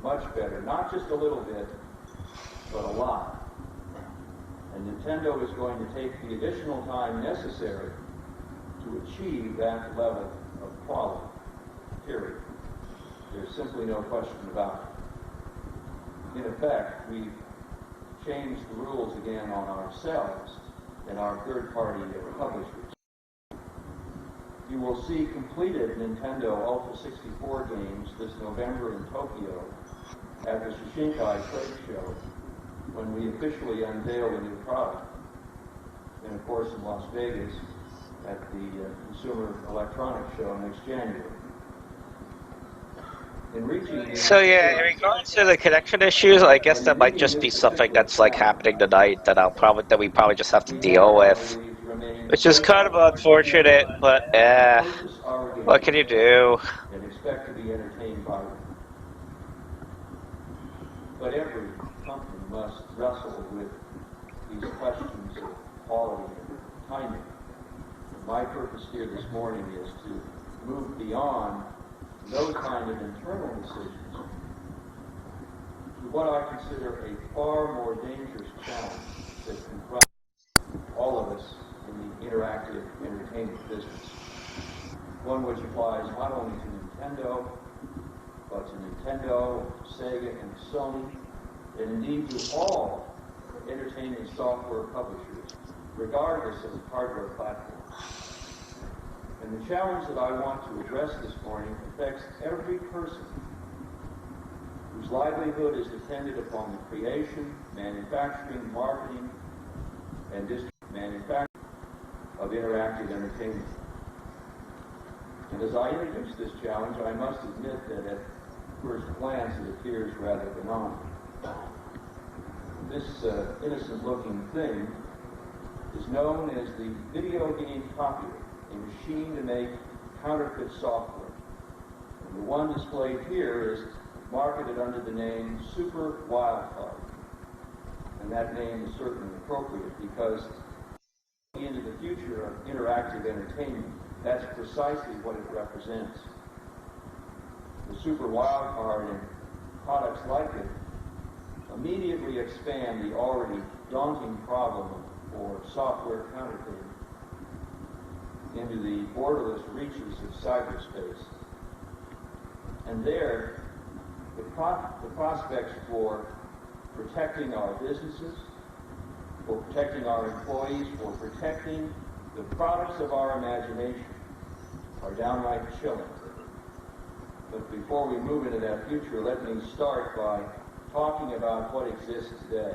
much better, not just a little bit, but a lot. And Nintendo is going to take the additional time necessary to achieve that level of quality, period. There's simply no question about it. In effect, we've changed the rules again on ourselves and our third-party publishers. You will see completed Nintendo Ultra 64 games this November in Tokyo at the Shishinkai Trade Show, when we officially unveil the new product. And of course in Las Vegas at the Consumer Electronics Show next January. In reaching the So yeah, in regards to the connection issues, I guess that might just be something that's like happening tonight that we probably just have to deal with, which is kind of unfortunate. But what can you do? and expect to be entertained by them. But every company must wrestle with these questions of quality and timing. My purpose here this morning is to move beyond those kind of internal decisions to what I consider a far more dangerous challenge that confronts all of us in the interactive entertainment business. One which applies not only to Nintendo, but to Nintendo, Sega, and Sony, and indeed to all entertainment software publishers, regardless of the hardware platform. And the challenge that I want to address this morning affects every person whose livelihood is dependent upon the creation, manufacturing, marketing, and manufacturing of interactive entertainment. And as I introduce this challenge, I must admit that at first glance it appears rather benign. This innocent-looking thing is known as the video game copier, a machine to make counterfeit software. And the one displayed here is marketed under the name Super Wildcard. And that name is certainly appropriate because into the future of interactive entertainment, that's precisely what it represents. The Super Wildcard and products like it immediately expand the already daunting problem for software counterfeiting into the borderless reaches of cyberspace. And there, the prospects for protecting our businesses, for protecting our employees, for protecting the products of our imagination are downright chilling. But before we move into that future, let me start by talking about what exists today.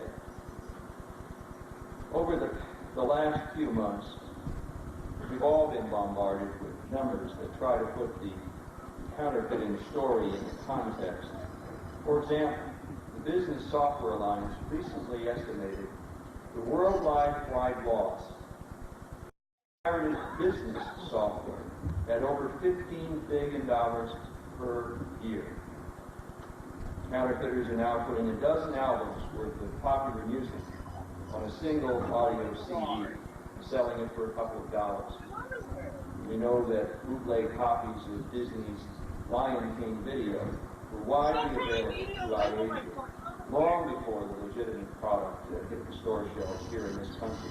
Over the last few months, we've all been bombarded with numbers that try to put the counterfeiting story into context. For example, the Business Software Alliance recently estimated the worldwide loss of pirated business software at over $15 billion per year. Counterfeiters are now putting a dozen albums worth of popular music on a single audio CD, selling it for a couple of dollars. We know that bootleg copies of Disney's Lion King video were widely available throughout Asia, long before the legitimate product hit the store shelves here in this country.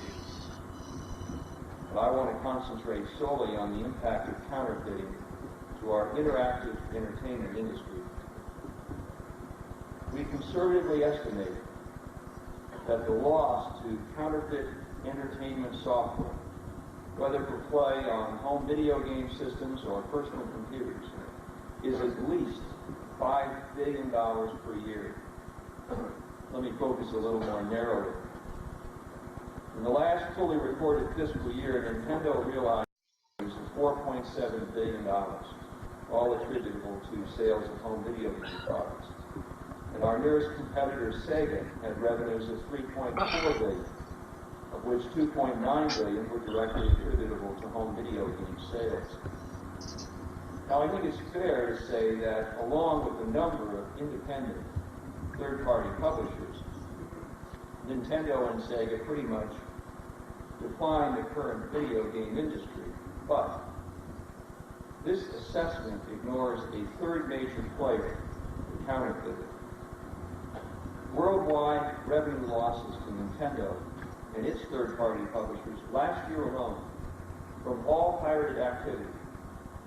But I want to concentrate solely on the impact of counterfeiting to our interactive entertainment industry. We conservatively estimate that the loss to counterfeit entertainment software, whether for play on home video game systems or personal computers, is at least $5 billion per year. Let me focus a little more narrowly. In the last fully recorded fiscal year, Nintendo realized $4.7 billion, all attributable to sales of home video game products. And our nearest competitor, Sega, had revenues of $3.4 billion, of which $2.9 billion were directly attributable to home video game sales. Now, I think it's fair to say that along with a number of independent third-party publishers, Nintendo and Sega pretty much define the current video game industry. But this assessment ignores a third major player, the counterfeiter. Worldwide revenue losses to Nintendo and its third-party publishers last year alone from all pirated activity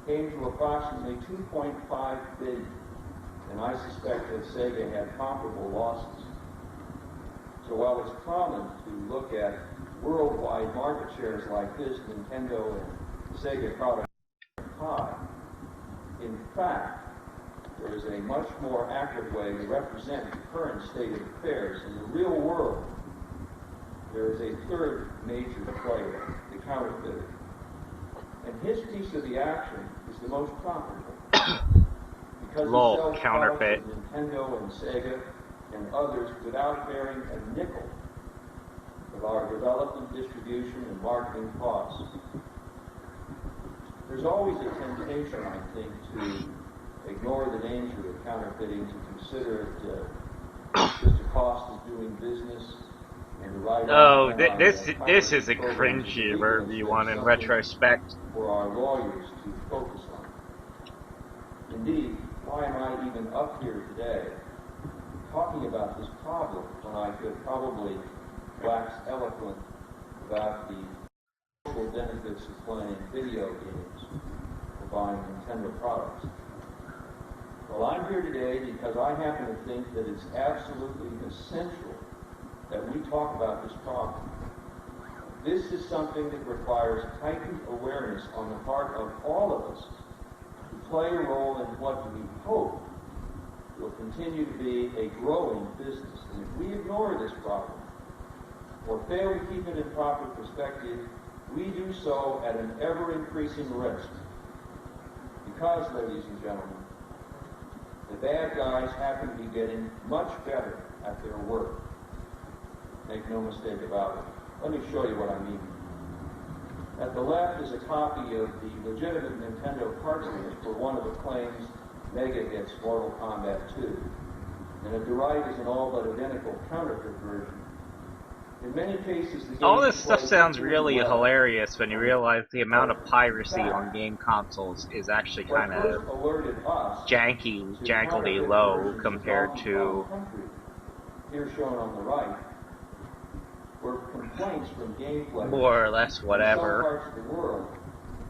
came to approximately $2.5 billion, and I suspect that Sega had comparable losses. So while it's common to look at worldwide market shares like this, Nintendo and Sega products high, in fact, there is a much more accurate way to represent the current state of affairs. In the real world, there is a third major player, the counterfeiter. And his piece of the action is the most profitable. Because he Lol, sells counterfeit. products from Nintendo and Sega and others without bearing a nickel of our development, distribution, and marketing costs. There's always a temptation, I think, to ignore the danger of counterfeiting, to consider it just a cost of doing business, and to write Oh, this is a cringy review one in retrospect. for our lawyers to focus on. Indeed, why am I even up here today talking about this problem when I could probably wax eloquent about the social benefits of playing video games or buying Nintendo products? Well, I'm here today because I happen to think that it's absolutely essential that we talk about this problem. This is something that requires heightened awareness on the part of all of us to play a role in what we hope will continue to be a growing business. And if we ignore this problem or fail to keep it in proper perspective, we do so at an ever-increasing risk. Because, ladies and gentlemen, the bad guys happen to be getting much better at their work. Make no mistake about it. Let me show you what I mean. At the left is a copy of the legitimate Nintendo cartridge for one of the claims Mega hits Mortal Kombat 2. And at the right is an all but identical counterfeit version. In many cases, the game All this stuff sounds really hilarious when you realize the amount of piracy on game consoles is actually kind of jankily low compared to... Here shown on the right, were complaints from game players more or less whatever. in some parts of the world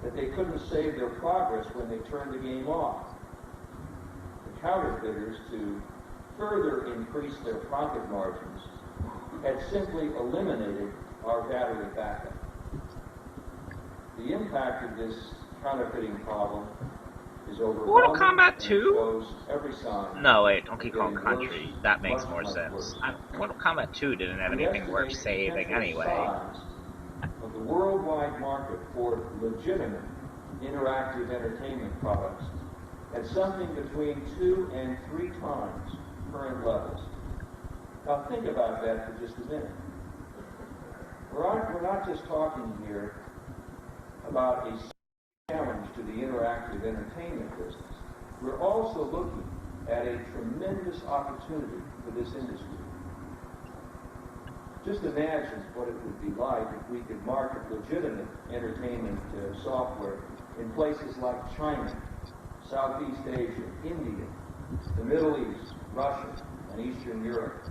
that they couldn't save their progress when they turned the game off. The counterfeiters, to further increase their profit margins, had simply eliminated our battery backup. The impact of this counterfeiting problem is overwhelming. Mortal Kombat 2? Every sign. No, wait, Donkey Kong Country. That makes more sense. Mortal Kombat 2 didn't have anything worth saving anyway. Of the worldwide market for legitimate interactive entertainment products at something between 2 and 3 times current levels. Now think about that for just a minute. We're not just talking here about a challenge to the interactive entertainment business. We're also looking at a tremendous opportunity for this industry. Just imagine what it would be like if we could market legitimate entertainment software in places like China, Southeast Asia, India, the Middle East, Russia, and Eastern Europe.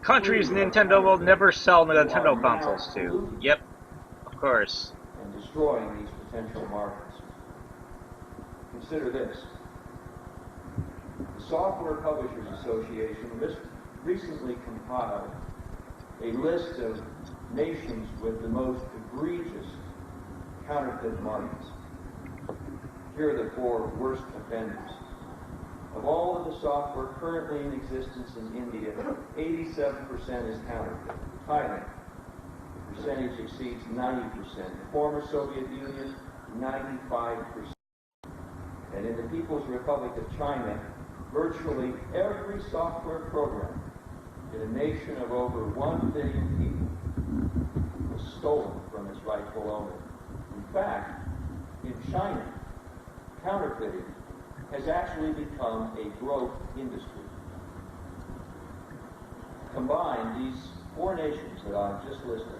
Countries Nintendo will never sell Nintendo consoles to. Yep, of course. And destroying these potential markets. Consider this. The Software Publishers Association recently compiled a list of nations with the most egregious counterfeit markets. Here are the 4 worst offenders. Of all of the software currently in existence in India, 87% is counterfeit. Thailand, the percentage exceeds 90%. The former Soviet Union, 95%. And in the People's Republic of China, virtually every software program in a nation of over 1 billion people was stolen from its rightful owner. In fact, in China, counterfeiting has actually become a growth industry. Combined, these 4 nations that I've just listed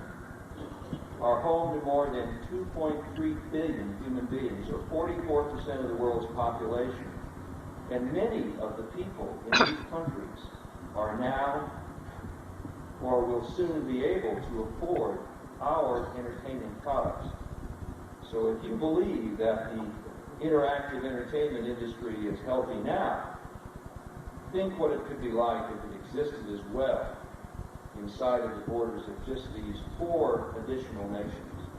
are home to more than 2.3 billion human beings, or 44% of the world's population. And many of the people in these countries are now, or will soon be able to afford our entertainment products. So if you believe that the interactive entertainment industry is healthy now, think what it could be like if it existed as well inside of the borders of just these 4 additional nations.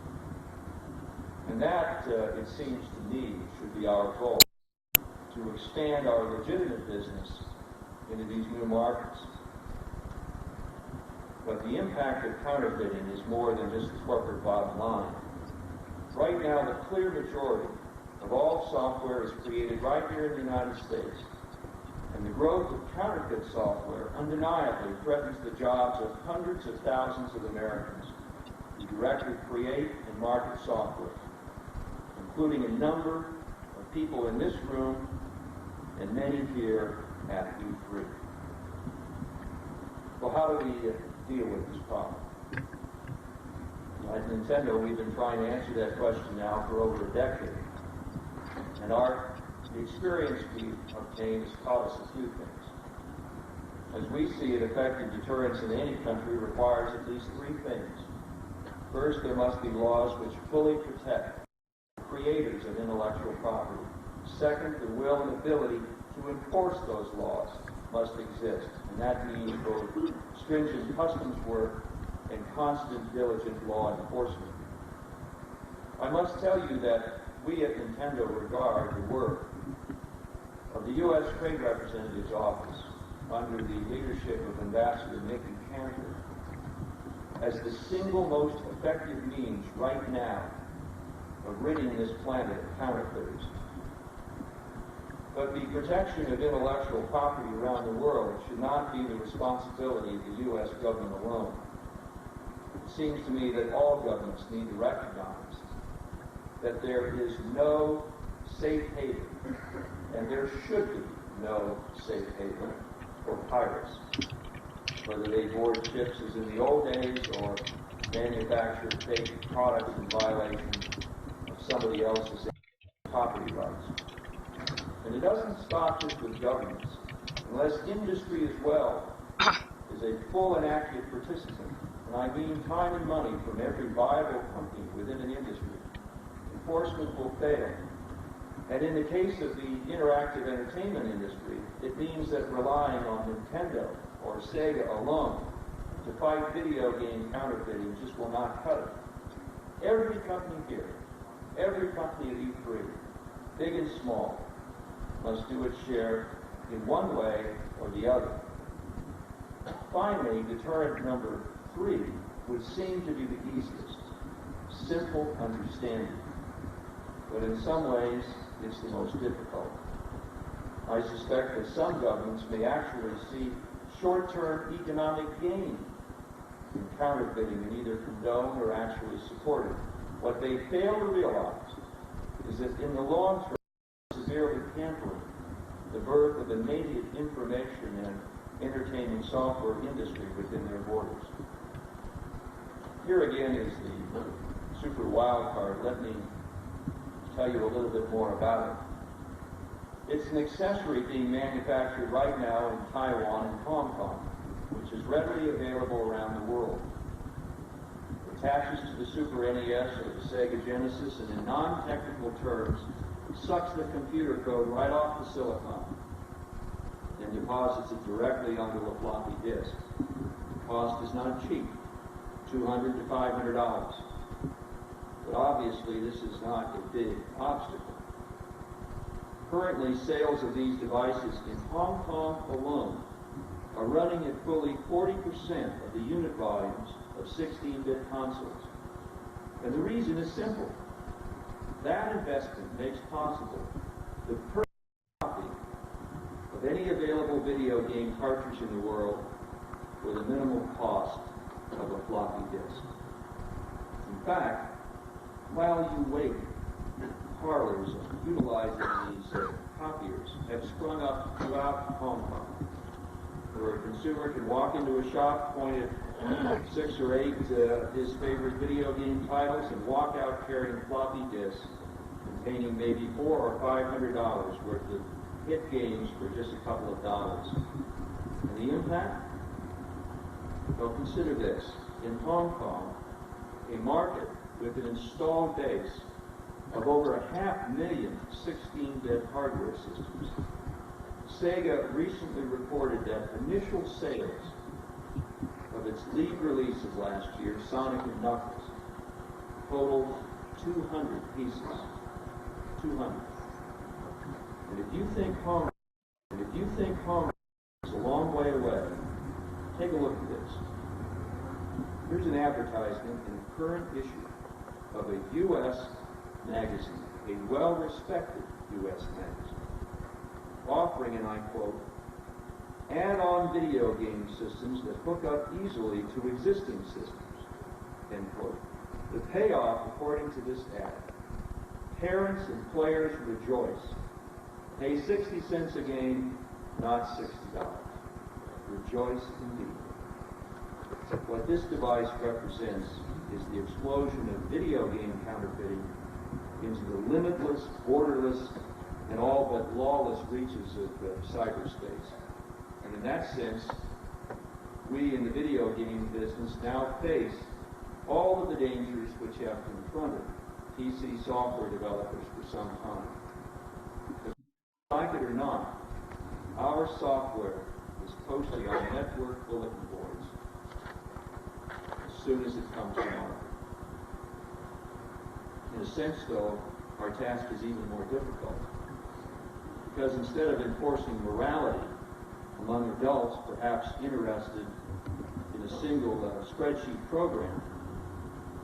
And that, it seems to me, should be our goal, to expand our legitimate business into these new markets. But the impact of counterfeiting is more than just the corporate bottom line. Right now, the clear majority of all software is created right here in the United States And the growth of counterfeit software undeniably threatens the jobs of hundreds of thousands of Americans who directly create and market software, including a number of people in this room and many here at E3. Well, how do we deal with this problem? At Nintendo, we've been trying to answer that question now for over a decade. And the experience we've obtained has taught us a few things. As we see it, effective deterrence in any country requires at least three things. First, there must be laws which fully protect creators of intellectual property. Second, the will and ability to enforce those laws must exist, and that means both stringent customs work and constant, diligent law enforcement. I must tell you that we at Nintendo regard the work of the U.S. Trade Representative's Office under the leadership of Ambassador Mickey Cantor as the single most effective means right now of ridding this planet of counterfeiters. But the protection of intellectual property around the world should not be the responsibility of the U.S. government alone. It seems to me that all governments need to recognize that there is no safe haven, and there should be no safe haven for pirates, whether they board ships as in the old days or manufacture fake products in violation of somebody else's property rights. And it doesn't stop just with governments. Unless industry as well is a full and active participant, and I mean time and money from every viable company within an industry, enforcement will fail. And in the case of the interactive entertainment industry, it means that relying on Nintendo or Sega alone to fight video game counterfeiting just will not cut it. Every company here, every company at E3, big and small, must do its share in one way or the other. Finally, deterrent number 3 would seem to be the easiest. Simple understanding. But in some ways, it's the most difficult. I suspect that some governments may actually see short-term economic gain in counterfeiting and either condone or actually support it. What they fail to realize is that in the long term, severely hampering the birth of a native information and entertainment software industry within their borders. Here again is the super wild card. Let me tell you a little bit more about it. It's an accessory being manufactured right now in Taiwan and Hong Kong, which is readily available around the world. It attaches to the Super NES or the Sega Genesis, and in non-technical terms, sucks the computer code right off the silicon and deposits it directly onto a floppy disk. The cost is not cheap, $200 to $500. But obviously this is not a big obstacle. Currently, sales of these devices in Hong Kong alone are running at fully 40% of the unit volumes of 16-bit consoles. And the reason is simple. That investment makes possible the perfect copy of any available video game cartridge in the world for the minimal cost of a floppy disk. In fact, while you wait, parlors utilizing these copiers have sprung up throughout Hong Kong, where a consumer can walk into a shop, point at 6 or 8 his favorite video game titles, and walk out carrying floppy disks containing maybe $400 or $500 worth of hit games for just a couple of dollars. And the impact? Well, consider this. In Hong Kong, a market with an installed base of over 500,000 16-bit hardware systems, Sega recently reported that initial sales of its lead release of last year, Sonic & Knuckles, totaled 200 pieces. 200. And if you think Hong is a long way away, take a look at this. Here's an advertisement in a current issue of a U.S. magazine, a well-respected U.S. magazine, offering, and I quote, and on video game systems that hook up easily to existing systems, end quote. The payoff, according to this ad, parents and players rejoice. Pay 60 cents a game, not $60. Rejoice indeed. What this device represents is the explosion of video game counterfeiting into the limitless, borderless, and all but lawless reaches of cyberspace. And in that sense, we in the video game business now face all of the dangers which have confronted PC software developers for some time. If you like it or not, our software is posted on network bulletin boards as soon as it comes to market. In a sense, though, our task is even more difficult, because instead of enforcing morality among adults perhaps interested in a single spreadsheet program,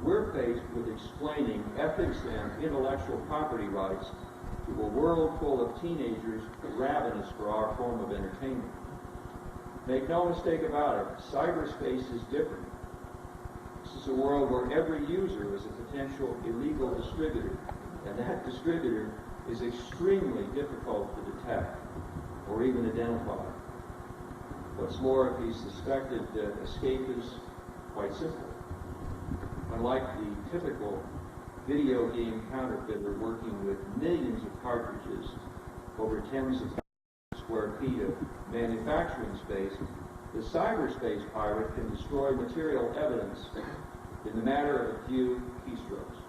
we're faced with explaining ethics and intellectual property rights to a world full of teenagers ravenous for our form of entertainment. Make no mistake about it, cyberspace is different. This is a world where every user is a potential illegal distributor, and that distributor is extremely difficult to detect or even identify. What's more, if he's suspected, escape is quite simple. Unlike the typical video game counterfeiter working with millions of cartridges over tens of thousands of square feet of manufacturing space, the cyberspace pirate can destroy material evidence in the matter of a few keystrokes.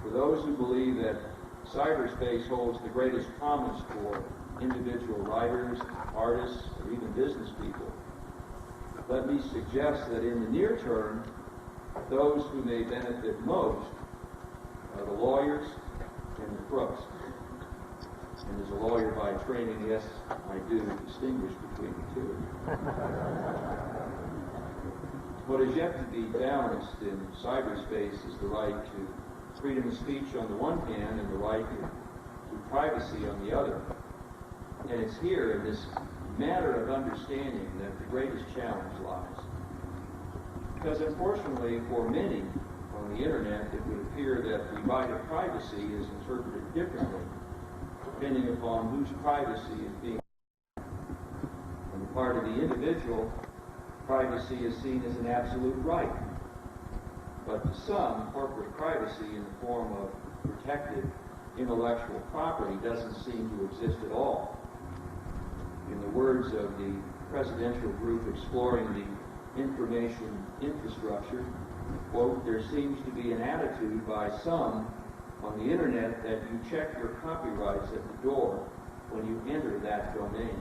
For those who believe that cyberspace holds the greatest promise for individual writers, artists, or even business people, let me suggest that in the near term, those who may benefit most are the lawyers and the crooks. And as a lawyer by training, yes, I do distinguish between the two. What is yet to be balanced in cyberspace is the right to freedom of speech on the one hand and the right to privacy on the other. And it's here in this matter of understanding that the greatest challenge lies. Because unfortunately, for many on the internet, it would appear that the right of privacy is interpreted differently, depending upon whose privacy is being. On the part of the individual, privacy is seen as an absolute right. But to some, corporate privacy in the form of protected intellectual property doesn't seem to exist at all. In the words of the presidential group exploring the information infrastructure, quote, there seems to be an attitude by some on the internet that you check your copyrights at the door when you enter that domain.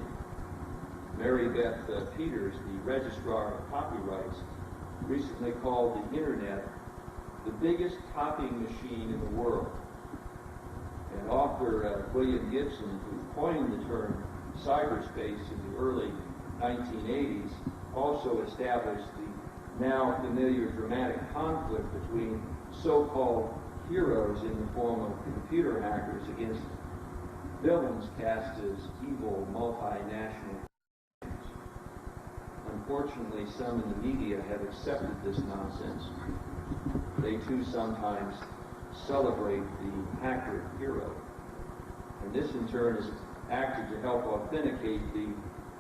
Mary Beth Peters, the registrar of copyrights, recently called the internet the biggest copying machine in the world. And author William Gibson, who coined the term cyberspace in the early 1980s, also established the now familiar dramatic conflict between so-called heroes in the form of computer hackers against villains cast as evil multinational. Unfortunately, some in the media have accepted this nonsense. They too sometimes celebrate the hacker hero. And this in turn has acted to help authenticate the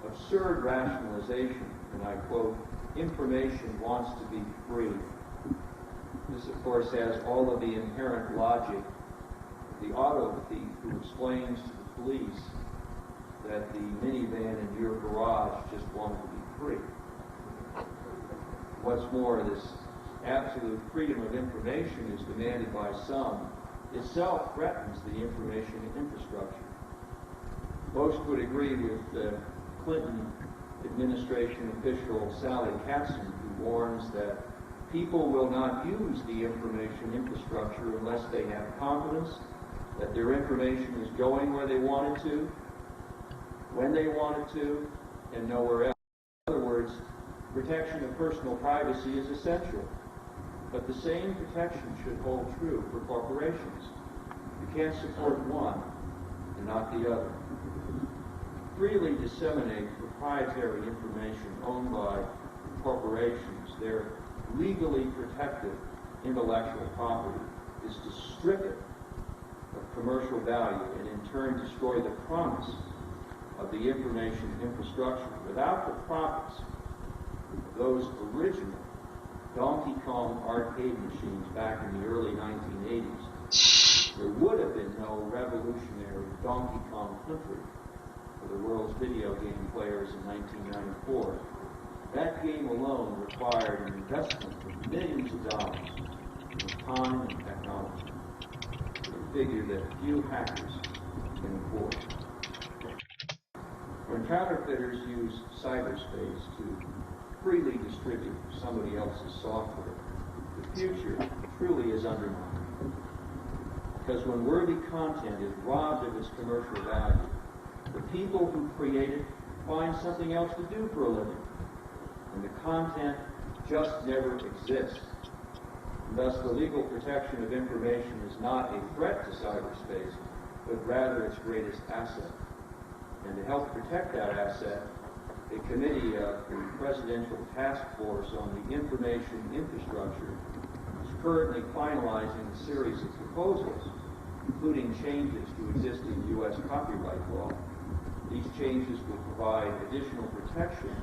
absurd rationalization, and I quote, information wants to be free. This, of course, has all of the inherent logic of the auto thief who explains to the police that the minivan in your garage just wanted to be free. What's more, this absolute freedom of information is demanded by some, itself threatens the information infrastructure. Most would agree with Clinton administration official Sally Katson, who warns that people will not use the information infrastructure unless they have confidence that their information is going where they want it to, when they want it to, and nowhere else. In other words, protection of personal privacy is essential, but the same protection should hold true for corporations. You can't support one and not the other. freely disseminate proprietary information owned by corporations, their legally protected intellectual property, is to strip it of commercial value and in turn destroy the promise of the information infrastructure. Without the profits of those original Donkey Kong arcade machines back in the early 1980s, there would have been no revolutionary Donkey Kong Country for the world's video game players in 1994. That game alone required an investment of millions of dollars in time and technology, a figure that few hackers can afford. When counterfeiters use cyberspace to freely distribute somebody else's software, the future truly is undermined. Because when worthy content is robbed of its commercial value, the people who create it find something else to do for a living, and the content just never exists. And thus, the legal protection of information is not a threat to cyberspace, but rather its greatest asset. And to help protect that asset, a committee of the Presidential Task Force on the Information Infrastructure is currently finalizing a series of proposals, including changes to existing U.S. copyright law. These changes will provide additional protection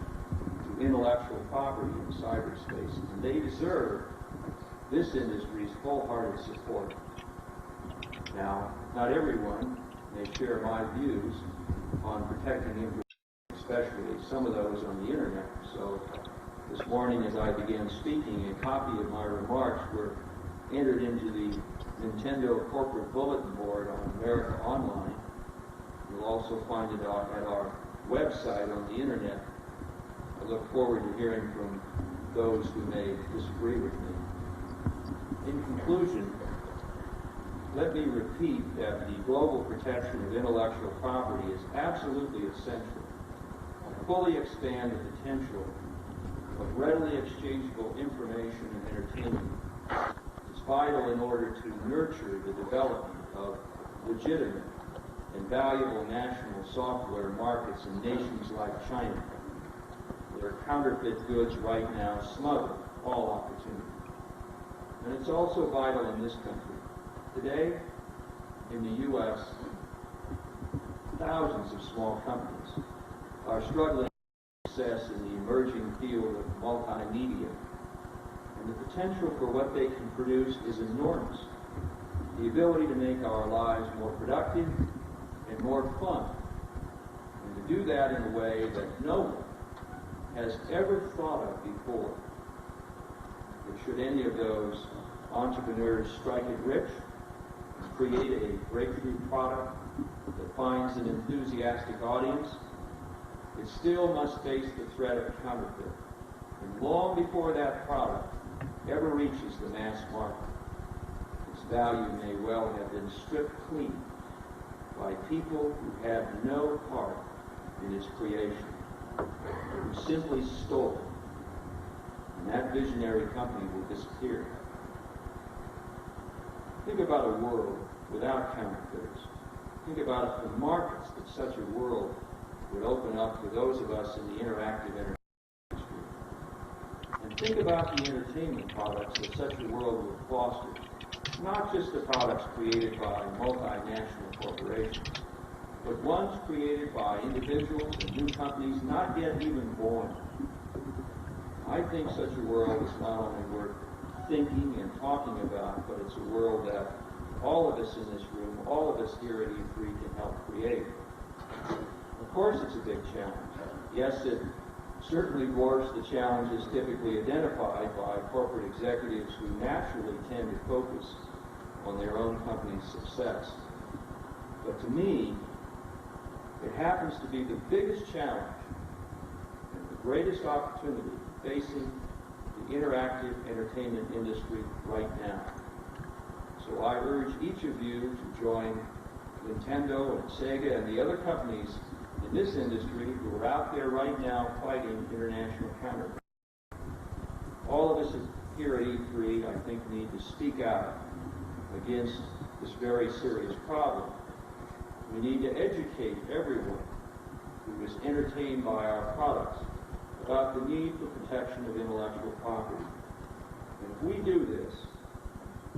to intellectual property in cyberspace, and they deserve this industry's wholehearted support. Now, not everyone may share my views on protecting information, especially some of those on the internet. So this morning as I began speaking, a copy of my remarks were entered into the Nintendo corporate bulletin board on America Online. You'll also find it at our website on the internet. I look forward to hearing from those who may disagree with me. In conclusion, let me repeat that the global protection of intellectual property is absolutely essential to fully expand the potential of readily exchangeable information and entertainment. It's vital in order to nurture the development of legitimate and valuable national software markets in nations like China, where counterfeit goods right now smother all opportunity. And it's also vital in this country. Today, in the U.S., thousands of small companies are struggling with success in the emerging field of multimedia. And the potential for what they can produce is enormous. The ability to make our lives more productive and more fun, and to do that in a way that no one has ever thought of before. But should any of those entrepreneurs strike it rich and create a breakthrough product that finds an enthusiastic audience, it still must face the threat of counterfeit. And long before that product ever reaches the mass market, its value may well have been stripped clean by people who had no part in its creation, who simply stole it. And that visionary company will disappear. Think about a world without counterfeiters. Think about the markets that such a world would open up for those of us in the interactive entertainment industry. And think about the entertainment products that such a world would foster. Not just the products created by multinational corporations, but ones created by individuals and new companies not yet even born. I think such a world is not only worth thinking and talking about, but it's a world that all of us in this room, all of us here at E3 can help create. Of course it's a big challenge. Yes, it certainly dwarfs the challenges typically identified by corporate executives who naturally tend to focus on their own company's success. But to me, it happens to be the biggest challenge and the greatest opportunity facing the interactive entertainment industry right now. So I urge each of you to join Nintendo and Sega and the other companies in this industry who are out there right now fighting international counterfeit. All of us here at E3, I think, need to speak out against this very serious problem. We need to educate everyone who is entertained by our products about the need for protection of intellectual property. And if we do this,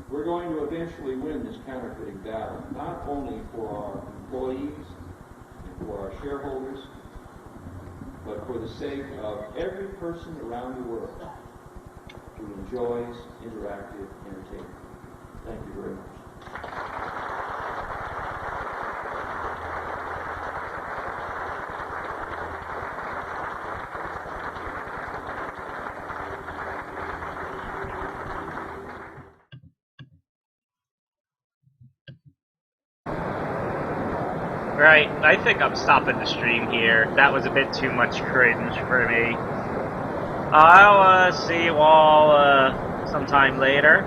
we're going to eventually win this counterfeiting battle, not only for our employees and for our shareholders, but for the sake of every person around the world who enjoys interactive entertainment. Thank you very much. Right, I think I'm stopping the stream here. That was a bit too much cringe for me. I'll see you all sometime later.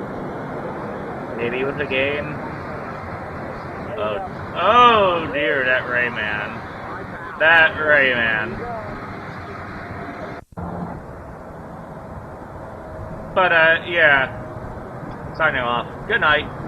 Maybe with a game. Oh dear, that Rayman. That Rayman. But yeah. Signing off. Good night.